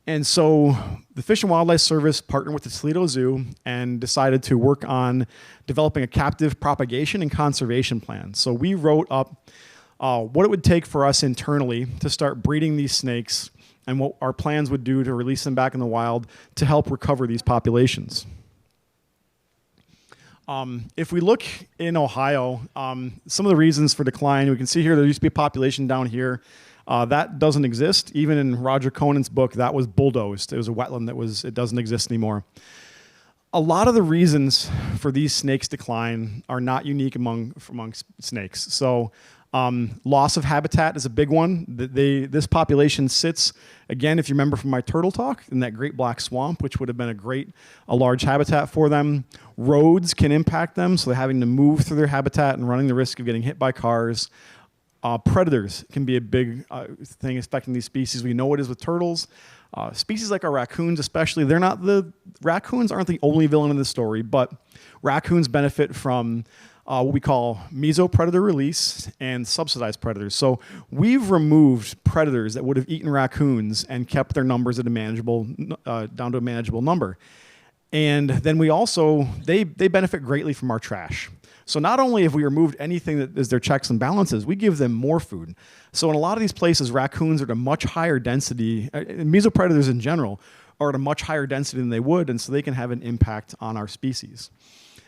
And so the Fish and Wildlife Service partnered with the Toledo Zoo and decided to work on developing a captive propagation and conservation plan. So we wrote up what it would take for us internally to start breeding these snakes and what our plans would do to release them back in the wild to help recover these populations. If we look in Ohio, some of the reasons for decline, we can see here there used to be a population down here. That doesn't exist. Even in Roger Conan's book, that was bulldozed. It was a wetland it doesn't exist anymore. A lot of the reasons for these snakes decline are not unique among snakes. So loss of habitat is a big one. This population sits, again, if you remember from my turtle talk, in that Great Black Swamp, which would have been a large habitat for them. Roads can impact them, so they're having to move through their habitat and running the risk of getting hit by cars. Predators can be a big thing affecting these species. We know it is with turtles. Species like our raccoons especially, raccoons aren't the only villain in the story, but raccoons benefit from what we call mesopredator release and subsidized predators. So we've removed predators that would have eaten raccoons and kept their numbers at down to a manageable number. And then we also, they benefit greatly from our trash. So not only have we removed anything that is their checks and balances, we give them more food. So in a lot of these places, raccoons are at a much higher density, mesopredators in general are at a much higher density than they would, and so they can have an impact on our species.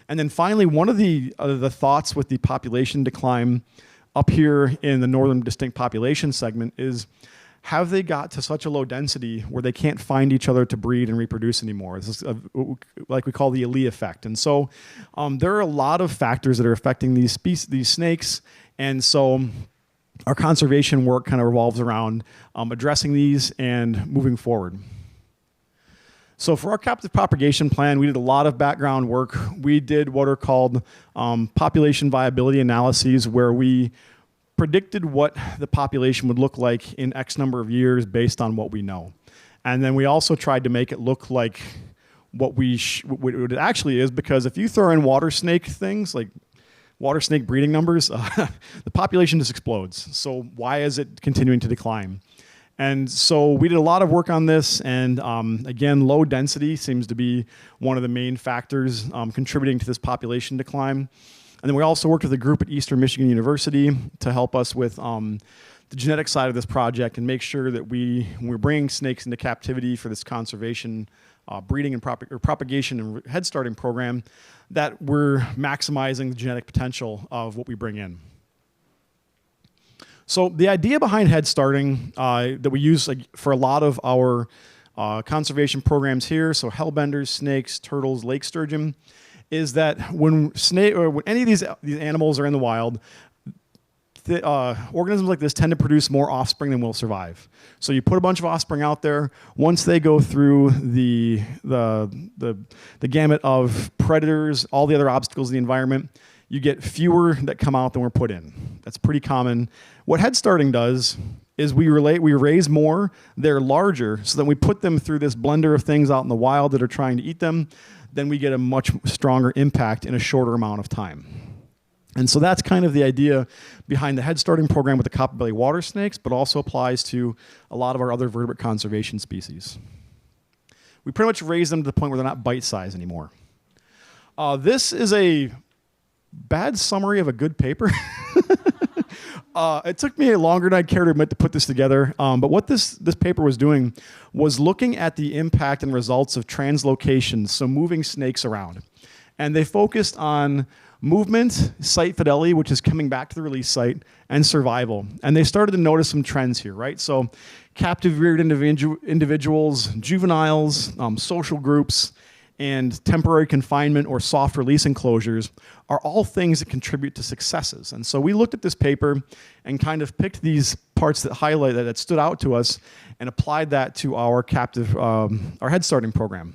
And then finally, one of the thoughts with the population decline up here in the northern distinct population segment is, have they got to such a low density where they can't find each other to breed and reproduce anymore? This is like we call the Ali effect. And so there are a lot of factors that are affecting these snakes. And so our conservation work kind of revolves around addressing these and moving forward. So for our captive propagation plan, we did a lot of background work. We did what are called population viability analyses, where we predicted what the population would look like in X number of years based on what we know. And then we also tried to make it look like what it actually is, because if you throw in water snake things, like water snake breeding numbers, the population just explodes. So why is it continuing to decline? And so we did a lot of work on this, and again, low density seems to be one of the main factors contributing to this population decline. And then we also worked with a group at Eastern Michigan University to help us with the genetic side of this project and make sure that we're bringing snakes into captivity for this conservation, breeding and propagation and head starting program, that we're maximizing the genetic potential of what we bring in. So the idea behind head starting that we use for a lot of our conservation programs here, so hellbenders, snakes, turtles, lake sturgeon, is that when any of these animals are in the wild, organisms like this tend to produce more offspring than will survive. So you put a bunch of offspring out there. Once they go through the gamut of predators, all the other obstacles in the environment, you get fewer that come out than were put in. That's pretty common. What head starting does is we raise more, they're larger, so that we put them through this blender of things out in the wild that are trying to eat them, then we get a much stronger impact in a shorter amount of time. And so that's kind of the idea behind the head starting program with the copperbelly water snakes, but also applies to a lot of our other vertebrate conservation species. We pretty much raise them to the point where they're not bite size anymore. This is a bad summary of a good paper. It took me longer than I'd care to admit to put this together, but what this paper was doing was looking at the impact and results of translocations, so moving snakes around. And they focused on movement, site fidelity, which is coming back to the release site, and survival. And they started to notice some trends here, right? So captive reared individuals, juveniles, social groups, and temporary confinement or soft release enclosures are all things that contribute to successes. And so we looked at this paper and kind of picked these parts that highlight that stood out to us and applied that to our captive, our head starting program.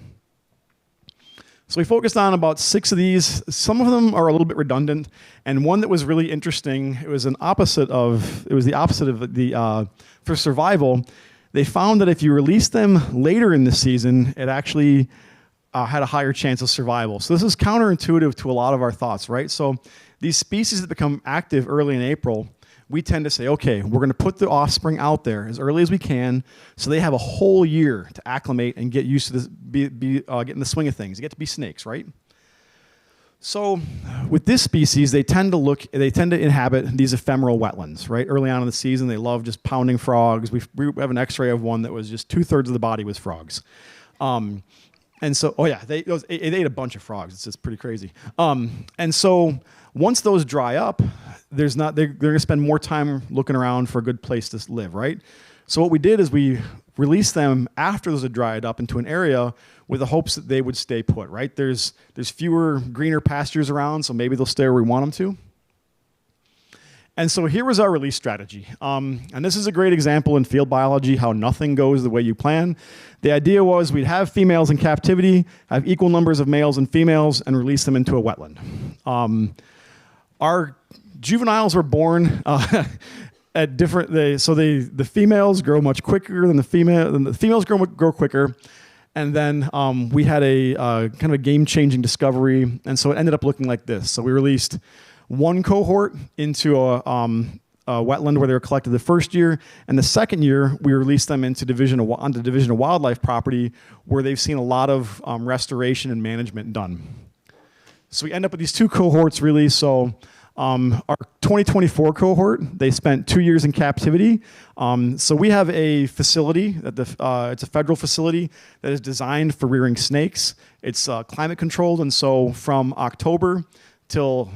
So we focused on about 6 of these. Some of them are a little bit redundant, and one that was really interesting, it was the opposite of the for survival. They found that if you release them later in the season, it actually had a higher chance of survival. So this is counterintuitive to a lot of our thoughts, right? So these species that become active early in April, we tend to say, okay, we're going to put the offspring out there as early as we can so they have a whole year to acclimate and get used to this, get in the swing of things, get to be snakes, right? So with this species, they tend to inhabit these ephemeral wetlands, right? Early on in the season, they love just pounding frogs. We have an x-ray of one that was just 2/3 of the body was frogs. And so, they ate a bunch of frogs. It's just pretty crazy. And so once those dry up, they're going to spend more time looking around for a good place to live, right? So what we did is we released them after those had dried up into an area with the hopes that they would stay put, right? There's fewer greener pastures around, so maybe they'll stay where we want them to. And so here was our release strategy. And this is a great example in field biology, how nothing goes the way you plan. The idea was we'd have females in captivity, have equal numbers of males and females, and release them into a wetland. Our juveniles were born at different, the females grow much quicker than the females grow quicker. And then we had a kind of a game-changing discovery, and so it ended up looking like this. So we released one cohort into a wetland where they were collected the first year, and the second year we released them onto Division of Wildlife property, where they've seen a lot of restoration and management done. So we end up with these 2 cohorts really. So our 2024 cohort, they spent 2 years in captivity. So we have a facility, it's a federal facility that is designed for rearing snakes. It's climate controlled, and so from October till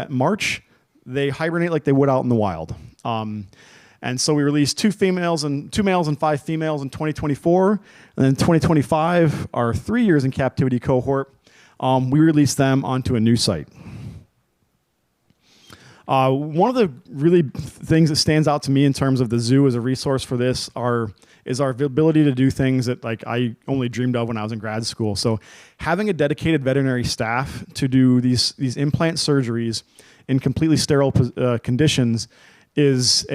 March, they hibernate like they would out in the wild. And so we released 2 males and 5 females in 2024. And then 2025, our 3 years in captivity cohort, we released them onto a new site. One of the really things that stands out to me in terms of the zoo as a resource for this is our ability to do things that I only dreamed of when I was in grad school. So having a dedicated veterinary staff to do these implant surgeries in completely sterile conditions is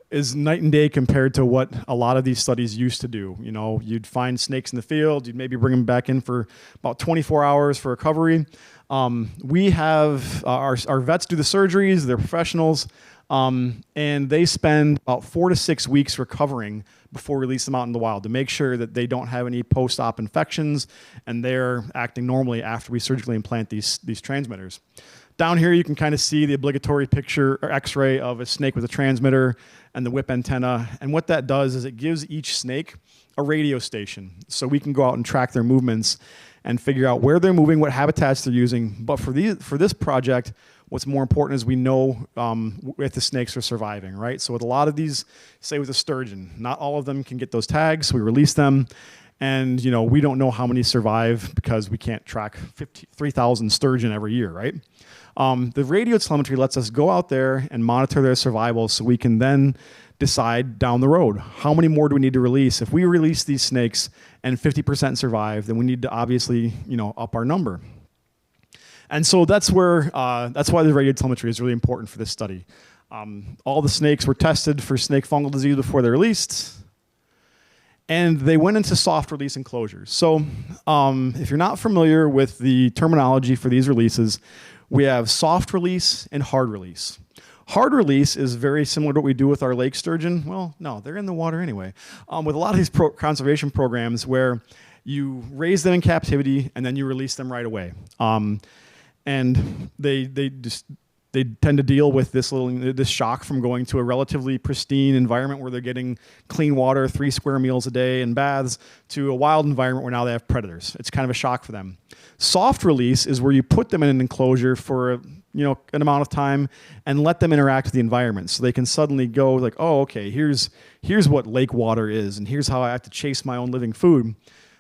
is night and day compared to what a lot of these studies used to do. You know, you'd find snakes in the field, you'd maybe bring them back in for about 24 hours for recovery. We have our vets do the surgeries, they're professionals, and they spend about 4 to 6 weeks recovering before we release them out in the wild to make sure that they don't have any post-op infections and they're acting normally after we surgically implant these transmitters. Down here you can kind of see the obligatory picture or x-ray of a snake with a transmitter and the whip antenna, and what that does is it gives each snake a radio station so we can go out and track their movements and figure out where they're moving, what habitats they're using. But for this project, what's more important is we know if the snakes are surviving, right? So with a lot of these, say with a sturgeon, not all of them can get those tags, so we release them, and we don't know how many survive because we can't track 3,000 sturgeon every year, right? The radio telemetry lets us go out there and monitor their survival so we can then decide down the road, how many more do we need to release? If we release these snakes and 50% survive, then we need to obviously, up our number. And so that's why the radio telemetry is really important for this study. All the snakes were tested for snake fungal disease before they're released, and they went into soft release enclosures. So if you're not familiar with the terminology for these releases, we have soft release and hard release. Hard release is very similar to what we do with our lake sturgeon. Well, no, they're in the water anyway. With a lot of these conservation programs where you raise them in captivity and then you release them right away. And they tend to deal with this shock from going to a relatively pristine environment where they're getting clean water, 3 square meals a day and baths, to a wild environment where now they have predators. It's kind of a shock for them. Soft release is where you put them in an enclosure for an amount of time and let them interact with the environment, so they can suddenly go like, oh, okay, here's what lake water is, and here's how I have to chase my own living food.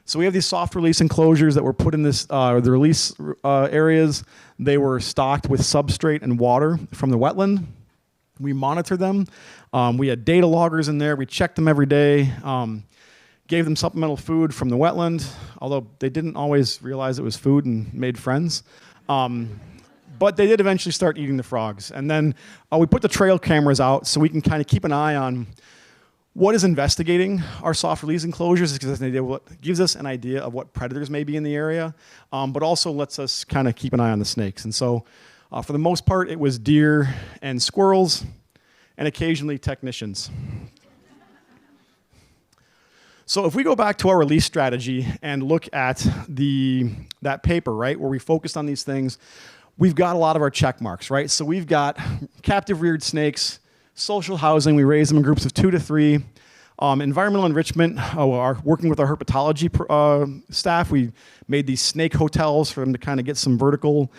So we have these soft release enclosures that were put in the release areas. They were stocked with substrate and water from the wetland. We monitor them. We had data loggers in there. We checked them every day. gave them supplemental food from the wetland, although they didn't always realize it was food and made friends. But they did eventually start eating the frogs. And then we put the trail cameras out so we can kind of keep an eye on what is investigating our soft release enclosures. It gives us an idea of what predators may be in the area, but also lets us kind of keep an eye on the snakes. And so for the most part, it was deer and squirrels and occasionally technicians. So if we go back to our release strategy and look at that paper, right, where we focused on these things, we've got a lot of our check marks, right? So we've got captive reared snakes, social housing, we raise them in groups of 2 to 3. Environmental enrichment, working with our herpetology staff, we made these snake hotels for them to kind of get some vertical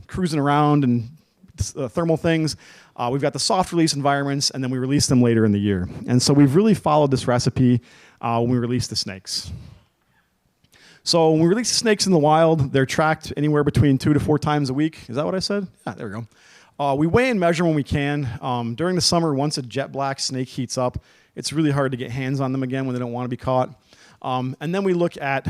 cruising around and thermal things. We've got the soft release environments, and then we release them later in the year. And so we've really followed this recipe when we release the snakes. So when we release the snakes in the wild, they're tracked anywhere between 2 to 4 times a week. Is that what I said? Yeah, there we go. We weigh and measure when we can. During the summer, once a jet black snake heats up, it's really hard to get hands on them again when they don't want to be caught. And then we look at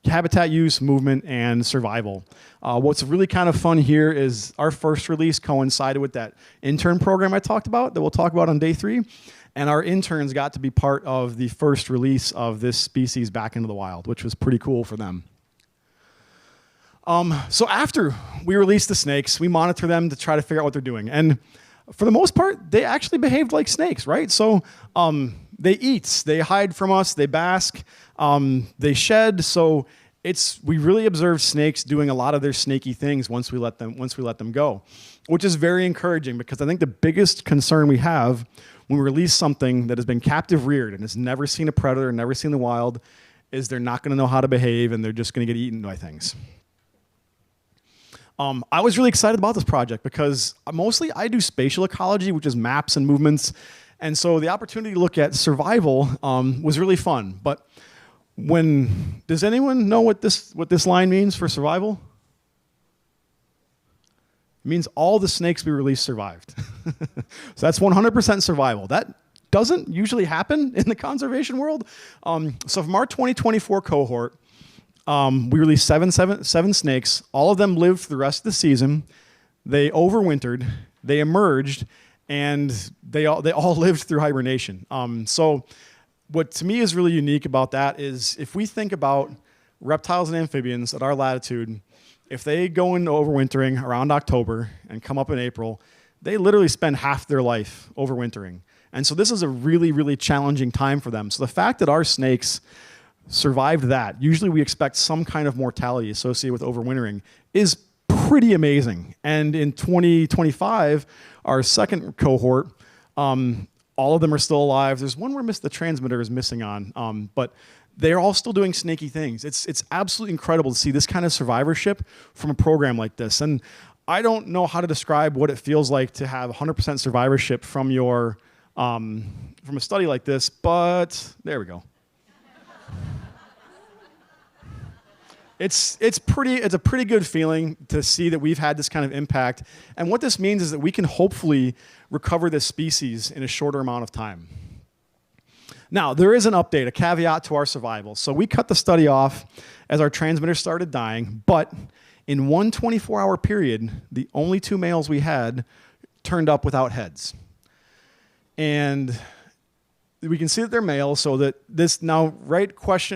habitat use, movement, and survival. What's really kind of fun here is our first release coincided with that intern program I talked about that we'll talk about on day 3. And our interns got to be part of the first release of this species back into the wild, which was pretty cool for them. So after we release the snakes, we monitor them to try to figure out what they're doing. And for the most part, they actually behaved like snakes, right? So they eat, they hide from us, they bask, they shed. So we really observe snakes doing a lot of their snaky things once we let them go, which is very encouraging because I think the biggest concern we have when we release something that has been captive reared and has never seen a predator, never seen the wild, is they're not going to know how to behave and they're just going to get eaten by things. I was really excited about this project because mostly I do spatial ecology, which is maps and movements. And so the opportunity to look at survival was really fun. But does anyone know what this line means for survival? It means all the snakes we released survived. So that's 100% survival. That doesn't usually happen in the conservation world. So from our 2024 cohort, we released seven snakes. All of them lived for the rest of the season. They overwintered, they emerged, and they all lived through hibernation. So what to me is really unique about that is if we think about reptiles and amphibians at our latitude, if they go into overwintering around October and come up in April, they literally spend half their life overwintering. And so this is a really, really challenging time for them. So the fact that our snakes survived that, usually we expect some kind of mortality associated with overwintering, is pretty amazing. And in 2025, our second cohort, all of them are still alive. There's one where the transmitter is missing on, but they're all still doing snaky things. It's absolutely incredible to see this kind of survivorship from a program like this. And I don't know how to describe what it feels like to have 100% survivorship from a study like this, but there we go. It's a pretty good feeling to see that we've had this kind of impact. And what this means is that we can hopefully recover this species in a shorter amount of time. Now, there is an update, a caveat to our survival. So we cut the study off as our transmitters started dying, but in one 24-hour period, the only 2 males we had turned up without heads. And we can see that they're males, so that this now,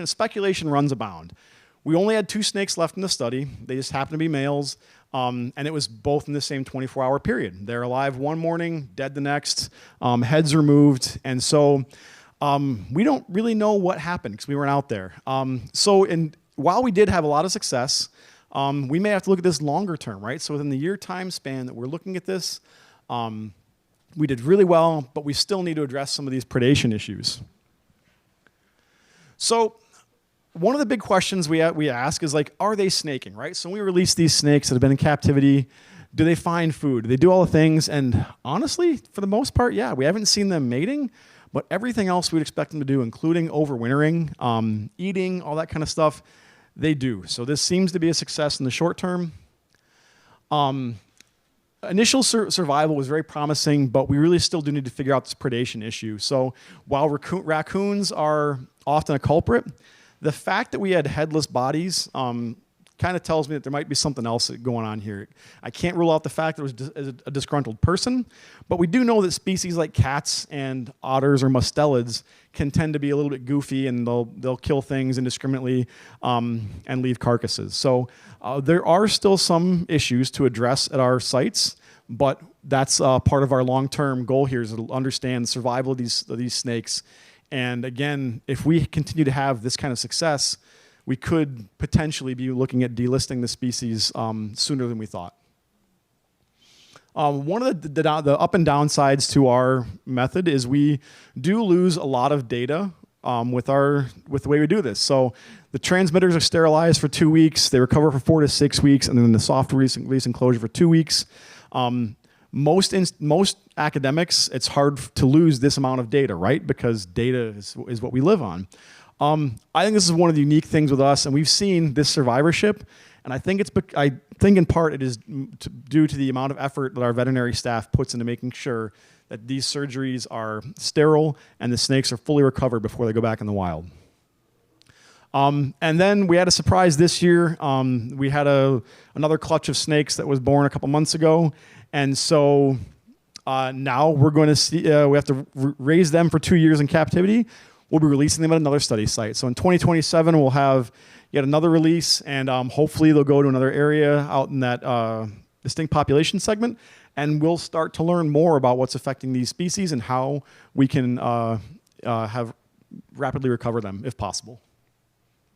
speculation runs abound. We only had 2 snakes left in the study. They just happened to be males, and it was both in the same 24-hour period. They're alive one morning, dead the next, heads removed, and so we don't really know what happened because we weren't out there. While we did have a lot of success, we may have to look at this longer term, right? So within the year time span that we're looking at this, we did really well, but we still need to address some of these predation issues. So one of the big questions we ask is are they snaking, right? So when we release these snakes that have been in captivity, do they find food? Do they do all the things? And honestly, for the most part, yeah, we haven't seen them mating, but everything else we'd expect them to do, including overwintering, eating, all that kind of stuff, they do. So this seems to be a success in the short term. initial survival was very promising, but we really still do need to figure out this predation issue. So while raccoons are often a culprit, the fact that we had headless bodies kind of tells me that there might be something else going on here. I can't rule out the fact that it was a disgruntled person, but we do know that species like cats and otters or mustelids can tend to be a little bit goofy, and they'll kill things indiscriminately and leave carcasses. So there are still some issues to address at our sites, but that's part of our long-term goal here, is to understand the survival of these snakes. And again, if we continue to have this kind of success, we could potentially be looking at delisting the species sooner than we thought. One of the up and downsides to our method is we do lose a lot of data with the way we do this. So the transmitters are sterilized for 2 weeks, they recover for 4 to 6 weeks, and then the soft release enclosure for 2 weeks. Most academics, it's hard to lose this amount of data, right? Because data is what we live on. I think this is one of the unique things with us, and we've seen this survivorship, and I think in part it is due to the amount of effort that our veterinary staff puts into making sure that these surgeries are sterile and the snakes are fully recovered before they go back in the wild. And then we had a surprise this year. We had another clutch of snakes that was born a couple months ago, and so now we're going to see we have to raise them for 2 years in captivity. We'll be releasing them at another study site. So in 2027, we'll have yet another release, and hopefully they'll go to another area out in that distinct population segment, and we'll start to learn more about what's affecting these species and how we can have rapidly recover them if possible.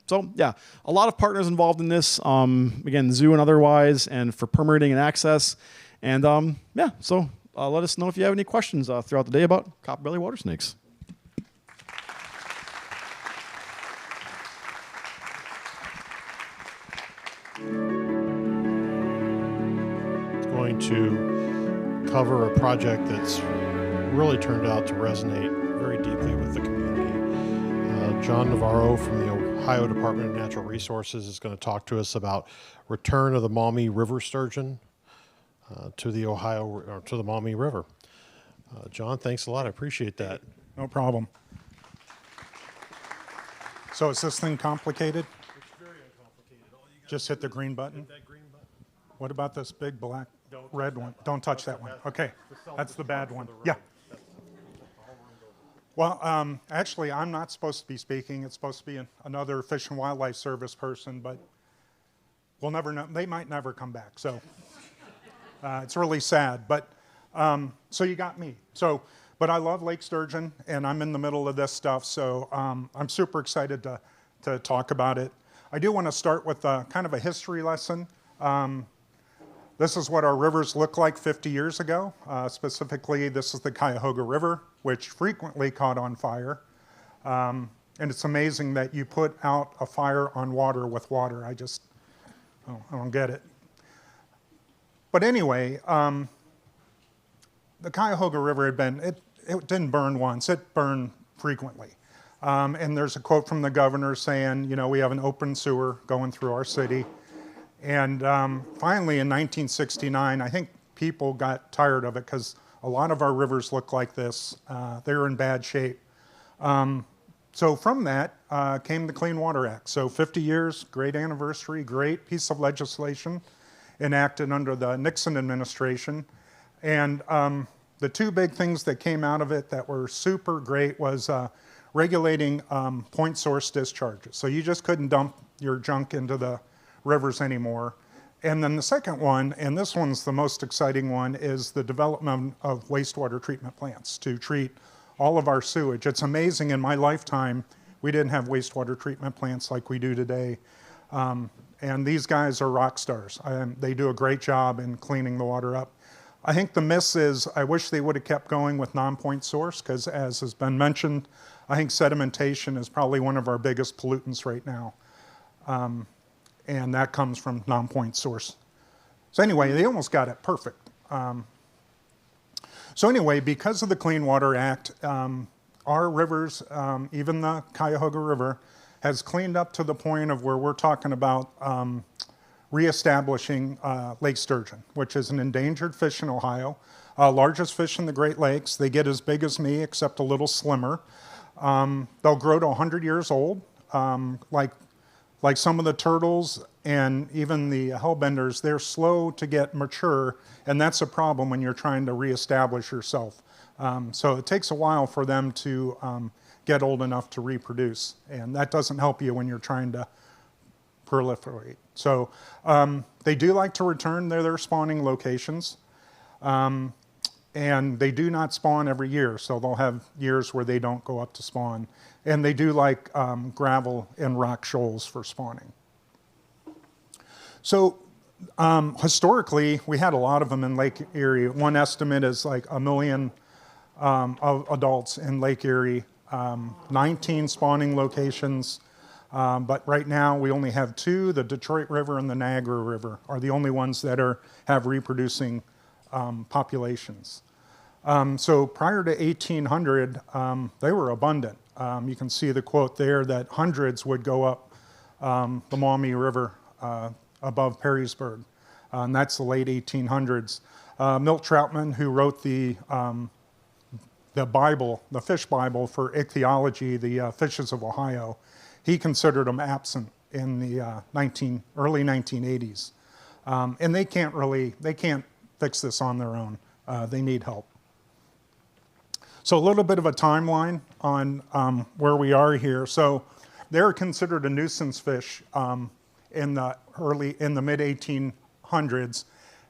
So yeah, a lot of partners involved in this, again, zoo and otherwise, and for permitting and access. And yeah, so let us know if you have any questions throughout the day about copperbelly water snakes. Going to cover a project that's really turned out to resonate very deeply with the community. John Navarro from the Ohio Department of Natural Resources is going to talk to us about return of the Maumee River sturgeon to the Maumee River. John, thanks a lot. I appreciate that. No problem. So is this thing complicated? It's very uncomplicated. Just hit the green button? Hit that green button. What about this big black red one? Don't touch that one. Okay, that's the bad one. Yeah. Well, actually, I'm not supposed to be speaking. It's supposed to be another Fish and Wildlife Service person, but we'll never know. They might never come back. So it's really sad. But so you got me. But I love Lake Sturgeon, and I'm in the middle of this stuff. So I'm super excited to talk about it. I do want to start with kind of a history lesson. This is what our rivers looked like 50 years ago. Specifically, this is the Cuyahoga River, which frequently caught on fire. And it's amazing that you put out a fire on water with water. I don't get it. But anyway, the Cuyahoga River it didn't burn once, it burned frequently. And there's a quote from the governor saying, we have an open sewer going through our city. And finally, in 1969, I think people got tired of it because a lot of our rivers look like this. They're in bad shape. So from that came the Clean Water Act. So 50 years, great anniversary, great piece of legislation enacted under the Nixon administration. And the two big things that came out of it that were super great was regulating point source discharges. So you just couldn't dump your junk into the rivers anymore. And then the second one, and this one's the most exciting one, is the development of wastewater treatment plants to treat all of our sewage. It's amazing, in my lifetime, we didn't have wastewater treatment plants like we do today. And these guys are rock stars. They do a great job in cleaning the water up. I think the miss is, I wish they would have kept going with non-point source, because as has been mentioned, I think sedimentation is probably one of our biggest pollutants right now. And that comes from non-point source. So anyway, they almost got it perfect. So anyway, because of the Clean Water Act, our rivers, even the Cuyahoga River, has cleaned up to the point of where we're talking about reestablishing Lake Sturgeon, which is an endangered fish in Ohio. Largest fish in the Great Lakes. They get as big as me, except a little slimmer. They'll grow to 100 years old, like some of the turtles and even the hellbenders. They're slow to get mature, and that's a problem when you're trying to reestablish yourself. So it takes a while for them to get old enough to reproduce, and that doesn't help you when you're trying to proliferate. So they do like to return to their spawning locations. And they do not spawn every year, so they'll have years where they don't go up to spawn. And they do like gravel and rock shoals for spawning. So historically, we had a lot of them in Lake Erie. One estimate is like 1 million of adults in Lake Erie, 19 spawning locations. But right now, we only have 2. The Detroit River and the Niagara River are the only ones that have reproducing populations. So prior to 1800, they were abundant. You can see the quote there that hundreds would go up the Maumee River above Perrysburg, and that's the late 1800s. Milt Troutman, who wrote the Bible, the fish Bible for ichthyology, the fishes of Ohio, he considered them absent in the early 1980s. And they can't fix this on their own. They need help. So a little bit of a timeline on where we are here. So they're considered a nuisance fish in the mid 1800s,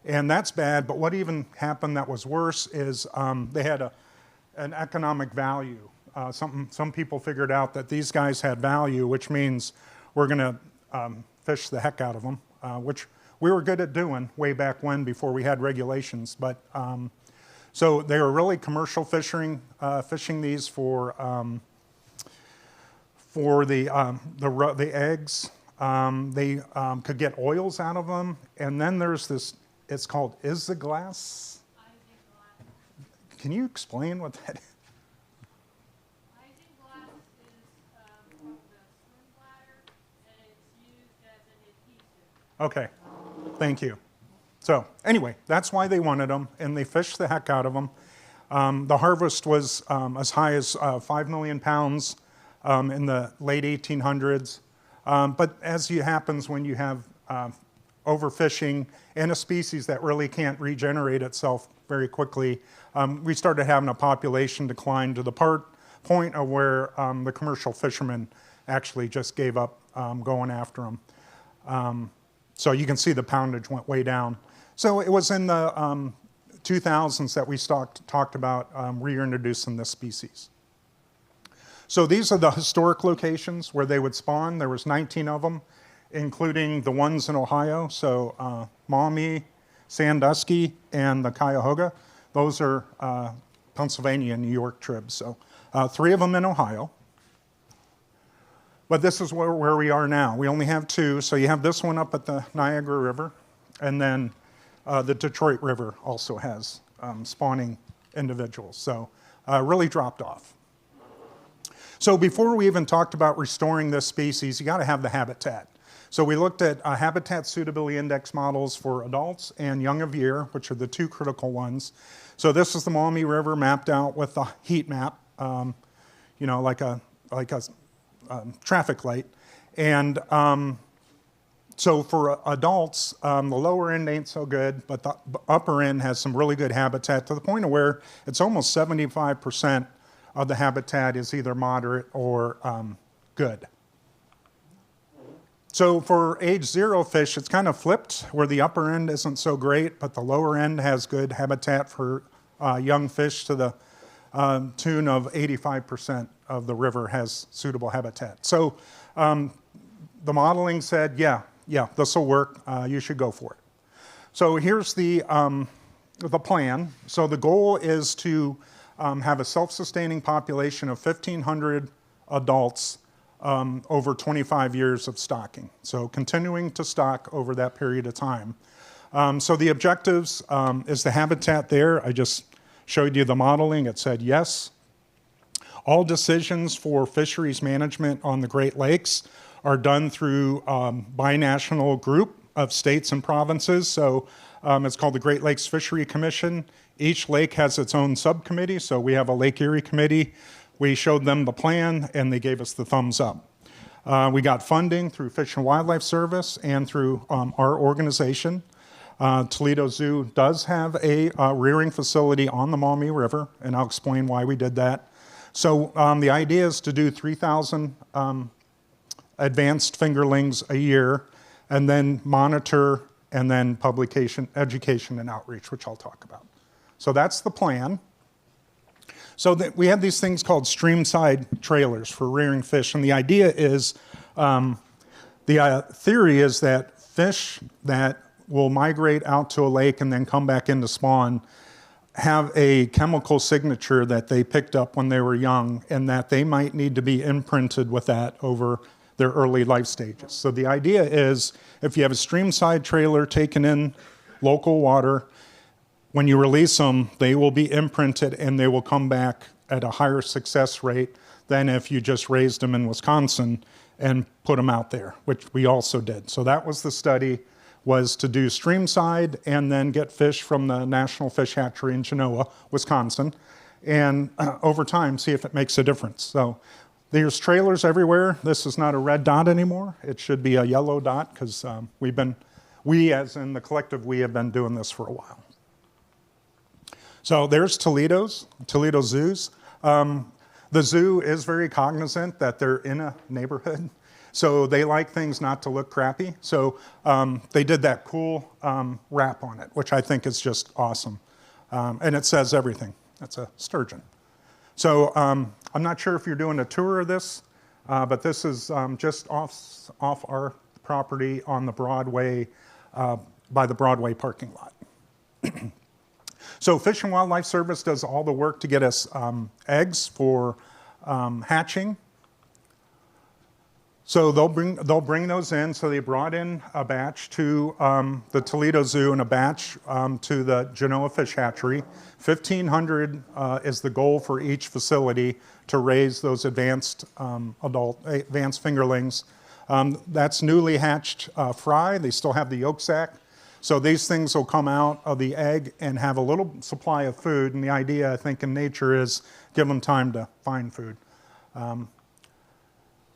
and that's bad. But what even happened that was worse is they had an economic value. Some people figured out that these guys had value, which means we're going to fish the heck out of them, which we were good at doing way back when before we had regulations. But so they were really commercial fishing these for the eggs. They could get oils out of them, and then there's this. It's called isinglass. Can you explain what that is? Isinglass is from the swim bladder, and it's used as an adhesive. Okay, thank you. So anyway, that's why they wanted them, and they fished the heck out of them. The harvest was as high as 5 million pounds in the late 1800s. But as happens when you have overfishing in a species that really can't regenerate itself very quickly, we started having a population decline to the point of where the commercial fishermen actually just gave up going after them. So you can see the poundage went way down. So it was in the 2000s that we talked about reintroducing this species. So these are the historic locations where they would spawn. There was 19 of them, including the ones in Ohio. So Maumee, Sandusky, and the Cuyahoga. Those are Pennsylvania and New York tribs. So 3 of them in Ohio. But this is where we are now. We only have 2. So you have this one up at the Niagara River, and then the Detroit River also has spawning individuals. So really dropped off. So before we even talked about restoring this species, you got to have the habitat. So we looked at habitat suitability index models for adults and young of year, which are the 2 critical ones. So this is the Maumee River mapped out with a heat map, like a traffic light. And so for adults, the lower end ain't so good, but the upper end has some really good habitat to the point of where it's almost 75% of the habitat is either moderate or good. So for age 0 fish, it's kind of flipped, where the upper end isn't so great, but the lower end has good habitat for young fish to the tune of 85% of the river has suitable habitat. So the modeling said, yeah, this will work. You should go for it. So here's the plan. So the goal is to have a self-sustaining population of 1,500 adults over 25 years of stocking. So continuing to stock over that period of time. So the objectives is the habitat there. I just showed you the modeling. It said yes. All decisions for fisheries management on the Great Lakes are done through binational group. of states and provinces. So it's called the Great Lakes Fishery Commission. Each lake has its own subcommittee. So we have a Lake Erie committee. We showed them the plan, and they gave us the thumbs up. We got funding through Fish and Wildlife Service and through our organization. Toledo Zoo does have a rearing facility on the Maumee River, and I'll explain why we did that. So the idea is to do 3,000 advanced fingerlings a year, and then monitor, and then publication, education, and outreach, which I'll talk about. So that's the plan. So we have these things called streamside trailers for rearing fish, and the idea is, the theory is that fish that will migrate out to a lake and then come back into spawn have a chemical signature that they picked up when they were young, and that they might need to be imprinted with that over their early life stages. So the idea is, if you have a streamside trailer taken in local water, when you release them, they will be imprinted and they will come back at a higher success rate than if you just raised them in Wisconsin and put them out there, which we also did. So that was the study, was to do streamside and then get fish from the National Fish Hatchery in Genoa, Wisconsin, and over time see if it makes a difference. So there's trailers everywhere. This is not a red dot anymore. It should be a yellow dot, because we as in the collective, we have been doing this for a while. So there's Toledo Zoos. The zoo is very cognizant that they're in a neighborhood, so they like things not to look crappy. So they did that cool wrap on it, which I think is just awesome. And it says everything. That's a sturgeon. So I'm not sure if you're doing a tour of this, but this is just off our property on the Broadway, by the Broadway parking lot. So Fish and Wildlife Service does all the work to get us eggs for hatching. So they'll bring those in. So they brought in a batch to the Toledo Zoo and a batch to the Genoa Fish Hatchery. 1,500 is the goal for each facility to raise those advanced fingerlings. That's newly hatched fry. They still have the yolk sac. So these things will come out of the egg and have a little supply of food. And the idea, I think, in nature is give them time to find food.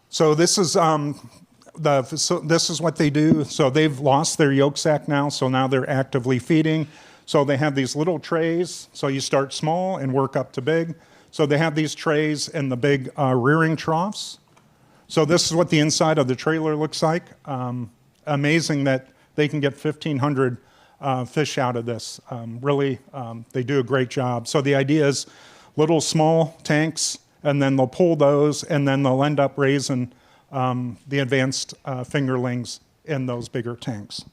So this is this is what they do. So they've lost their yolk sac now. So now they're actively feeding. So they have these little trays. So you start small and work up to big. So they have these trays in the big rearing troughs. So this is what the inside of the trailer looks like. Amazing that they can get 1,500 fish out of this. Really, they do a great job. So the idea is little small tanks, and then they'll pull those, and then they'll end up raising the advanced fingerlings in those bigger tanks.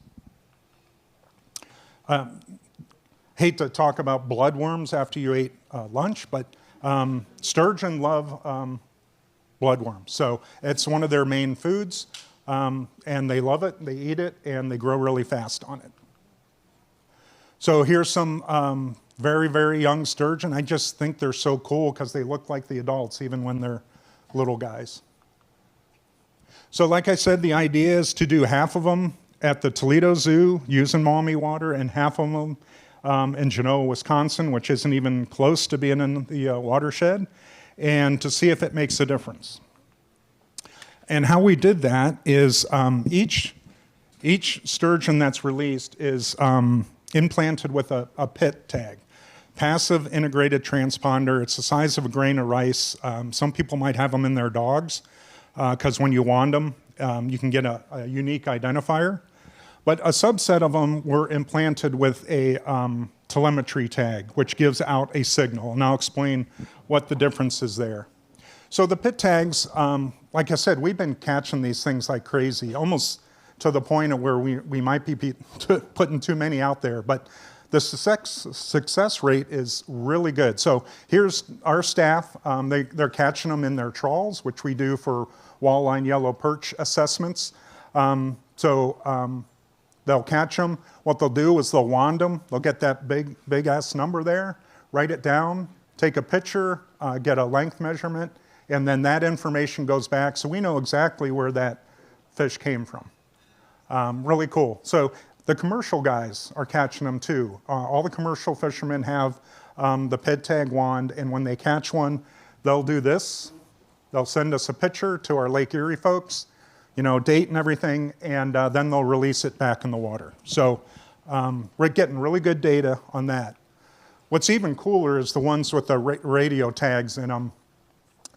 Hate to talk about bloodworms after you ate lunch, but sturgeon love bloodworms. So it's one of their main foods. And they love it, they eat it, and they grow really fast on it. So here's some very, very young sturgeon. I just think they're so cool because they look like the adults even when they're little guys. So like I said, the idea is to do half of them at the Toledo Zoo using Maumee water, and half of them in Genoa, Wisconsin, which isn't even close to being in the watershed, and to see if it makes a difference. And how we did that is each sturgeon that's released is implanted with a PIT tag, passive integrated transponder. It's the size of a grain of rice. Some people might have them in their dogs because when you wand them, you can get a unique identifier. But a subset of them were implanted with a telemetry tag, which gives out a signal. And I'll explain what the difference is there. So the pit tags, like I said, we've been catching these things like crazy, almost to the point of where we might be putting too many out there. But the success rate is really good. So here's our staff. They're catching them in their trawls, which we do for walleye and yellow perch assessments. They'll catch them. What they'll do is they'll wand them. They'll get that big ass number there, write it down, take a picture, get a length measurement, and then that information goes back, so we know exactly where that fish came from. Really cool. So the commercial guys are catching them too. All the commercial fishermen have the ped tag wand, and when they catch one, they'll do this. They'll send us a picture to our Lake Erie folks, date and everything, and then they'll release it back in the water. So we're getting really good data on that. What's even cooler is the ones with the radio tags in them,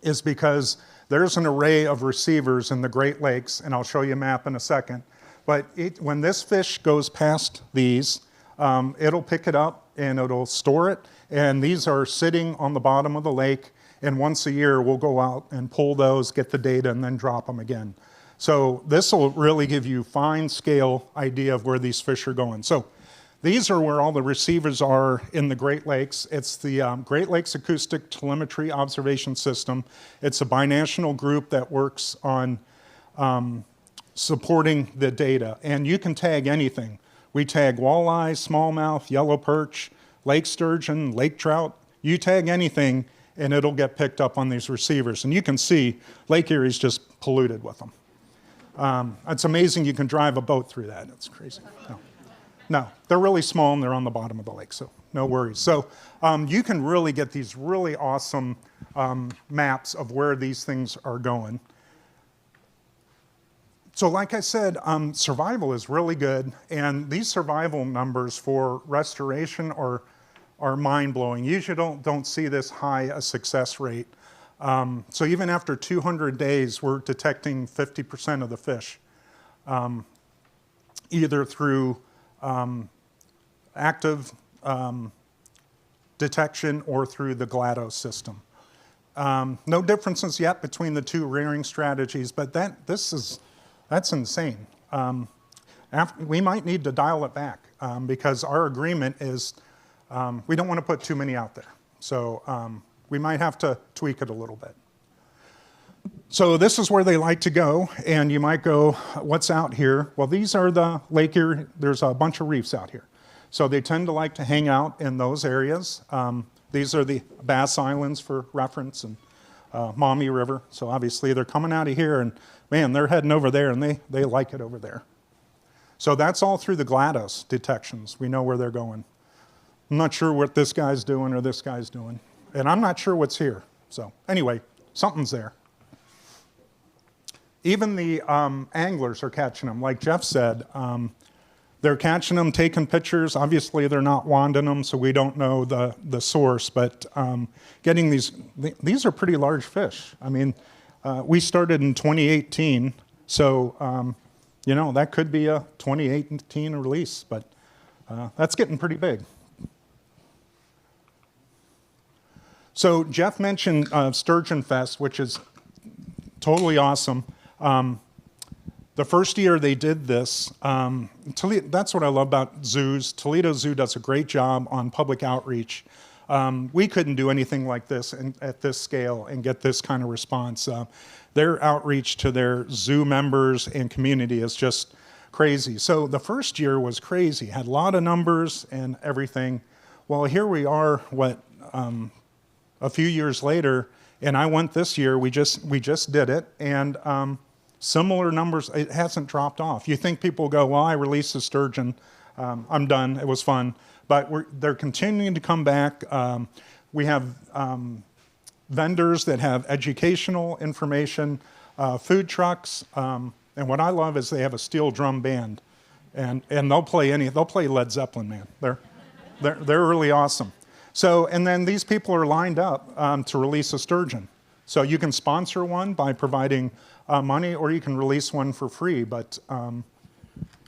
is because there's an array of receivers in the Great Lakes, and I'll show you a map in a second. But when this fish goes past these, it'll pick it up and it'll store it. And these are sitting on the bottom of the lake. And once a year, we'll go out and pull those, get the data, and then drop them again. So this will really give you fine scale idea of where these fish are going. So these are where all the receivers are in the Great Lakes. It's the Great Lakes Acoustic Telemetry Observation System. It's a binational group that works on supporting the data. And you can tag anything. We tag walleye, smallmouth, yellow perch, lake sturgeon, lake trout. You tag anything and it'll get picked up on these receivers. And you can see Lake Erie's just polluted with them. It's amazing you can drive a boat through that. It's crazy. No, they're really small and they're on the bottom of the lake, so no worries. So you can really get these really awesome maps of where these things are going. So like I said, survival is really good, and these survival numbers for restoration are mind-blowing. Usually don't see this high a success rate. So even after 200 days, we're detecting 50% of the fish, either through active detection or through the GLaDOS system. No differences yet between the two rearing strategies, but that's insane. We might need to dial it back because our agreement is we don't want to put too many out there. So we might have to tweak it a little bit. So this is where they like to go, and you might go, what's out here? Well, these are the Lake Erie, there's a bunch of reefs out here. So they tend to like to hang out in those areas. These are the Bass Islands for reference, and Maumee River. So obviously they're coming out of here, and man, they're heading over there, and they like it over there. So that's all through the GLaDOS detections. We know where they're going. I'm not sure what this guy's doing or this guy's doing, and I'm not sure what's here. So anyway, something's there. Even the anglers are catching them. Like Jeff said, they're catching them, taking pictures. Obviously, they're not wanding them, so we don't know the source. But getting these are pretty large fish. I mean, we started in 2018, so that could be a 2018 release, but that's getting pretty big. So Jeff mentioned Sturgeon Fest, which is totally awesome. The first year they did this, that's what I love about zoos. Toledo Zoo does a great job on public outreach. We couldn't do anything like this at this scale and get this kind of response. Their outreach to their zoo members and community is just crazy. So the first year was crazy, had a lot of numbers and everything. Well, here we are, a few years later, and I went this year, we just did it, and similar numbers, it hasn't dropped off. You think people go, well, I released a sturgeon, I'm done, it was fun. But they're continuing to come back. We have vendors that have educational information, food trucks, and what I love is they have a steel drum band, and they'll play Led Zeppelin, man. They're really awesome. So, and then these people are lined up to release a sturgeon. So you can sponsor one by providing money, or you can release one for free. But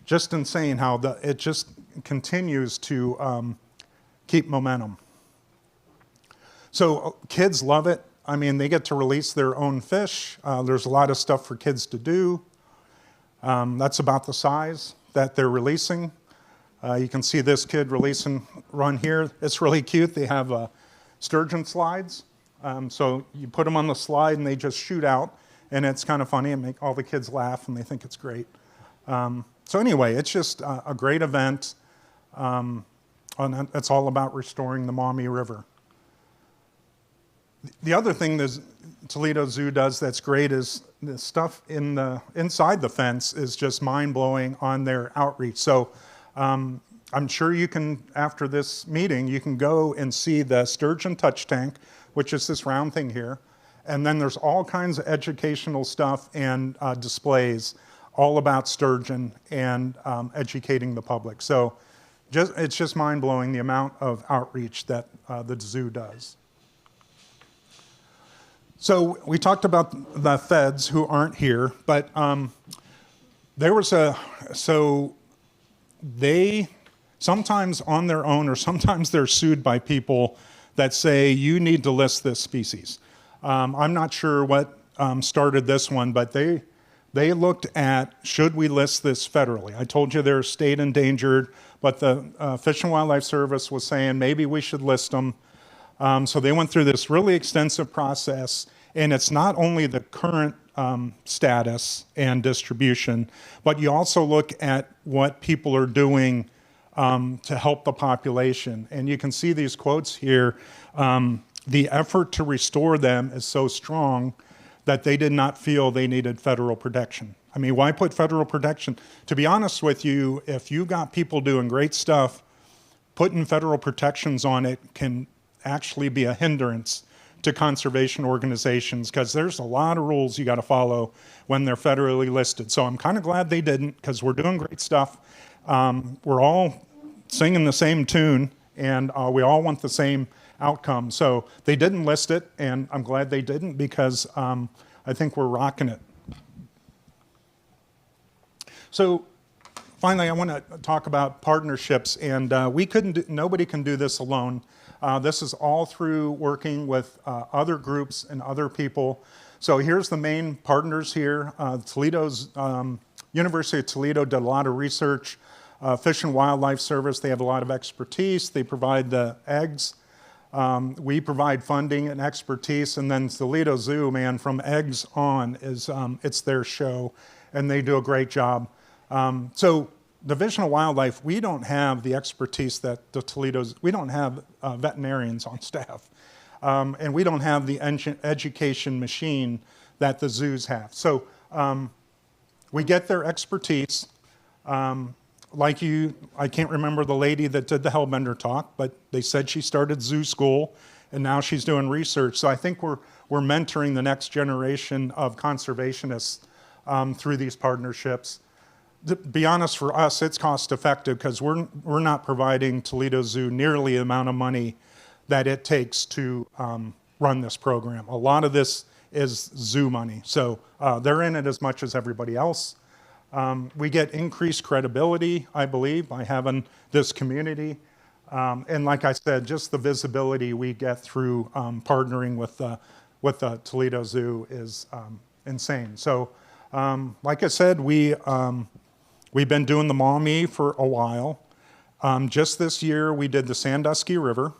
just insane how it just continues to keep momentum. So kids love it. I mean, they get to release their own fish. There's a lot of stuff for kids to do. That's about the size that they're releasing. You can see this kid releasing run here. It's really cute. They have sturgeon slides. So you put them on the slide and they just shoot out. And it's kind of funny and make all the kids laugh and they think it's great. So anyway, it's just a great event. And it's all about restoring the Maumee River. The other thing that Toledo Zoo does that's great is the stuff inside the fence is just mind-blowing on their outreach. So I'm sure you can, after this meeting, you can go and see the Sturgeon touch tank, which is this round thing here. And then there's all kinds of educational stuff and displays all about sturgeon and educating the public. So it's just mind-blowing the amount of outreach that the zoo does. So we talked about the feds who aren't here, but they sometimes on their own or sometimes they're sued by people that say you need to list this species. I'm not sure what started this one, but they looked at, should we list this federally? I told you they're state endangered, but the Fish and Wildlife Service was saying maybe we should list them. So they went through this really extensive process, and it's not only the current status and distribution, but you also look at what people are doing to help the population. And you can see these quotes here. The effort to restore them is so strong that they did not feel they needed federal protection. I mean, why put federal protection? To be honest with you, if you got people doing great stuff, putting federal protections on it can actually be a hindrance to conservation organizations because there's a lot of rules you got to follow when they're federally listed. So I'm kind of glad they didn't because we're doing great stuff. We're all singing the same tune and we all want the same outcome. So they didn't list it, and I'm glad they didn't because I think we're rocking it. So finally, I want to talk about partnerships, and nobody can do this alone. This is all through working with other groups and other people. So here's the main partners here. University of Toledo did a lot of research. Fish and Wildlife Service, they have a lot of expertise. They provide the eggs. We provide funding and expertise, and then Toledo Zoo, man, from eggs on is it's their show, and they do a great job. So Division of Wildlife, we don't have the expertise that the Toledo's. We don't have veterinarians on staff, and we don't have the education machine that the zoos have. So we get their expertise. Like you, I can't remember the lady that did the Hellbender talk, but they said she started zoo school, and now she's doing research. So I think we're mentoring the next generation of conservationists through these partnerships. To be honest, for us, it's cost effective because we're not providing Toledo Zoo nearly the amount of money that it takes to run this program. A lot of this is zoo money, so they're in it as much as everybody else. We get increased credibility, I believe, by having this community. And like I said, just the visibility we get through partnering with the Toledo Zoo is insane. So like I said, we've been doing the Maumee for a while. Just this year, we did the Sandusky River,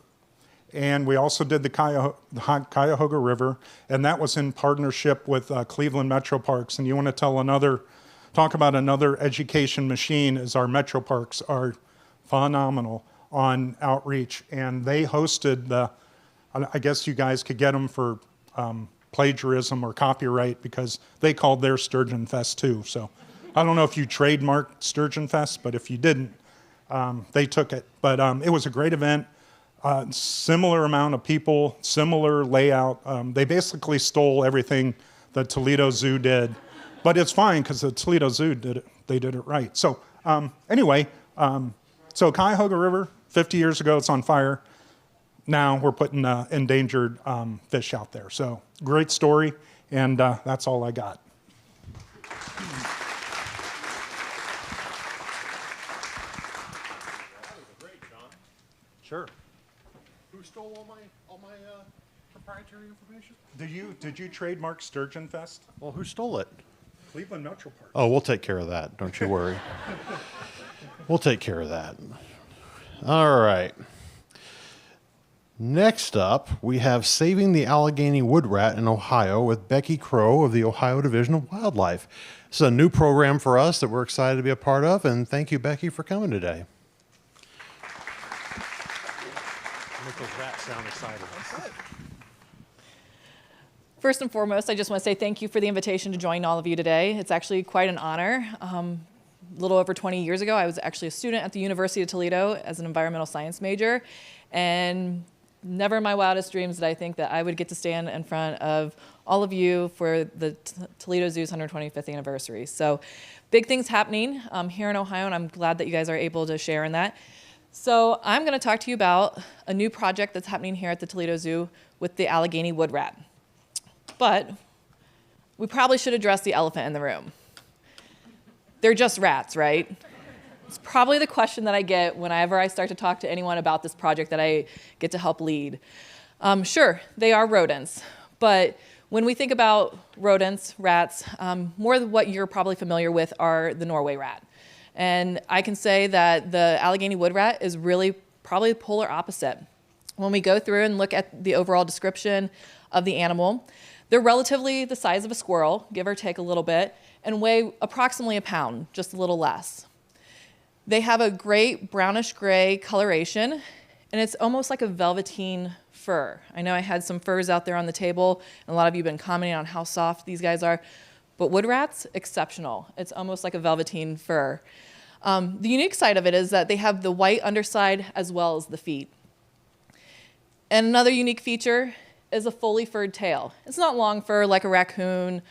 and we also did the Cuyahoga River, and that was in partnership with Cleveland Metro Parks. And you want to talk about another education machine is our Metro Parks are phenomenal on outreach, and they hosted I guess you guys could get them for plagiarism or copyright because they called their Sturgeon Fest too. So I don't know if you trademarked Sturgeon Fest, but if you didn't, they took it. But it was a great event, similar amount of people, similar layout. They basically stole everything the Toledo Zoo did. But it's fine because the Toledo Zoo did it. They did it right. So anyway, so Cuyahoga River, 50 years ago, it's on fire. Now we're putting endangered fish out there. So great story, and that's all I got. Great, John. Sure. Who stole all my proprietary information? Did you trademark Sturgeon Fest? Well, who stole it? Cleveland Metro Park. Oh, we'll take care of that. Don't you worry. We'll take care of that. All right. Next up, we have Saving the Allegheny Woodrat in Ohio with Becky Crow of the Ohio Division of Wildlife. This is a new program for us that we're excited to be a part of, and thank you, Becky, for coming today. Make those rats sound excited. First and foremost, I just want to say thank you for the invitation to join all of you today. It's actually quite an honor. A little over 20 years ago, I was actually a student at the University of Toledo as an environmental science major, and never in my wildest dreams did I think that I would get to stand in front of all of you for the Toledo Zoo's 125th anniversary. So big things happening here in Ohio, and I'm glad that you guys are able to share in that. So I'm going to talk to you about a new project that's happening here at the Toledo Zoo with the Allegheny woodrat. But we probably should address the elephant in the room. They're just rats, right? It's probably the question that I get whenever I start to talk to anyone about this project that I get to help lead. Sure, they are rodents, but when we think about rodents, rats, more than what you're probably familiar with are the Norway rat. And I can say that the Allegheny woodrat is really probably the polar opposite. When we go through and look at the overall description of the animal, they're relatively the size of a squirrel, give or take a little bit, and weigh approximately a pound, just a little less. They have a great brownish gray coloration, and it's almost like a velveteen fur. I know I had some furs out there on the table, and a lot of you have been commenting on how soft these guys are, but wood rats, exceptional. It's almost like a velveteen fur. The unique side of it is that they have the white underside as well as the feet. And another unique feature is a fully furred tail. It's not long fur like a raccoon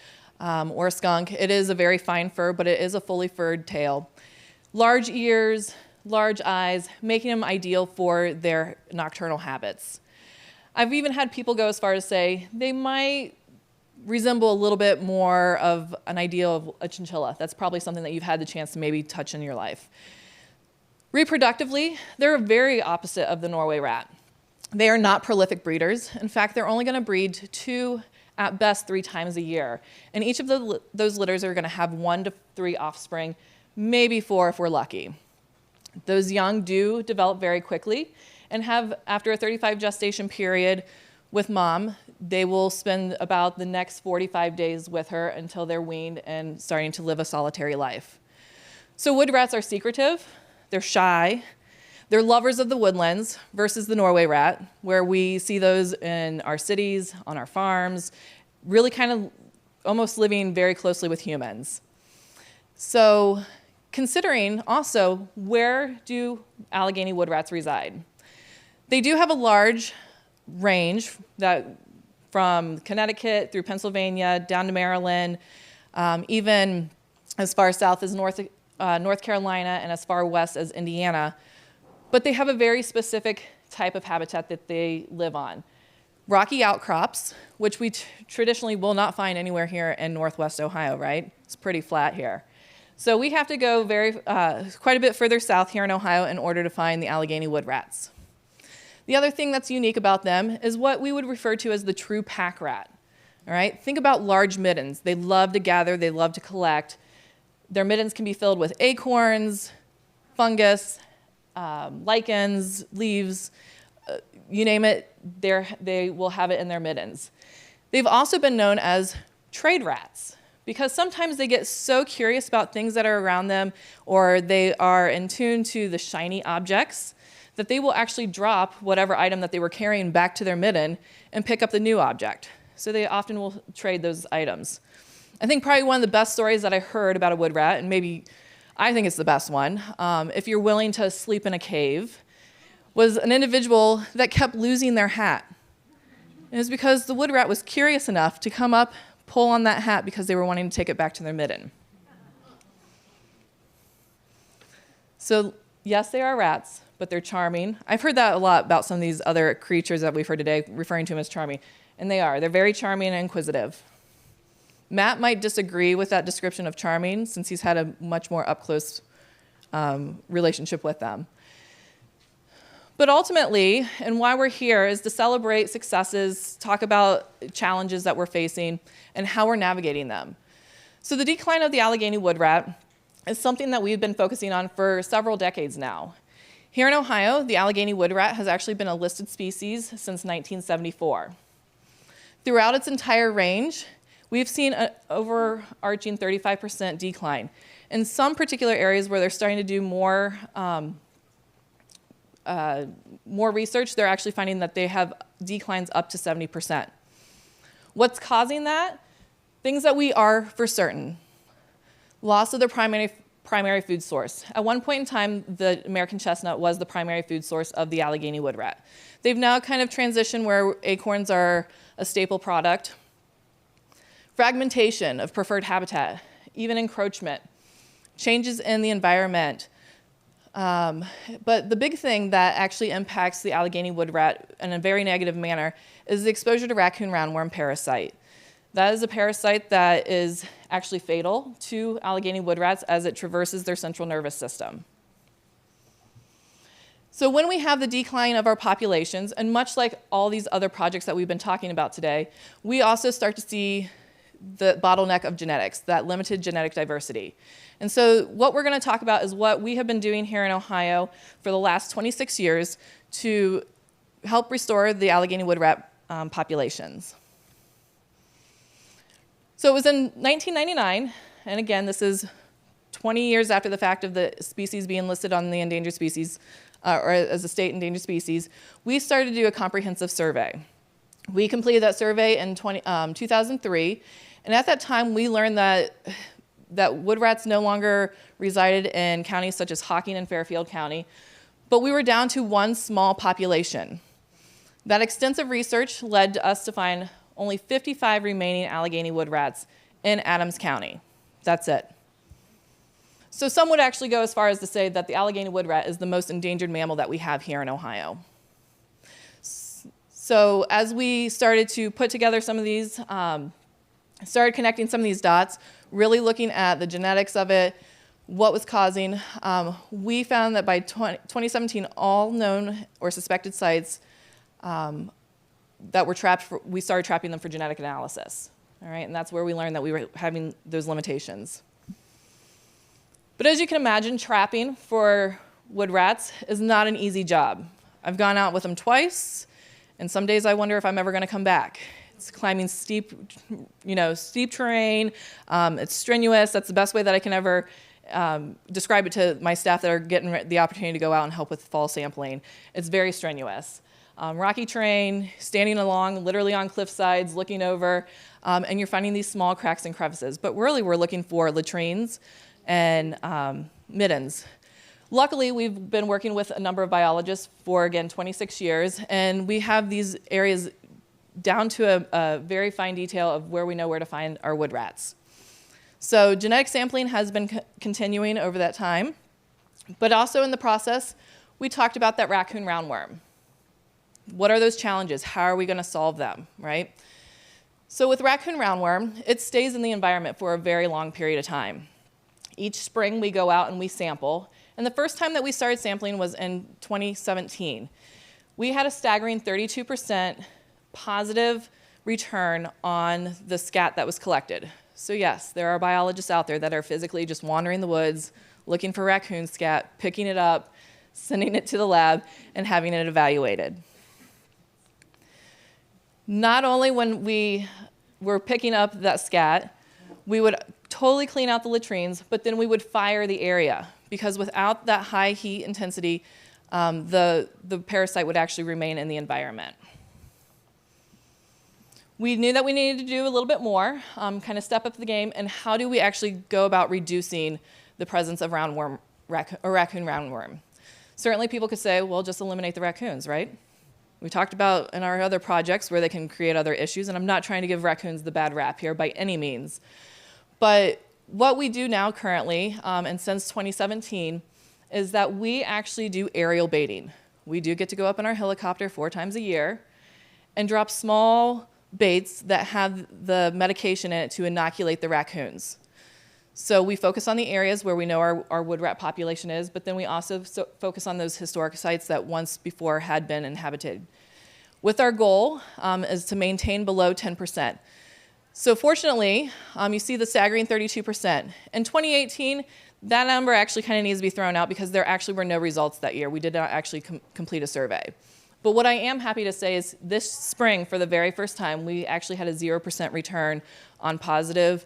or a skunk. It is a very fine fur, but it is a fully furred tail. Large ears, large eyes, making them ideal for their nocturnal habits. I've even had people go as far as say they might resemble a little bit more of an ideal of a chinchilla. That's probably something that you've had the chance to maybe touch in your life. Reproductively, they're very opposite of the Norway rat. They are not prolific breeders. In fact, they're only going to breed 2, at best 3 times a year. And each of those litters are going to have 1 to 3 offspring, maybe 4 if we're lucky. Those young do develop very quickly and have, after a 35 gestation period with mom, they will spend about the next 45 days with her until they're weaned and starting to live a solitary life. So wood rats are secretive, they're shy, they're lovers of the woodlands versus the Norway rat, where we see those in our cities, on our farms, really kind of almost living very closely with humans. So considering also where do Allegheny woodrats reside? They do have a large range that from Connecticut through Pennsylvania down to Maryland, even as far south as North Carolina and as far west as Indiana. But they have a very specific type of habitat that they live on. Rocky outcrops, which we traditionally will not find anywhere here in Northwest Ohio, right? It's pretty flat here. So we have to go quite a bit further south here in Ohio in order to find the Allegheny woodrats. The other thing that's unique about them is what we would refer to as the true pack rat. All right? Think about large middens. They love to gather, they love to collect. Their middens can be filled with acorns, fungus, lichens, leaves, you name it, they will have it in their middens. They've also been known as trade rats because sometimes they get so curious about things that are around them or they are in tune to the shiny objects that they will actually drop whatever item that they were carrying back to their midden and pick up the new object. So they often will trade those items. I think probably one of the best stories that I heard about a wood rat, and maybe I think it's the best one, if you're willing to sleep in a cave, was an individual that kept losing their hat. It was because the wood rat was curious enough to come up, pull on that hat because they were wanting to take it back to their midden. So yes, they are rats, but they're charming. I've heard that a lot about some of these other creatures that we've heard today, referring to them as charming, and they are. They're very charming and inquisitive. Matt might disagree with that description of charming since he's had a much more up-close relationship with them. But ultimately, and why we're here is to celebrate successes, talk about challenges that we're facing, and how we're navigating them. So the decline of the Allegheny woodrat is something that we've been focusing on for several decades now. Here in Ohio, the Allegheny woodrat has actually been a listed species since 1974. Throughout its entire range, we've seen an overarching 35% decline. In some particular areas where they're starting to do more research, they're actually finding that they have declines up to 70%. What's causing that? Things that we are for certain. Loss of their primary food source. At one point in time, the American chestnut was the primary food source of the Allegheny woodrat. They've now kind of transitioned where acorns are a staple product. Fragmentation of preferred habitat, even encroachment, changes in the environment. But the big thing that actually impacts the Allegheny woodrat in a very negative manner is the exposure to raccoon roundworm parasite. That is a parasite that is actually fatal to Allegheny woodrats as it traverses their central nervous system. So when we have the decline of our populations, and much like all these other projects that we've been talking about today, we also start to see the bottleneck of genetics, that limited genetic diversity. And so what we're going to talk about is what we have been doing here in Ohio for the last 26 years to help restore the Allegheny woodrat populations. So it was in 1999, and again, this is 20 years after the fact of the species being listed on the endangered species, or as a state endangered species, we started to do a comprehensive survey. We completed that survey in 2003, and at that time, we learned that woodrats no longer resided in counties such as Hocking and Fairfield County, but we were down to one small population. That extensive research led us to find only 55 remaining Allegheny woodrats in Adams County. That's it. So some would actually go as far as to say that the Allegheny woodrat is the most endangered mammal that we have here in Ohio. So as we started to put together some of these, started connecting some of these dots, really looking at the genetics of it, what was causing, we found that by 2017, all known or suspected sites that were trapped, we started trapping them for genetic analysis. All right, and that's where we learned that we were having those limitations. But as you can imagine, trapping for wood rats is not an easy job. I've gone out with them twice, and some days I wonder if I'm ever going to come back. It's climbing steep terrain. It's strenuous. That's the best way that I can ever describe it to my staff that are getting the opportunity to go out and help with fall sampling. It's very strenuous. Rocky terrain, standing along, literally on cliff sides, looking over, and you're finding these small cracks and crevices. But really, we're looking for latrines and middens. Luckily, we've been working with a number of biologists for, again, 26 years, and we have these areas down to a very fine detail of where we know where to find our wood rats. So genetic sampling has been continuing over that time, but also in the process, we talked about that raccoon roundworm. What are those challenges? How are we going to solve them, right? So with raccoon roundworm, it stays in the environment for a very long period of time. Each spring, we go out and we sample, and the first time that we started sampling was in 2017. We had a staggering 32% positive return on the scat that was collected. So yes, there are biologists out there that are physically just wandering the woods, looking for raccoon scat, picking it up, sending it to the lab, and having it evaluated. Not only when we were picking up that scat, we would totally clean out the latrines, but then we would fire the area, because without that high heat intensity, the parasite would actually remain in the environment. We knew that we needed to do a little bit more, kind of step up the game, and how do we actually go about reducing the presence of raccoon roundworm? Certainly people could say, well, just eliminate the raccoons, right? We talked about in our other projects where they can create other issues, and I'm not trying to give raccoons the bad rap here by any means. But what we do now currently, and since 2017, is that we actually do aerial baiting. We do get to go up in our helicopter 4 times a year and drop small baits that have the medication in it to inoculate the raccoons. So we focus on the areas where we know our wood rat population is, but then we also focus on those historic sites that once before had been inhabited. With our goal is to maintain below 10%. So fortunately, you see the staggering 32%. In 2018, that number actually kind of needs to be thrown out because there actually were no results that year. We did not actually complete a survey. But what I am happy to say is this spring, for the very first time, we actually had a 0% return on positive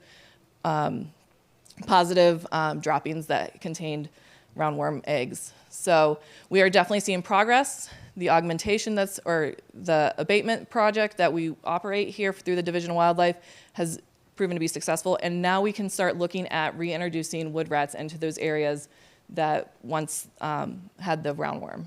droppings that contained roundworm eggs. So we are definitely seeing progress. the augmentation or the abatement project that we operate here through the Division of Wildlife has proven to be successful. And now we can start looking at reintroducing wood rats into those areas that once had the roundworm.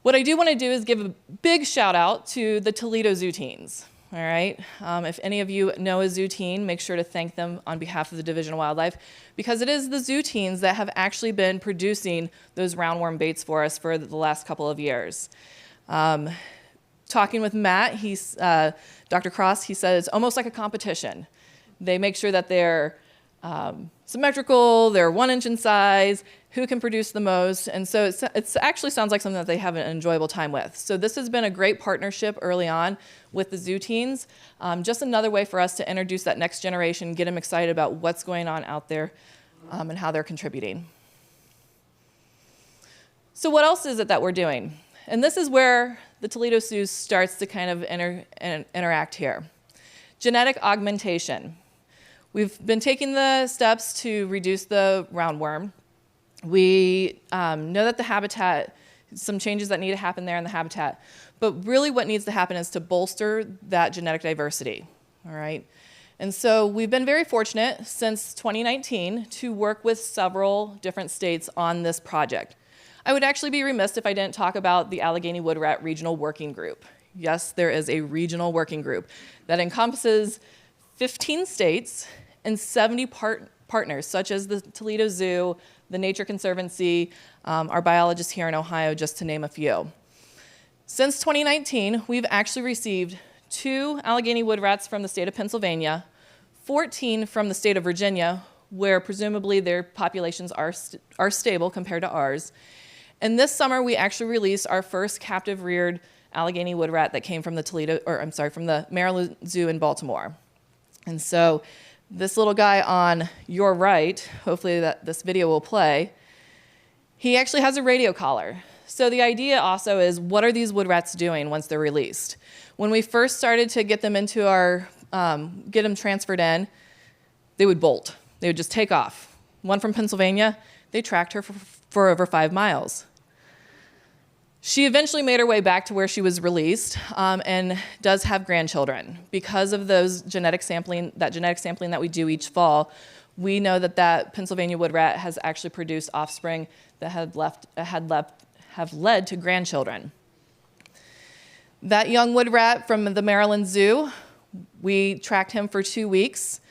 What I do want to do is give a big shout out to the Toledo Zoo teens. All right. If any of you know a zoo teen, make sure to thank them on behalf of the Division of Wildlife, because it is the zoo teens that have actually been producing those roundworm baits for us for the last couple of years. Talking with Matt, Dr. Cross, he said it's almost like a competition. They make sure that they're symmetrical, they're 1 inch in size, who can produce the most, and so it actually sounds like something that they have an enjoyable time with. So this has been a great partnership early on with the zoo teens, just another way for us to introduce that next generation, get them excited about what's going on out there and how they're contributing. So what else is it that we're doing? And this is where the Toledo Zoo starts to kind of interact here. Genetic augmentation. We've been taking the steps to reduce the roundworm. We know that the habitat, some changes that need to happen there in the habitat, but really what needs to happen is to bolster that genetic diversity, all right? And so we've been very fortunate since 2019 to work with several different states on this project. I would actually be remiss if I didn't talk about the Allegheny Woodrat Regional Working Group. Yes, there is a regional working group that encompasses 15 states and 70 partners, such as the Toledo Zoo, the Nature Conservancy, our biologists here in Ohio, just to name a few. Since 2019, we've actually received 2 Allegheny wood rats from the state of Pennsylvania, 14 from the state of Virginia, where presumably their populations are stable compared to ours. And this summer, we actually released our first captive-reared Allegheny wood rat that came from from the Maryland Zoo in Baltimore. And so this little guy on your right, hopefully this video will play, he actually has a radio collar. So the idea also is, what are these wood rats doing once they're released? When we first started to get them into get them transferred in, they would bolt. They would just take off. One from Pennsylvania, they tracked her for over 5 miles. She eventually made her way back to where she was released and does have grandchildren. Because of those genetic sampling that we do each fall, we know that Pennsylvania wood rat has actually produced offspring that have led to grandchildren. That young wood rat from the Maryland Zoo, we tracked him for 2 weeks,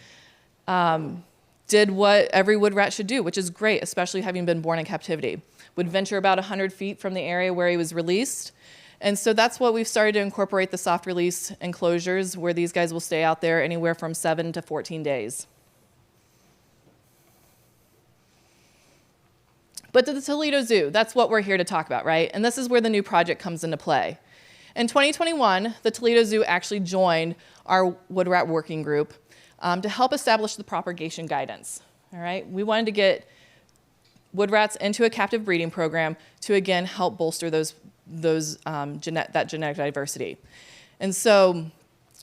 did what every wood rat should do, which is great, especially having been born in captivity. Would venture about 100 feet from the area where he was released. And so that's what we've started to incorporate, the soft release enclosures, where these guys will stay out there anywhere from 7 to 14 days. But to the Toledo Zoo, that's what we're here to talk about, right? And this is where the new project comes into play. In 2021, the Toledo Zoo actually joined our wood rat working group to help establish the propagation guidance, all right? We wanted to get wood rats into a captive breeding program to, again, help bolster that genetic diversity. And so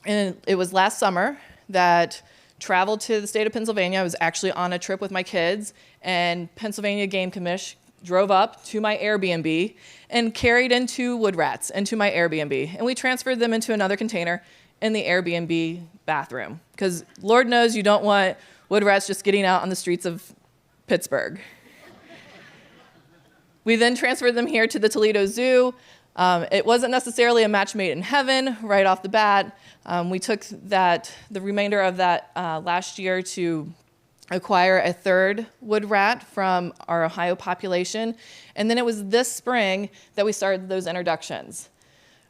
it was last summer that traveled to the state of Pennsylvania. I was actually on a trip with my kids, and Pennsylvania Game Commission drove up to my Airbnb and carried in 2 wood rats into my Airbnb. And we transferred them into another container in the Airbnb bathroom, because Lord knows you don't want wood rats just getting out on the streets of Pittsburgh. We then transferred them here to the Toledo Zoo. It wasn't necessarily a match made in heaven right off the bat. We took the remainder of that last year to acquire a 3rd wood rat from our Ohio population. And then it was this spring that we started those introductions.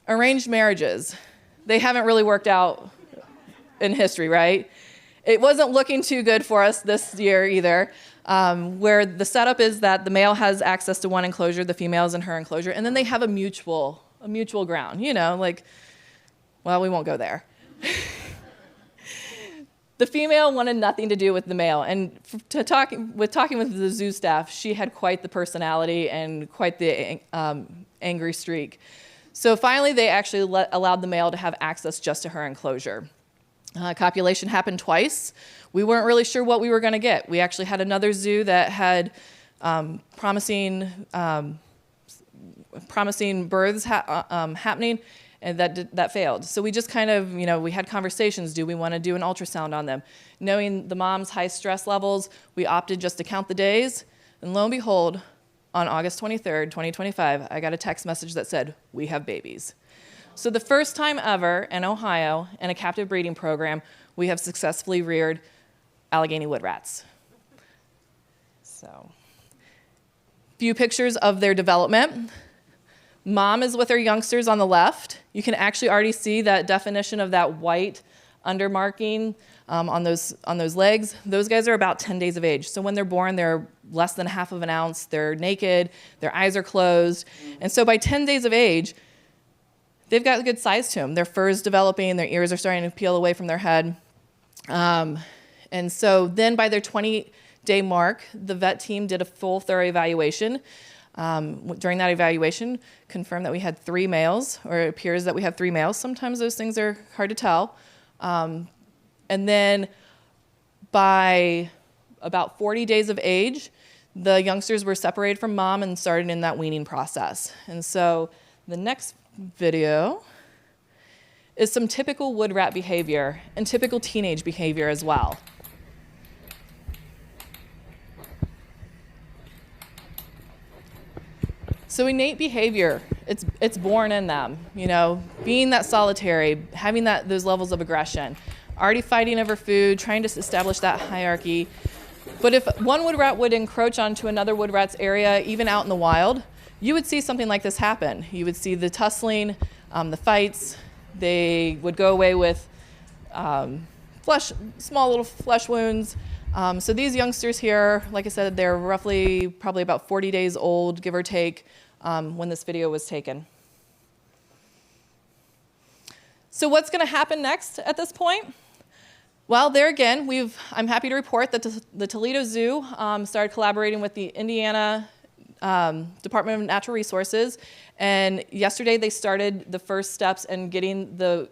Arranged marriages. They haven't really worked out in history, right? It wasn't looking too good for us this year either, where the setup is that the male has access to one enclosure, the female is in her enclosure, and then they have a mutual ground, well, we won't go there. The female wanted nothing to do with the male, and talking with the zoo staff, she had quite the personality and quite the angry streak. So finally, they actually allowed the male to have access just to her enclosure. Copulation happened twice. We weren't really sure what we were going to get. We actually had another zoo that had promising promising births happening, and that failed. So we just kind of, we had conversations. Do we want to do an ultrasound on them? Knowing the mom's high stress levels, we opted just to count the days. And lo and behold, on August 23rd, 2025, I got a text message that said, we have babies. So the first time ever in Ohio, in a captive breeding program, we have successfully reared Allegheny wood rats. So, few pictures of their development. Mom is with her youngsters on the left. You can actually already see that definition of that white undermarking on those legs. Those guys are about 10 days of age. So when they're born, they're less than half of an ounce. They're naked. Their eyes are closed. And so by 10 days of age, they've got a good size to them. Their fur's developing. Their ears are starting to peel away from their head. And so then by their 20-day mark, the vet team did a full, thorough evaluation. During that evaluation, confirmed that we had 3 males, or it appears that we have 3 males. Sometimes those things are hard to tell. And then by about 40 days of age, the youngsters were separated from mom and started in that weaning process. And so the next video is some typical wood rat behavior and typical teenage behavior as well. So innate behavior, it's born in them, being that solitary, having those levels of aggression, already fighting over food, trying to establish that hierarchy. But if one wood rat would encroach onto another wood rat's area, even out in the wild, you would see something like this happen. You would see the tussling, the fights. They would go away with small little flesh wounds. So these youngsters here, like I said, they're probably about 40 days old, give or take, when this video was taken. So what's going to happen next at this point? Well, there again, I'm happy to report that the Toledo Zoo started collaborating with the Indiana Department of Natural Resources, and yesterday they started the first steps in getting the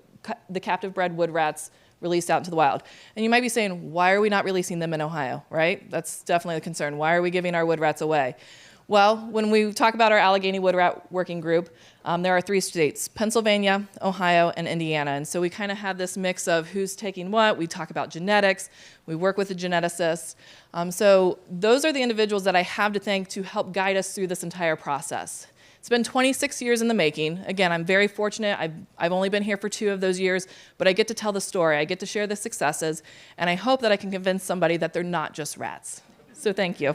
captive bred wood rats released out into the wild. And you might be saying, why are we not releasing them in Ohio, right? That's definitely a concern. Why are we giving our wood rats away? Well, when we talk about our Allegheny Wood Rat Working Group, there are 3 states, Pennsylvania, Ohio, and Indiana. And so we kind of have this mix of who's taking what. We talk about genetics. We work with a geneticist. So those are the individuals that I have to thank to help guide us through this entire process. It's been 26 years in the making. Again, I'm very fortunate. I've only been here for 2 of those years, but I get to tell the story. I get to share the successes, and I hope that I can convince somebody that they're not just rats. So thank you.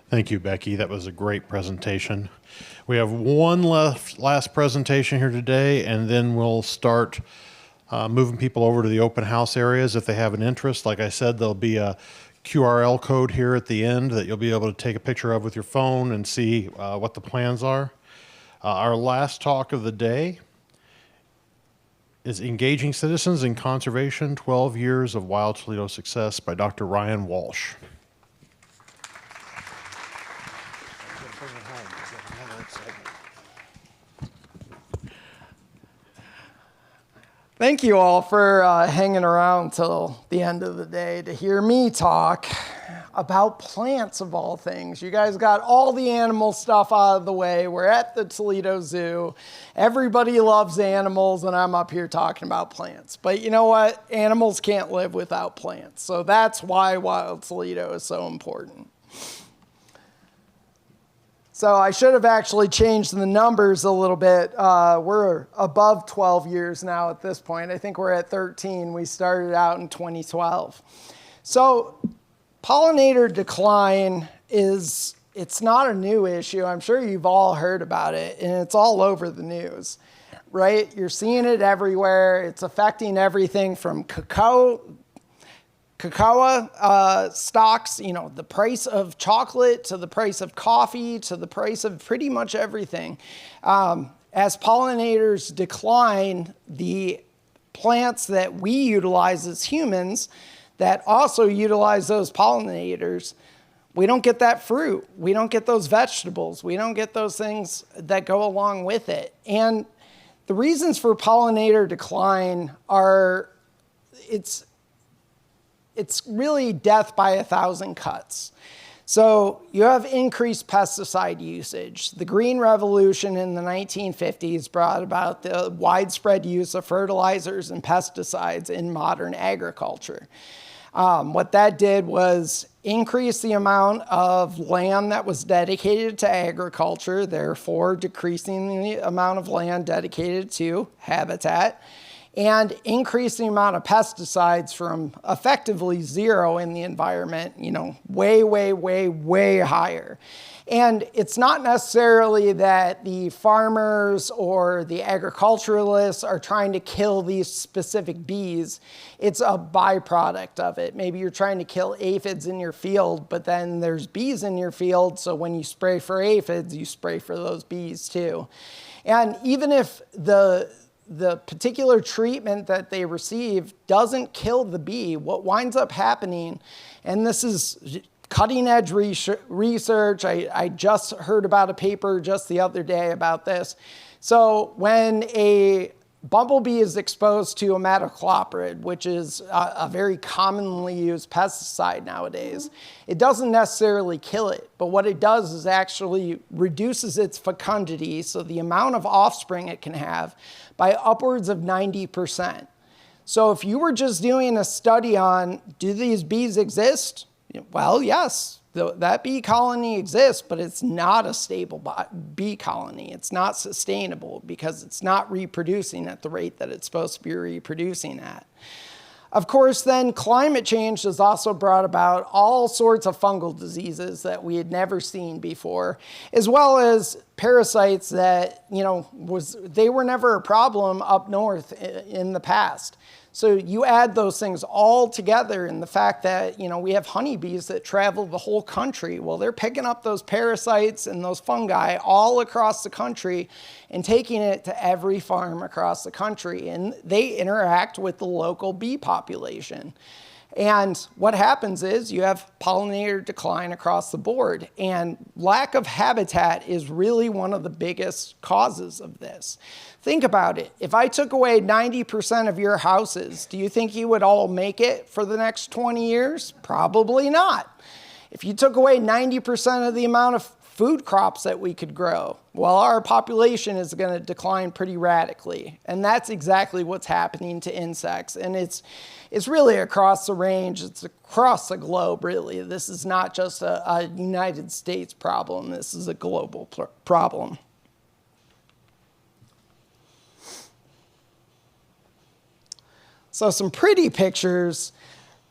Thank you, Becky. That was a great presentation. We have one last presentation here today, and then we'll start moving people over to the open house areas if they have an interest. Like I said, there'll be a QRL code here at the end that you'll be able to take a picture of with your phone and see what the plans are. Our last talk of the day is Engaging Citizens in Conservation, 12 Years of Wild Toledo Success by Dr. Ryan Walsh. Thank you all for hanging around till the end of the day to hear me talk about plants of all things. You guys got all the animal stuff out of the way. We're at the Toledo Zoo. Everybody loves animals, and I'm up here talking about plants. But you know what? Animals can't live without plants. So that's why Wild Toledo is so important. So I should have actually changed the numbers a little bit. We're above 12 years now at this point. I think we're at 13. We started out in 2012. So pollinator decline it's not a new issue. I'm sure you've all heard about it, and it's all over the news, right? You're seeing it everywhere. It's affecting everything from cocoa stocks, the price of chocolate to the price of coffee to the price of pretty much everything. As pollinators decline, the plants that we utilize as humans that also utilize those pollinators, we don't get that fruit. We don't get those vegetables. We don't get those things that go along with it. And the reasons for pollinator decline are it's really death by 1,000 cuts. So you have increased pesticide usage. The Green Revolution in the 1950s brought about the widespread use of fertilizers and pesticides in modern agriculture. What that did was increase the amount of land that was dedicated to agriculture, therefore decreasing the amount of land dedicated to habitat, and increase the amount of pesticides from effectively zero in the environment, way, way, way, way higher. And it's not necessarily that the farmers or the agriculturalists are trying to kill these specific bees. It's a byproduct of it. Maybe you're trying to kill aphids in your field, but then there's bees in your field, so when you spray for aphids, you spray for those bees too. And even if the particular treatment that they receive doesn't kill the bee, what winds up happening, and this is cutting edge research. I just heard about a paper just the other day about this. So when a bumblebee is exposed to imidacloprid, which is a very commonly used pesticide nowadays, it doesn't necessarily kill it, but what it does is actually reduces its fecundity, so the amount of offspring it can have, by upwards of 90%. So if you were just doing a study on, do these bees exist? Well, yes, that bee colony exists, but it's not a stable bee colony. It's not sustainable because it's not reproducing at the rate that it's supposed to be reproducing at. Of course, then climate change has also brought about all sorts of fungal diseases that we had never seen before, as well as parasites that, they were never a problem up north in the past. So you add those things all together, and the fact that, we have honeybees that travel the whole country. Well, they're picking up those parasites and those fungi all across the country and taking it to every farm across the country. And they interact with the local bee population. And what happens is you have pollinator decline across the board, and lack of habitat is really one of the biggest causes of this. Think about it. If I took away 90% of your houses, do you think you would all make it for the next 20 years? Probably not. If you took away 90% of the amount of food crops that we could grow, well, our population is going to decline pretty radically. And that's exactly what's happening to insects. And it's really across the range. It's across the globe, really. This is not just a United States problem. This is a global problem. So some pretty pictures.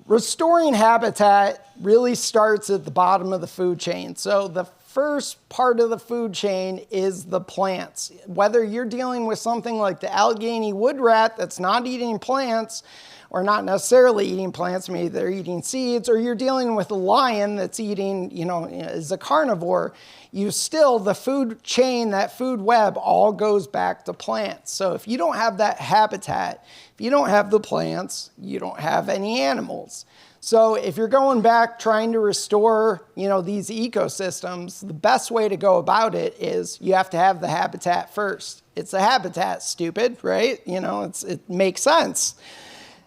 Restoring habitat really starts at the bottom of the food chain. So the first part of the food chain is the plants. Whether you're dealing with something like the Allegheny woodrat that's not eating plants, or not necessarily eating plants, maybe they're eating seeds, or you're dealing with a lion that's eating, is a carnivore, the food chain, that food web all goes back to plants. So if you don't have that habitat, if you don't have the plants, you don't have any animals. So if you're going back trying to restore, these ecosystems, the best way to go about it is you have to have the habitat first. It's the habitat, stupid, right? It makes sense.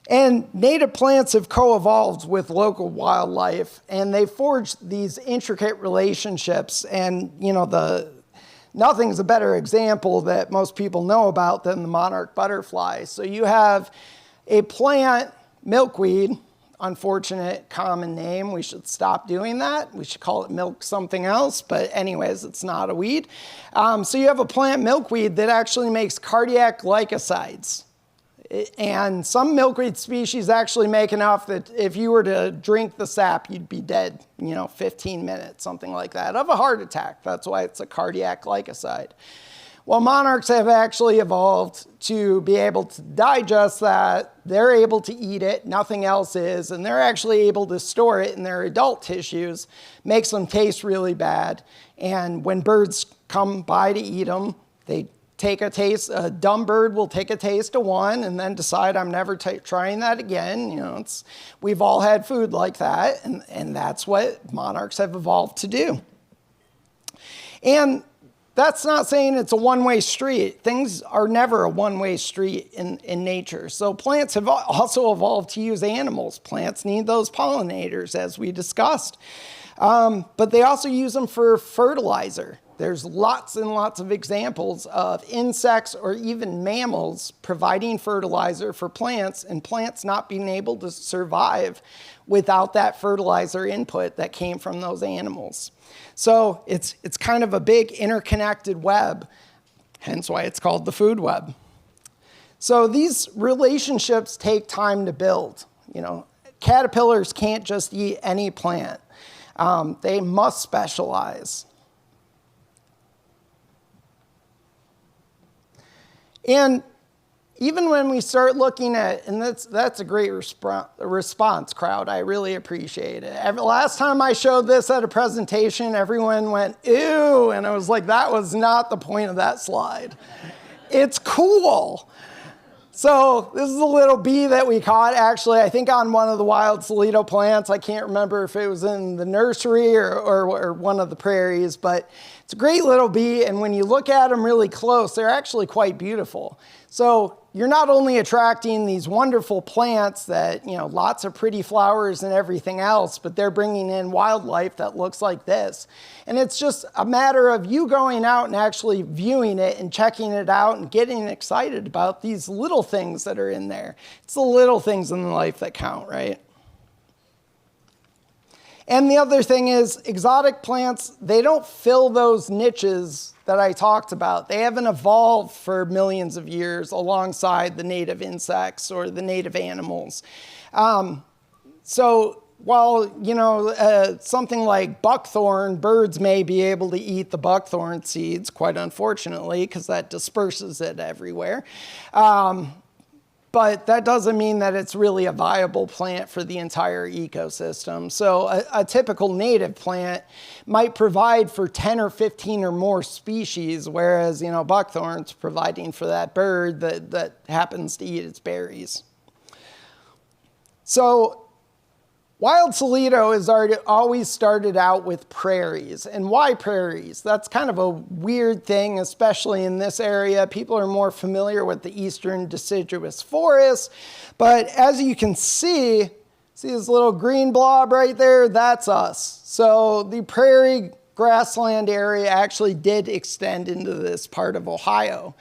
And native plants have co-evolved with local wildlife, and they forged these intricate relationships. And, nothing's a better example that most people know about than the monarch butterfly. So you have a plant, milkweed, unfortunate common name. We should stop doing that. We should call it milk something else. But anyways, it's not a weed. So you have a plant, milkweed, that actually makes cardiac glycosides. And some milkweed species actually make enough that if you were to drink the sap, you'd be dead, 15 minutes, something like that, of a heart attack. That's why it's a cardiac glycoside. Well, monarchs have actually evolved to be able to digest that. They're able to eat it, nothing else is, and they're actually able to store it in their adult tissues, makes them taste really bad. And when birds come by to eat them, they take a taste. A dumb bird will take a taste of one and then decide, I'm never trying that again. We've all had food like that, and that's what monarchs have evolved to do. And that's not saying it's a one-way street. Things are never a one-way street in nature. So plants have also evolved to use animals. Plants need those pollinators, as we discussed. But they also use them for fertilizer. There's lots and lots of examples of insects or even mammals providing fertilizer for plants, and plants not being able to survive without that fertilizer input that came from those animals. So it's kind of a big interconnected web, hence why it's called the food web. So these relationships take time to build. You know, caterpillars can't just eat any plant. They must specialize. And even when we start looking at, and that's a great response, crowd. I really appreciate it. Last time I showed this at a presentation, everyone went, ew, and I was like, that was not the point of that slide. It's cool. So this is a little bee that we caught, actually, I think on one of the wild Toledo plants. I can't remember if it was in the nursery or one of the prairies, but it's a great little bee, and when you look at them really close, they're actually quite beautiful. So you're not only attracting these wonderful plants that, you know, lots of pretty flowers and everything else, but they're bringing in wildlife that looks like this. And it's just a matter of you going out and actually viewing it and checking it out and getting excited about these little things that are in there. It's the little things in life that count, right? And the other thing is, exotic plants, they don't fill those niches that I talked about. They haven't evolved for millions of years alongside the native insects or the native animals. So while, you know, something like buckthorn, birds may be able to eat the buckthorn seeds, quite unfortunately, because that disperses it everywhere. But that doesn't mean that it's really a viable plant for the entire ecosystem. So a typical native plant might provide for 10 or 15 or more species, whereas, you know, buckthorn's providing for that bird that happens to eat its berries. So wild Toledo has always started out with prairies. And why prairies? That's kind of a weird thing, especially in this area. People are more familiar with the eastern deciduous forest. But as you can see this little green blob right there? That's us. So the prairie grassland area actually did extend into this part of Ohio.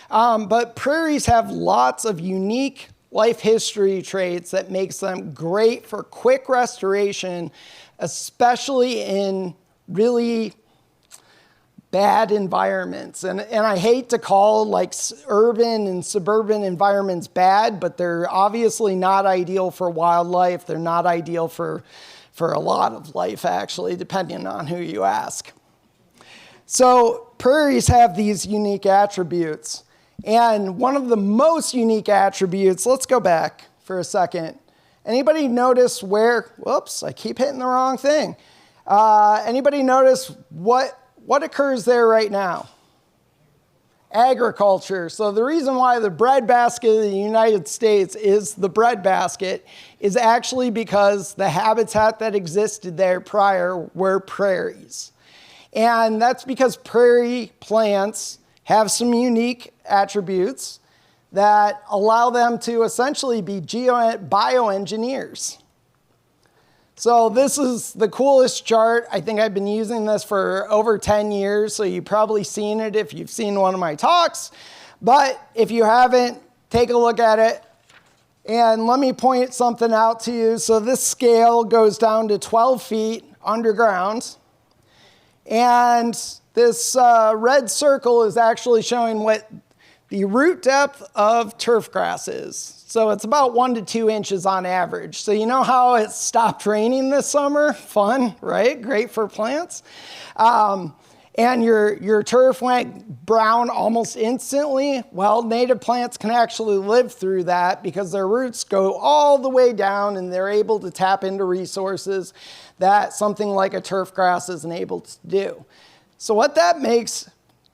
But prairies have lots of unique life history traits that makes them great for quick restoration, especially in really bad environments. And I hate to call like urban and suburban environments bad, but they're obviously not ideal for wildlife. They're not ideal for a lot of life, actually, depending on who you ask. So prairies have these unique attributes. And one of the most unique attributes, let's go back for a second. Anybody notice where, whoops, I keep hitting the wrong thing. Anybody notice what occurs there right now? Agriculture. So the reason why the breadbasket of the United States is the breadbasket is actually because the habitat that existed there prior were prairies. And that's because prairie plants have some unique attributes that allow them to essentially be bioengineers. So this is the coolest chart. I think I've been using this for over 10 years, so you've probably seen it if you've seen one of my talks. But if you haven't, take a look at it. And let me point something out to you. So this scale goes down to 12 feet underground. And this red circle is actually showing what the root depth of turf grass is. So it's about 1 to 2 inches on average. So you know how it stopped raining this summer? Fun, right? Great for plants. And your turf went brown almost instantly. Well, native plants can actually live through that because their roots go all the way down and they're able to tap into resources that something like a turf grass isn't able to do. So what that makes,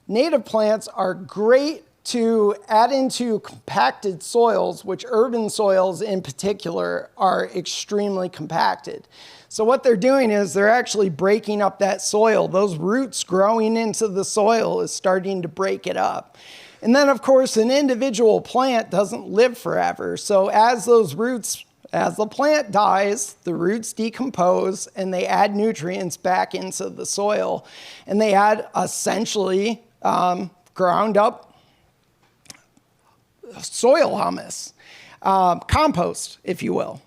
native plants are great to add into compacted soils, which urban soils in particular are extremely compacted. So what they're doing is they're actually breaking up that soil. Those roots growing into the soil is starting to break it up. And then, of course, an individual plant doesn't live forever. So as the plant dies, the roots decompose and they add nutrients back into the soil. And they add essentially ground up soil humus, compost, if you will.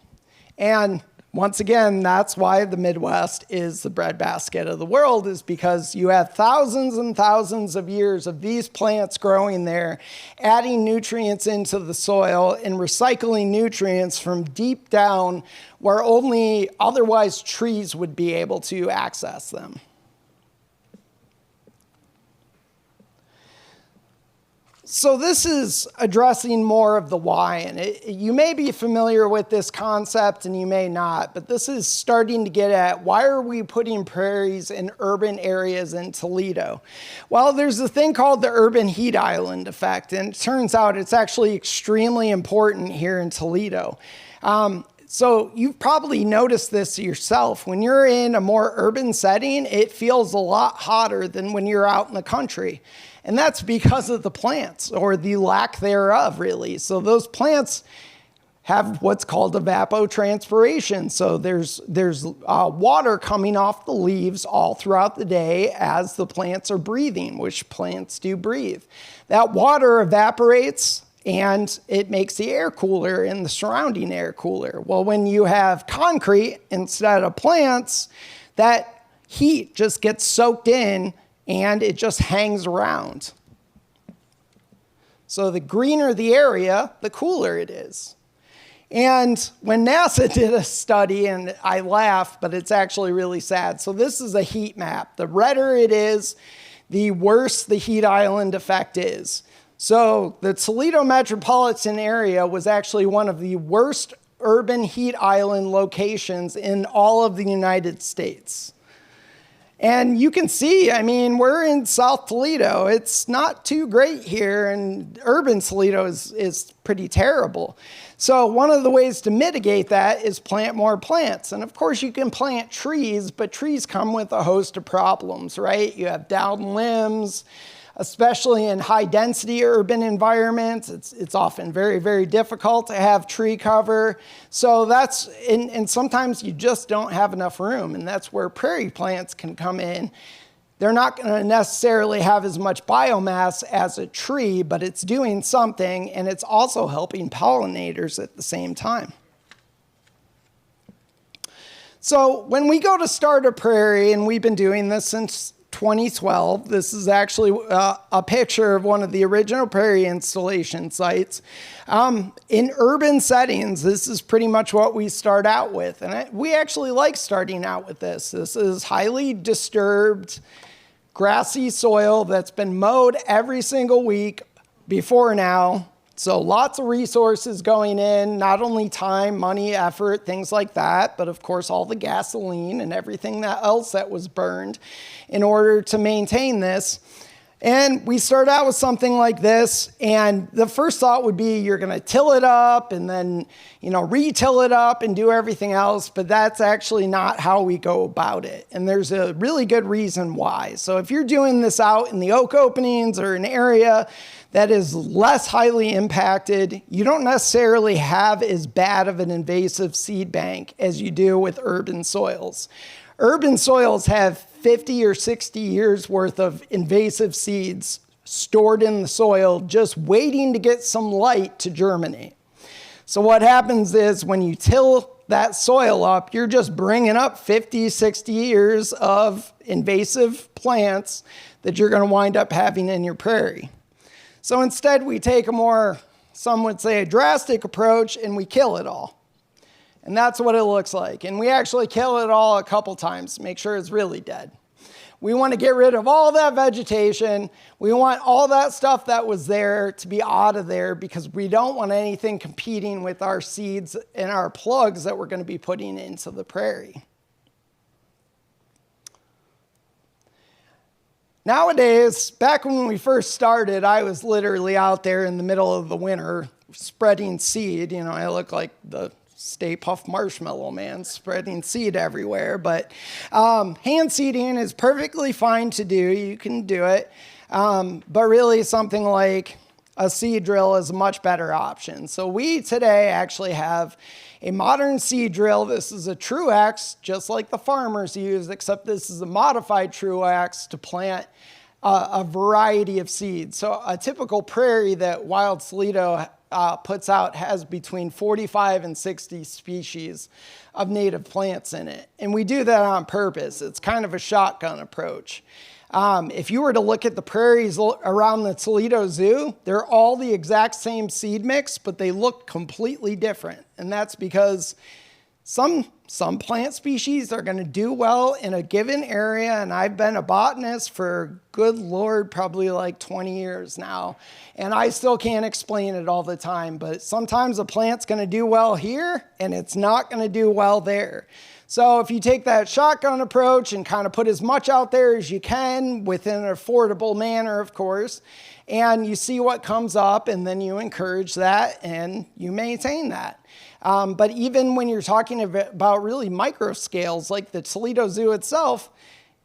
And once again, that's why the Midwest is the breadbasket of the world, is because you have thousands and thousands of years of these plants growing there, adding nutrients into the soil and recycling nutrients from deep down where only otherwise trees would be able to access them. So this is addressing more of the why, and you may be familiar with this concept and you may not, but this is starting to get at why are we putting prairies in urban areas in Toledo? Well, there's a thing called the urban heat island effect, and it turns out it's actually extremely important here in Toledo. So you've probably noticed this yourself. When you're in a more urban setting, it feels a lot hotter than when you're out in the country. And that's because of the plants, or the lack thereof, really. So those plants have what's called evapotranspiration. So there's water coming off the leaves all throughout the day as the plants are breathing, which plants do breathe. That water evaporates and it makes the air cooler and the surrounding air cooler. Well, when you have concrete instead of plants, that heat just gets soaked in and it just hangs around. So the greener the area, the cooler it is. And when NASA did a study, and I laugh, but it's actually really sad. So this is a heat map. The redder it is, the worse the heat island effect is. So the Toledo metropolitan area was actually one of the worst urban heat island locations in all of the United States. And you can see, I mean, we're in South Toledo. It's not too great here, and urban Toledo is pretty terrible. So one of the ways to mitigate that is plant more plants. And of course, you can plant trees, but trees come with a host of problems, right? You have down limbs, especially in high-density urban environments. It's often very, very difficult to have tree cover. So that's, and sometimes you just don't have enough room, and that's where prairie plants can come in. They're not going to necessarily have as much biomass as a tree, but it's doing something, and it's also helping pollinators at the same time. So when we go to start a prairie, and we've been doing this since 2012. This is actually a picture of one of the original prairie installation sites. In urban settings, this is pretty much what we start out with. And we actually like starting out with this. This is highly disturbed, grassy soil that's been mowed every single week before now. So lots of resources going in, not only time, money, effort, things like that, but of course all the gasoline and everything else that was burned in order to maintain this. And we start out with something like this, and the first thought would be you're going to till it up and then, re-till it up and do everything else, but that's actually not how we go about it. And there's a really good reason why. So if you're doing this out in the oak openings or an area that is less highly impacted, you don't necessarily have as bad of an invasive seed bank as you do with urban soils. Urban soils have 50 or 60 years worth of invasive seeds stored in the soil, just waiting to get some light to germinate. So what happens is when you till that soil up, you're just bringing up 50, 60 years of invasive plants that you're going to wind up having in your prairie. So instead, we take a more, some would say, a drastic approach, and we kill it all. And that's what it looks like. And we actually kill it all a couple times to make sure it's really dead. We want to get rid of all that vegetation. We want all that stuff that was there to be out of there because we don't want anything competing with our seeds and our plugs that we're going to be putting into the prairie. Nowadays, back when we first started, I was literally out there in the middle of the winter spreading seed. You know, I look like the Stay Puft Marshmallow Man spreading seed everywhere. But hand seeding is perfectly fine to do. You can do it. But really something like a seed drill is a much better option. So we today actually have a modern seed drill. This is a Truax, just like the farmers use, except this is a modified Truax to plant a variety of seeds. So a typical prairie that Wild Toledo puts out has between 45 and 60 species of native plants in it. And we do that on purpose. It's kind of a shotgun approach. If you were to look at the prairies around the Toledo Zoo, they're all the exact same seed mix, but they look completely different. And that's because some plant species are going to do well in a given area, and I've been a botanist for, good Lord, probably like 20 years now, and I still can't explain it all the time, but sometimes a plant's going to do well here, and it's not going to do well there. So if you take that shotgun approach and kind of put as much out there as you can within an affordable manner, of course, and you see what comes up, and then you encourage that and you maintain that. But even when you're talking about really micro scales like the Toledo Zoo itself,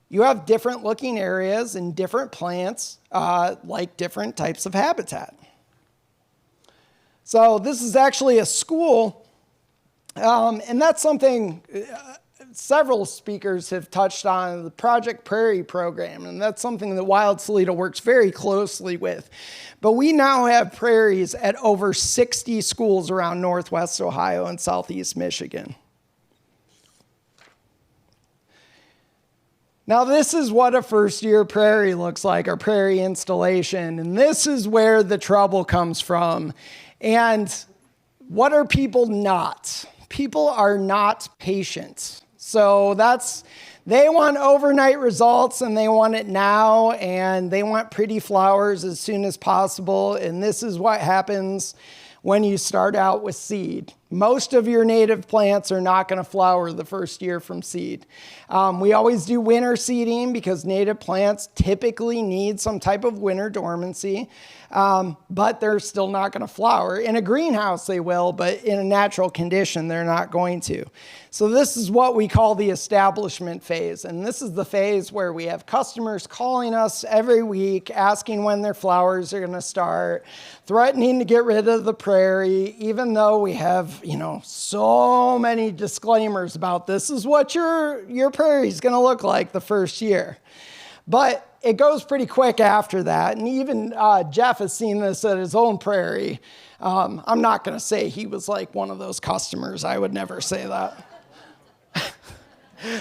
you have different looking areas and different plants like different types of habitat. So this is actually a school. And that's something several speakers have touched on, the Project Prairie program, and that's something that Wild Toledo works very closely with. But we now have prairies at over 60 schools around Northwest Ohio and Southeast Michigan. Now this is what a first-year prairie looks like, our prairie installation, and this is where the trouble comes from. And what are people not? People are not patient. So they want overnight results and they want it now, and they want pretty flowers as soon as possible. And this is what happens when you start out with seed. Most of your native plants are not going to flower the first year from seed. We always do winter seeding because native plants typically need some type of winter dormancy, but they're still not going to flower. In a greenhouse they will, but in a natural condition they're not going to. So this is what we call the establishment phase, and this is the phase where we have customers calling us every week asking when their flowers are going to start, threatening to get rid of the prairie, even though we have so many disclaimers about this is what your prairie is going to look like the first year. But it goes pretty quick after that. And even Jeff has seen this at his own prairie. I'm not going to say he was like one of those customers. I would never say that.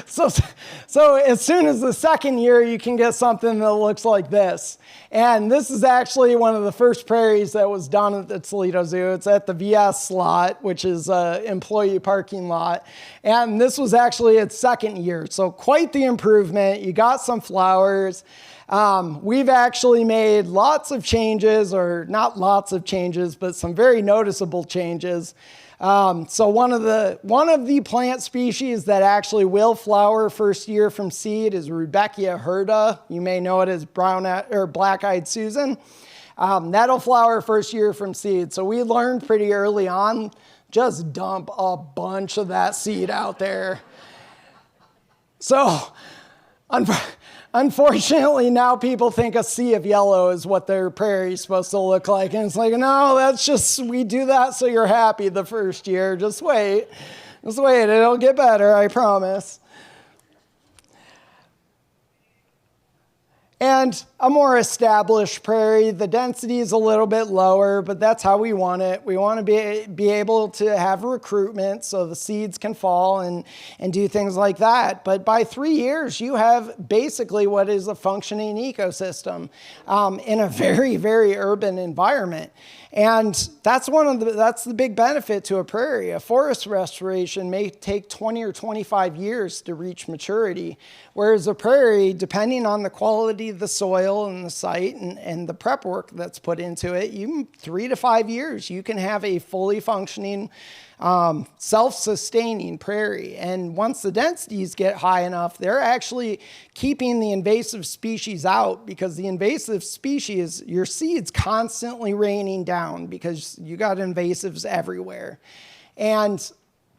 So as soon as the second year, you can get something that looks like this. And this is actually one of the first prairies that was done at the Toledo Zoo. It's at the VS lot, which is an employee parking lot. And this was actually its second year. So quite the improvement. You got some flowers. We've actually made lots of changes, or not lots of changes, but some very noticeable changes. So one of the plant species that actually will flower first year from seed is Rudbeckia hirta. You may know it as black-eyed Susan. That'll flower first year from seed. So we learned pretty early on, just dump a bunch of that seed out there. So unfortunately, now people think a sea of yellow is what their prairie is supposed to look like. And it's like, no, that's just, we do that so you're happy the first year. Just wait. It'll get better, I promise. And a more established prairie, the density is a little bit lower, but that's how we want it. We want to be able to have recruitment so the seeds can fall and do things like that. But by 3 years, you have basically what is a functioning ecosystem in a very, very urban environment. And that's the big benefit to a prairie. A forest restoration may take 20 or 25 years to reach maturity, whereas a prairie, depending on the quality the soil and the site and the prep work that's put into it, 3 to 5 years, you can have a fully functioning, self-sustaining prairie. And once the densities get high enough, they're actually keeping the invasive species out, because the invasive species, your seed's constantly raining down because you got invasives everywhere.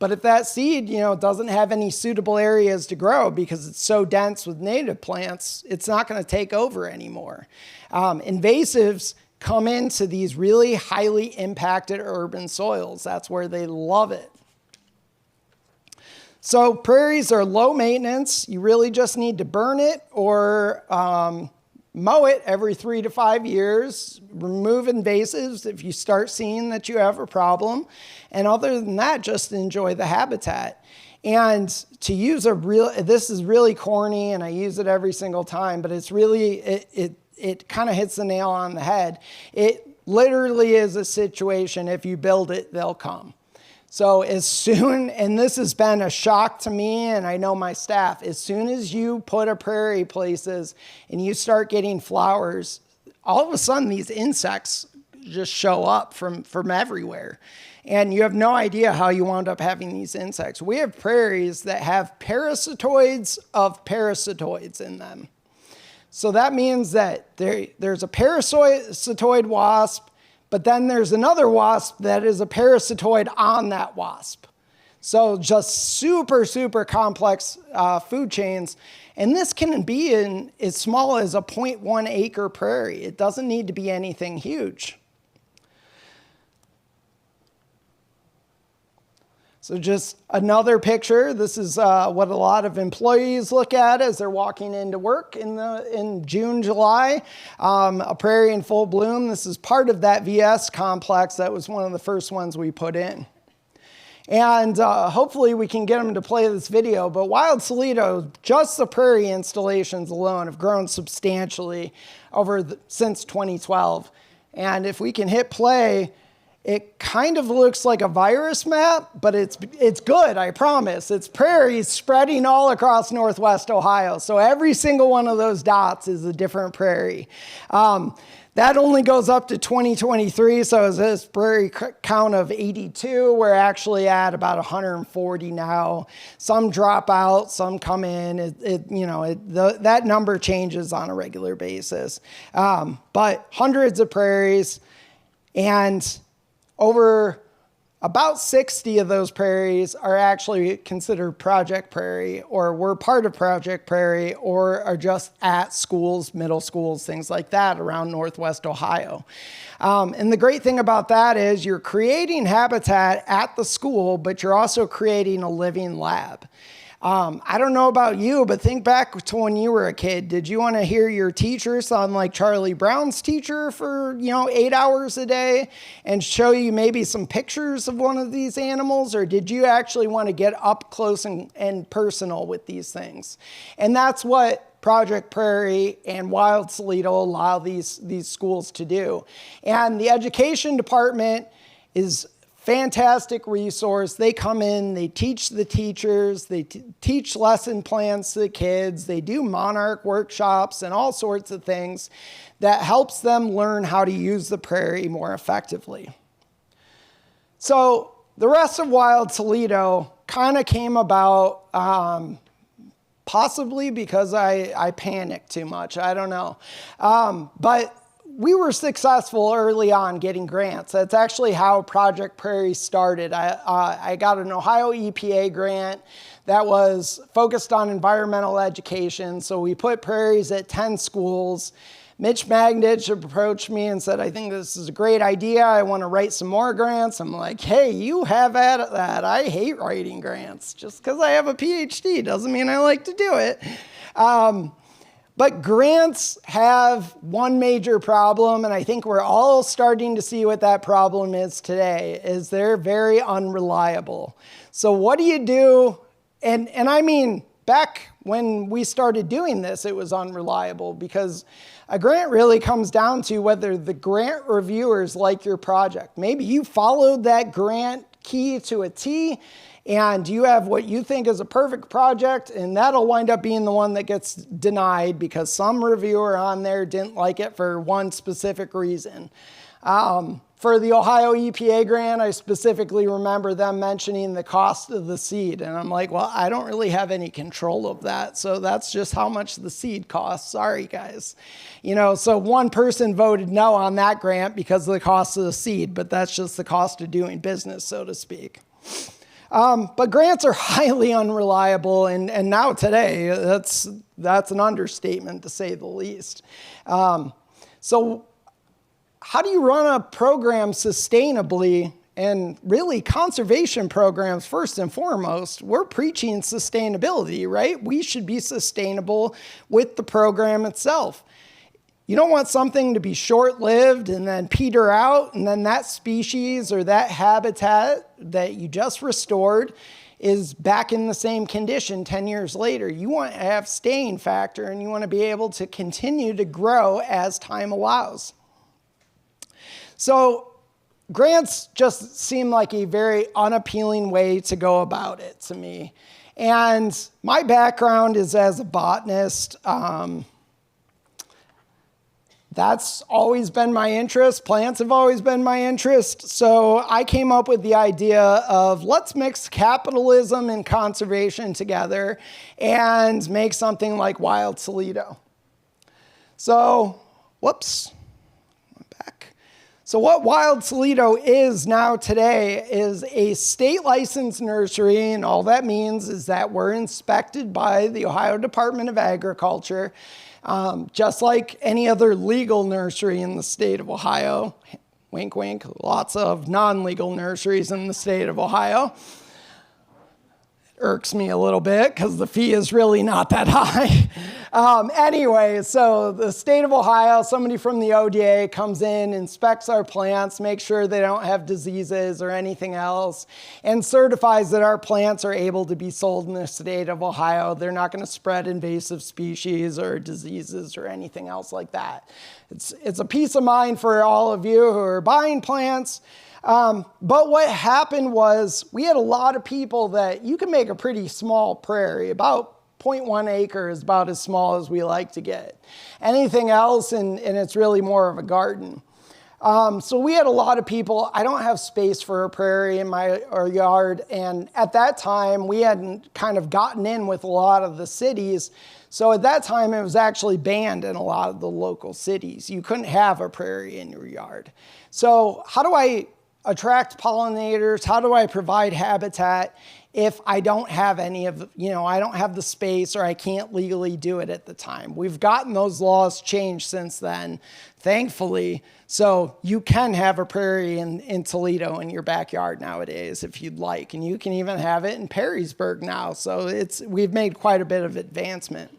But if that seed, doesn't have any suitable areas to grow because it's so dense with native plants, it's not going to take over anymore. Invasives come into these really highly impacted urban soils. That's where they love it. So prairies are low maintenance. You really just need to burn it or mow it every 3 to 5 years, remove invasives if you start seeing that you have a problem. And other than that, just enjoy the habitat. And to use this is really corny and I use it every single time, but it's really, it kind of hits the nail on the head. It literally is a situation, if you build it, they'll come. So as soon, and this has been a shock to me and I know my staff, as soon as you put a prairie places and you start getting flowers, all of a sudden these insects just show up from everywhere. And you have no idea how you wound up having these insects. We have prairies that have parasitoids of parasitoids in them. So that means that there's a parasitoid wasp, but then there's another wasp that is a parasitoid on that wasp. So just super, super complex food chains. And this can be in as small as a 0.1 acre prairie. It doesn't need to be anything huge. So just another picture. This is what a lot of employees look at as they're walking into work in June, July. A prairie in full bloom. This is part of that VS complex. That was one of the first ones we put in. And hopefully we can get them to play this video. But Wild Toledo, just the prairie installations alone have grown substantially since 2012. And if we can hit play, it kind of looks like a virus map, but it's good, I promise. It's prairies spreading all across Northwest Ohio. So every single one of those dots is a different prairie. That only goes up to 2023, so as this prairie count of 82, we're actually at about 140 now. Some drop out, some come in. That number changes on a regular basis. But hundreds of prairies, and over about 60 of those prairies are actually considered Project Prairie, or were part of Project Prairie, or are just at schools, middle schools, things like that around Northwest Ohio. And the great thing about that is you're creating habitat at the school, but you're also creating a living lab. I don't know about you, but think back to when you were a kid. Did you want to hear your teacher sound like Charlie Brown's teacher for, 8 hours a day and show you maybe some pictures of one of these animals? Or did you actually want to get up close and personal with these things? And that's what Project Prairie and Wild Toledo allow these schools to do. And the education department is fantastic resource. They come in, they teach the teachers, they teach lesson plans to the kids, they do monarch workshops and all sorts of things that helps them learn how to use the prairie more effectively. So the rest of Wild Toledo kind of came about possibly because I panicked too much. I don't know. But we were successful early on getting grants. That's actually how Project Prairie started. I got an Ohio EPA grant that was focused on environmental education. So we put prairies at 10 schools. Mitch Magnich approached me and said, I think this is a great idea. I want to write some more grants. I'm like, hey, you have at that. I hate writing grants. Just because I have a PhD doesn't mean I like to do it. But grants have one major problem, and I think we're all starting to see what that problem is today, is they're very unreliable. So what do you do? And I mean, back when we started doing this, it was unreliable, because a grant really comes down to whether the grant reviewers like your project. Maybe you followed that grant key to a T, and you have what you think is a perfect project, and that'll wind up being the one that gets denied because some reviewer on there didn't like it for one specific reason. For the Ohio EPA grant, I specifically remember them mentioning the cost of the seed. And I'm like, well, I don't really have any control of that. So that's just how much the seed costs. Sorry, guys. So one person voted no on that grant because of the cost of the seed, but that's just the cost of doing business, so to speak. But grants are highly unreliable, and now today, that's an understatement to say the least. So how do you run a program sustainably? And really, conservation programs, first and foremost, we're preaching sustainability, right? We should be sustainable with the program itself. You don't want something to be short-lived and then peter out, and then that species or that habitat that you just restored is back in the same condition 10 years later. You want to have staying factor, and you want to be able to continue to grow as time allows. So grants just seem like a very unappealing way to go about it to me. And my background is as a botanist. That's always been my interest. Plants have always been my interest. So I came up with the idea of let's mix capitalism and conservation together and make something like Wild Toledo. So, whoops. So what Wild Toledo is now today is a state licensed nursery, and all that means is that we're inspected by the Ohio Department of Agriculture, just like any other legal nursery in the state of Ohio. Wink, wink, lots of non-legal nurseries in the state of Ohio. Irks me a little bit because the fee is really not that high. Anyway, so the state of Ohio, somebody from the ODA comes in, inspects our plants, makes sure they don't have diseases or anything else, and certifies that our plants are able to be sold in the state of Ohio. They're not going to spread invasive species or diseases or anything else like that. It's a peace of mind for all of you who are buying plants. But what happened was we had a lot of people that you can make a pretty small prairie, about 0.1 acre is about as small as we like to get. Anything else, and it's really more of a garden. So we had a lot of people, I don't have space for a prairie in our yard, and at that time we hadn't kind of gotten in with a lot of the cities. So at that time it was actually banned in a lot of the local cities. You couldn't have a prairie in your yard. So how do I attract pollinators? How do I provide habitat if I don't have any of, I don't have the space or I can't legally do it at the time? We've gotten those laws changed since then, thankfully. So you can have a prairie in Toledo in your backyard nowadays if you'd like. And you can even have it in Perrysburg now. So we've made quite a bit of advancement.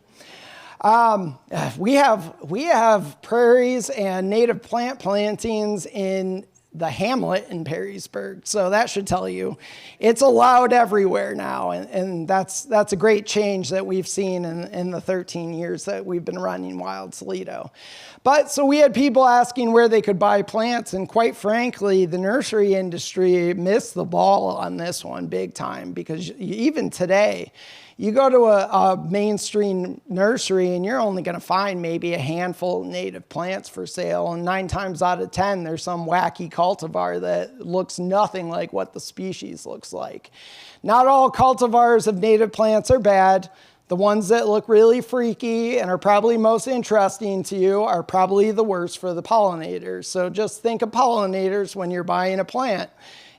We have prairies and native plant plantings in the hamlet in Perrysburg. So that should tell you it's allowed everywhere now. And that's a great change that we've seen in the 13 years that we've been running Wild Toledo. But so we had people asking where they could buy plants. And quite frankly, the nursery industry missed the ball on this one big time, because even today, you go to a mainstream nursery and you're only going to find maybe a handful of native plants for sale. And 9 times out of 10, there's some wacky cultivar that looks nothing like what the species looks like. Not all cultivars of native plants are bad. The ones that look really freaky and are probably most interesting to you are probably the worst for the pollinators. So just think of pollinators when you're buying a plant.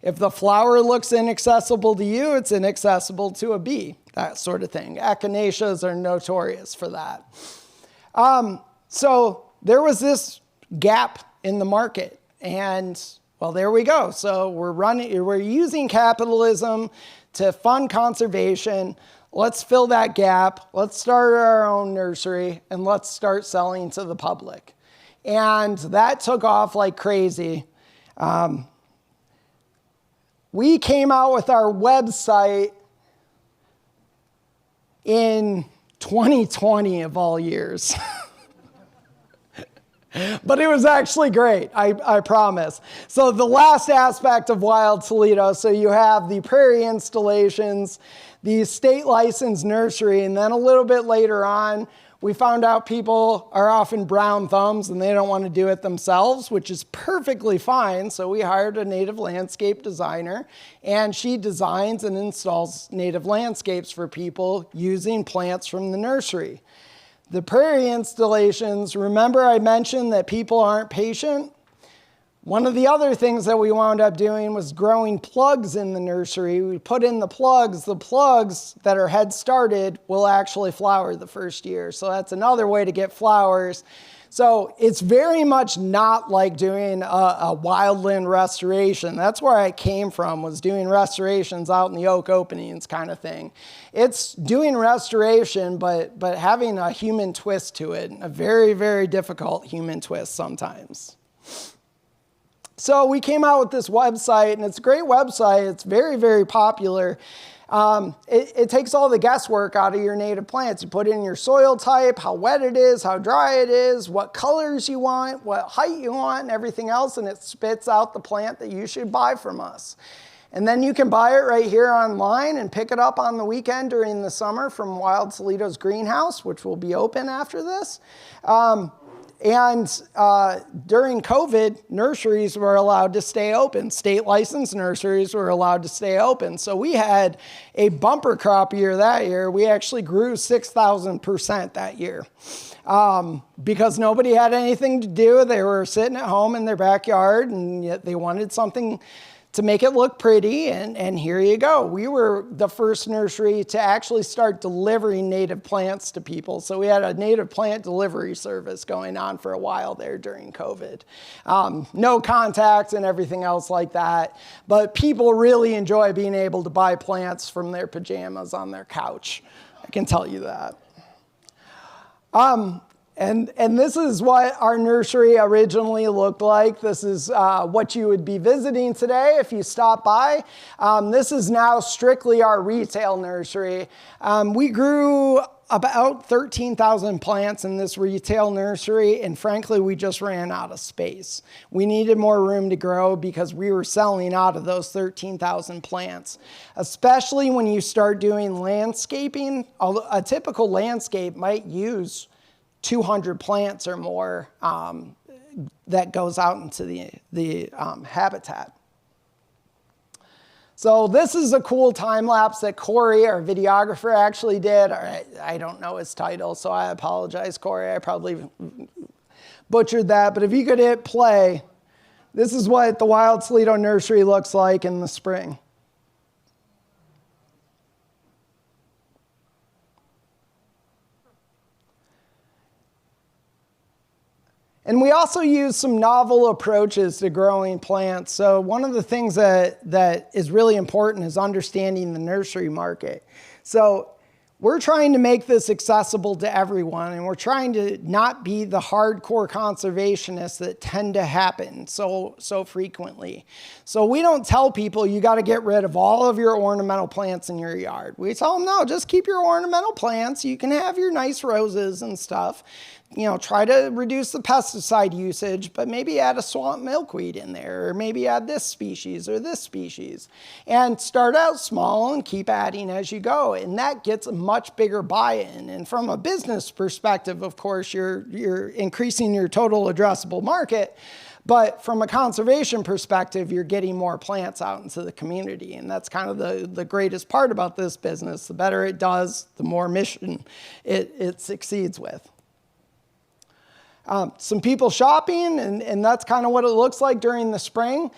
If the flower looks inaccessible to you, it's inaccessible to a bee, that sort of thing. Echinaceas are notorious for that. So there was this gap in the market, and well, there we go. So we're using capitalism to fund conservation. Let's fill that gap. Let's start our own nursery, and let's start selling to the public. And that took off like crazy. We came out with our website in 2020 of all years. But it was actually great, I promise. So the last aspect of Wild Toledo, so you have the prairie installations, the state licensed nursery, and then a little bit later on, we found out people are often brown thumbs and they don't want to do it themselves, which is perfectly fine. So we hired a native landscape designer, and she designs and installs native landscapes for people using plants from the nursery. The prairie installations, remember I mentioned that people aren't patient? One of the other things that we wound up doing was growing plugs in the nursery. We put in the plugs that are head started will actually flower the first year. So that's another way to get flowers. So it's very much not like doing a wildland restoration. That's where I came from, was doing restorations out in the oak openings kind of thing. It's doing restoration, but having a human twist to it, a very, very difficult human twist sometimes. So we came out with this website, and it's a great website. It's very, very popular. It takes all the guesswork out of your native plants. You put in your soil type, how wet it is, how dry it is, what colors you want, what height you want, and everything else, and it spits out the plant that you should buy from us. And then you can buy it right here online and pick it up on the weekend during the summer from Wild Toledo's greenhouse, which will be open after this. During COVID, nurseries were allowed to stay open. State licensed nurseries were allowed to stay open. So we had a bumper crop year that year. We actually grew 6,000% that year because nobody had anything to do. They were sitting at home in their backyard, and yet they wanted something to make it look pretty, and here you go. We were the first nursery to actually start delivering native plants to people. So we had a native plant delivery service going on for a while there during COVID. No contact and everything else like that, but people really enjoy being able to buy plants from their pajamas on their couch. I can tell you that. And this is what our nursery originally looked like. This is what you would be visiting today if you stop by. This is now strictly our retail nursery. We grew about 13,000 plants in this retail nursery, and frankly, we just ran out of space. We needed more room to grow because we were selling out of those 13,000 plants. Especially when you start doing landscaping, a typical landscape might use 200 plants or more that goes out into the habitat. So this is a cool time lapse that Corey, our videographer, actually did. I don't know his title, so I apologize, Corey. I probably butchered that. But if you could hit play, this is what the Wild Toledo nursery looks like in the spring. And we also use some novel approaches to growing plants. So one of the things that is really important is understanding the nursery market. So we're trying to make this accessible to everyone, and we're trying to not be the hardcore conservationists that tend to happen so frequently. So we don't tell people you got to get rid of all of your ornamental plants in your yard. We tell them, no, just keep your ornamental plants. You can have your nice roses and stuff. Try to reduce the pesticide usage, but maybe add a swamp milkweed in there, or maybe add this species or this species. And start out small and keep adding as you go. And that gets a much bigger buy-in. And from a business perspective, of course, you're increasing your total addressable market. But from a conservation perspective, you're getting more plants out into the community. And that's kind of the greatest part about this business. The better it does, the more mission it succeeds with. Some people shopping, and that's kind of what it looks like during the spring.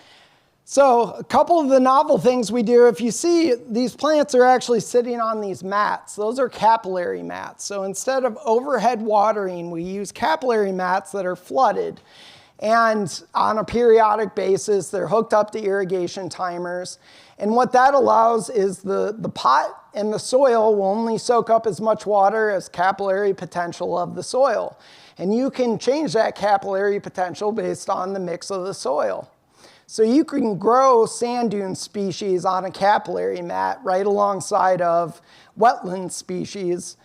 So a couple of the novel things we do, if you see, these plants are actually sitting on these mats. Those are capillary mats. So instead of overhead watering, we use capillary mats that are flooded. And on a periodic basis, they're hooked up to irrigation timers. And what that allows is the pot and the soil will only soak up as much water as capillary potential of the soil. And you can change that capillary potential based on the mix of the soil. So you can grow sand dune species on a capillary mat right alongside of wetland species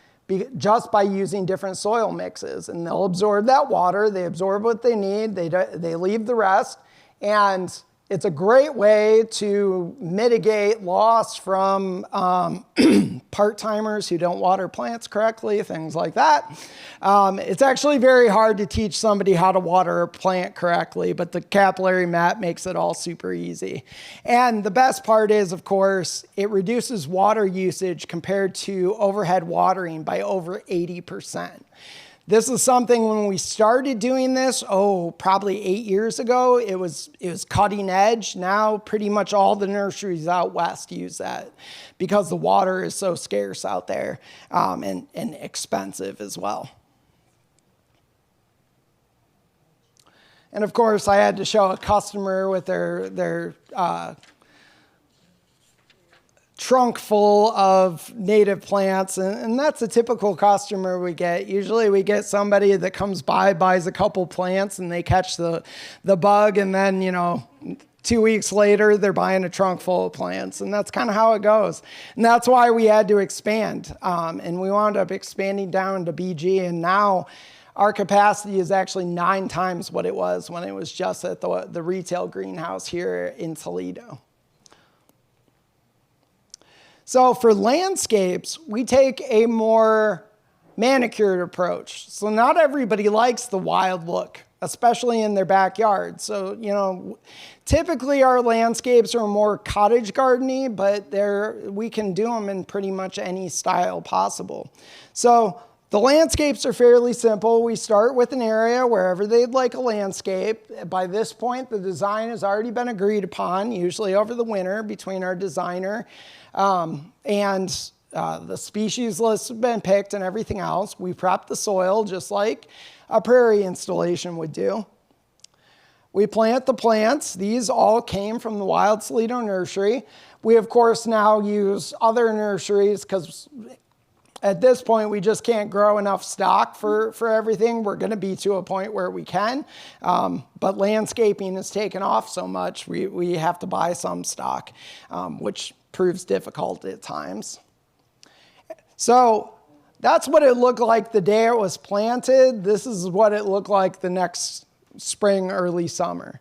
just by using different soil mixes. And they'll absorb that water, they absorb what they need, they leave the rest. And it's a great way to mitigate loss from part-timers who don't water plants correctly, things like that. It's actually very hard to teach somebody how to water a plant correctly, but the capillary mat makes it all super easy. And the best part is, of course, it reduces water usage compared to overhead watering by over 80%. This is something when we started doing this, probably 8 years ago, it was cutting edge. Now pretty much all the nurseries out west use that because the water is so scarce out there and expensive as well. And of course, I had to show a customer with their trunk full of native plants, and that's a typical customer we get. Usually we get somebody that comes by, buys a couple plants, and they catch the bug, and then 2 weeks later they're buying a trunk full of plants, and that's kind of how it goes. And that's why we had to expand, and we wound up expanding down to BG, and now our capacity is actually 9 times what it was when it was just at the retail greenhouse here in Toledo. So for landscapes, we take a more manicured approach. So not everybody likes the wild look, especially in their backyard. So, typically our landscapes are more cottage garden-y, but we can do them in pretty much any style possible. So the landscapes are fairly simple. We start with an area wherever they'd like a landscape. By this point, the design has already been agreed upon, usually over the winter between our designer and the species list has been picked and everything else. We prep the soil just like a prairie installation would do. We plant the plants. These all came from the Wild Toledo Nursery. We, of course, now use other nurseries because at this point, we just can't grow enough stock for everything. We're going to be to a point where we can, but landscaping has taken off so much, we have to buy some stock, which proves difficult at times. So that's what it looked like the day it was planted. This is what it looked like the next spring, early summer.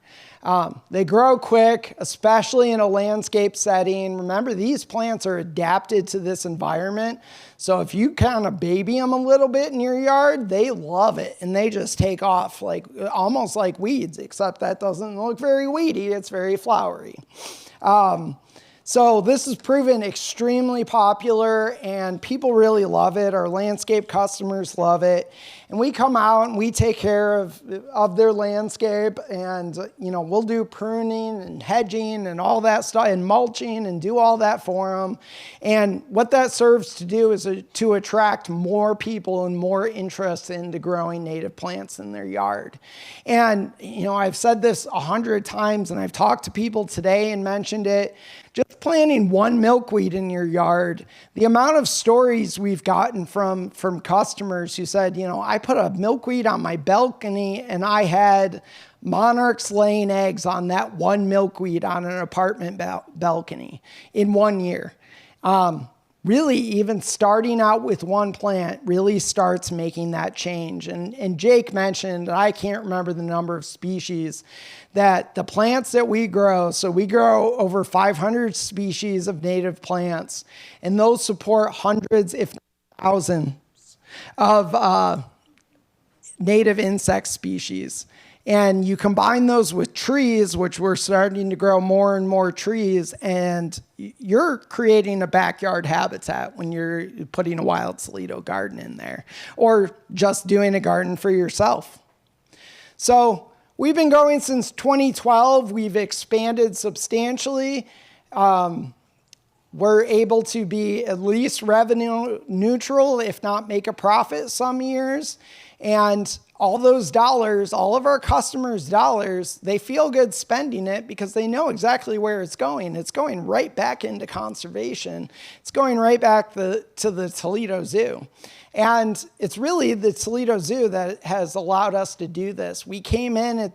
They grow quick, especially in a landscape setting. Remember, these plants are adapted to this environment. So if you kind of baby them a little bit in your yard, they love it. And they just take off almost like weeds, except that doesn't look very weedy. It's very flowery. So this has proven extremely popular and people really love it. Our landscape customers love it. And we come out and we take care of their landscape and, we'll do pruning and hedging and all that stuff and mulching and do all that for them. And what that serves to do is to attract more people and more interest into growing native plants in their yard. And, I've said this 100 times and I've talked to people today and mentioned it. Just planting one milkweed in your yard, the amount of stories we've gotten from customers who said, I put a milkweed on my balcony and I had monarchs laying eggs on that one milkweed on an apartment balcony in 1 year. Really, even starting out with one plant really starts making that change. And Jake mentioned, I can't remember the number of species, that the plants that we grow, so we grow over 500 species of native plants, and those support hundreds, if not thousands, of native insect species. And you combine those with trees, which we're starting to grow more and more trees, and you're creating a backyard habitat when you're putting a Wild Toledo garden in there, or just doing a garden for yourself. So we've been going since 2012. We've expanded substantially. We're able to be at least revenue neutral, if not make a profit some years. And all those dollars, all of our customers' dollars, they feel good spending it because they know exactly where it's going. It's going right back into conservation. It's going right back to the Toledo Zoo. And it's really the Toledo Zoo that has allowed us to do this. We came in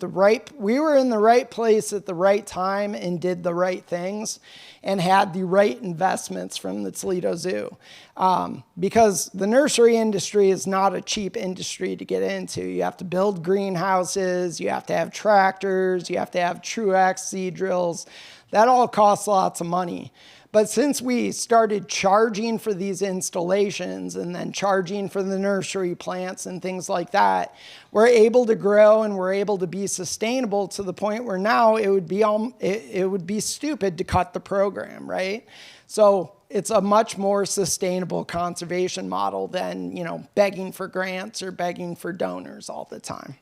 we were in the right place at the right time and did the right things and had the right investments from the Toledo Zoo. Because the nursery industry is not a cheap industry to get into. You have to build greenhouses, you have to have tractors, you have to have Truax seed drills. That all costs lots of money. But since we started charging for these installations and then charging for the nursery plants and things like that, we're able to grow and we're able to be sustainable to the point where now it would be stupid to cut the program, right? So it's a much more sustainable conservation model than, begging for grants or begging for donors all the time.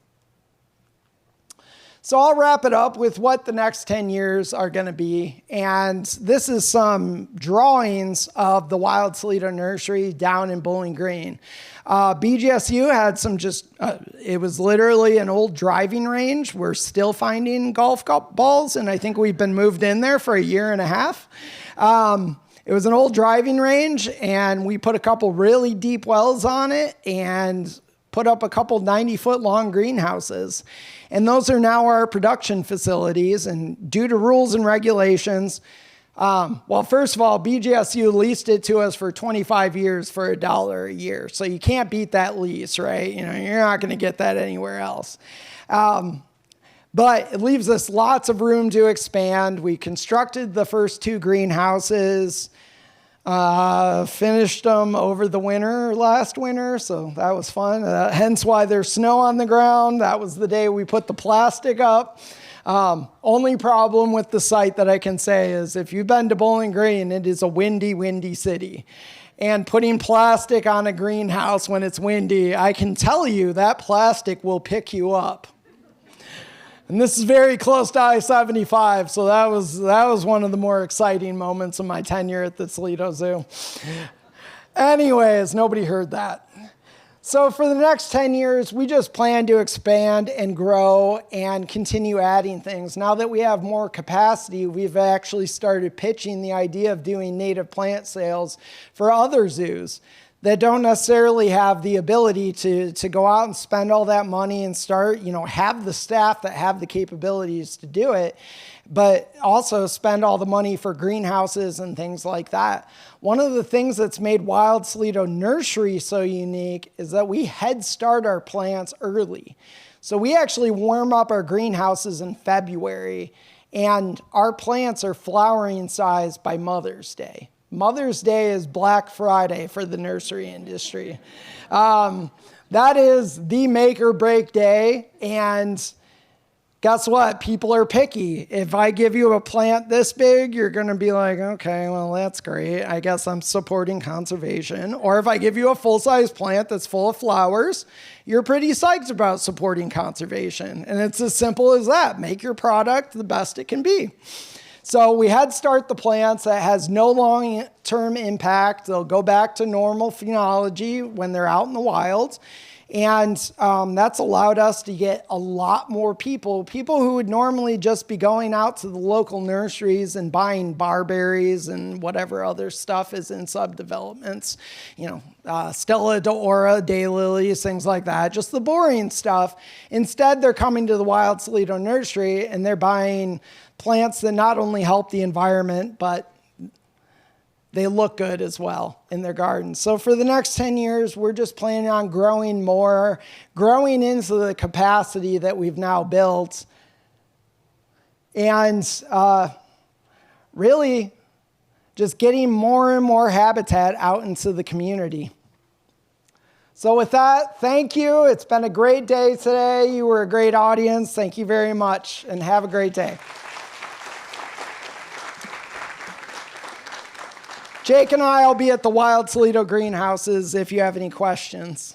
So I'll wrap it up with what the next 10 years are going to be. And this is some drawings of the Wild Toledo Nursery down in Bowling Green. BGSU had it was literally an old driving range. We're still finding golf balls, and I think we've been moved in there for a year and a half. It was an old driving range, and we put a couple really deep wells on it and put up a couple 90-foot long greenhouses. And those are now our production facilities. And due to rules and regulations, first of all, BGSU leased it to us for 25 years for $1 a year. So you can't beat that lease, right? You're not going to get that anywhere else. But it leaves us lots of room to expand. We constructed the first 2 greenhouses, finished them over the last winter, so that was fun. Hence why there's snow on the ground. That was the day we put the plastic up. Only problem with the site that I can say is if you've been to Bowling Green, it is a windy, windy city. And putting plastic on a greenhouse when it's windy, I can tell you that plastic will pick you up. And this is very close to I-75, so that was one of the more exciting moments of my tenure at the Toledo Zoo. Anyways, nobody heard that. So for the next 10 years, we just plan to expand and grow and continue adding things. Now that we have more capacity, we've actually started pitching the idea of doing native plant sales for other zoos that don't necessarily have the ability to go out and spend all that money and start, have the staff that have the capabilities to do it, but also spend all the money for greenhouses and things like that. One of the things that's made Wild Toledo Nursery so unique is that we head start our plants early. So we actually warm up our greenhouses in February, and our plants are flowering size by Mother's Day. Mother's Day is Black Friday for the nursery industry. That is the make or break day, and guess what? People are picky. If I give you a plant this big, you're going to be like, okay, well, that's great. I guess I'm supporting conservation. Or if I give you a full-size plant that's full of flowers, you're pretty psyched about supporting conservation. And it's as simple as that. Make your product the best it can be. So we had start the plants that has no long-term impact. They'll go back to normal phenology when they're out in the wild. And that's allowed us to get a lot more people who would normally just be going out to the local nurseries and buying barberries and whatever other stuff is in subdevelopments, Stella d'Oro, daylilies, things like that, just the boring stuff. Instead, they're coming to the Wild Toledo Nursery and they're buying plants that not only help the environment, but they look good as well in their gardens. So for the next 10 years, we're just planning on growing more, growing into the capacity that we've now built, and really just getting more and more habitat out into the community. So with that, thank you. It's been a great day today. You were a great audience. Thank you very much, and have a great day. Jake and I will be at the Wild Toledo greenhouses if you have any questions.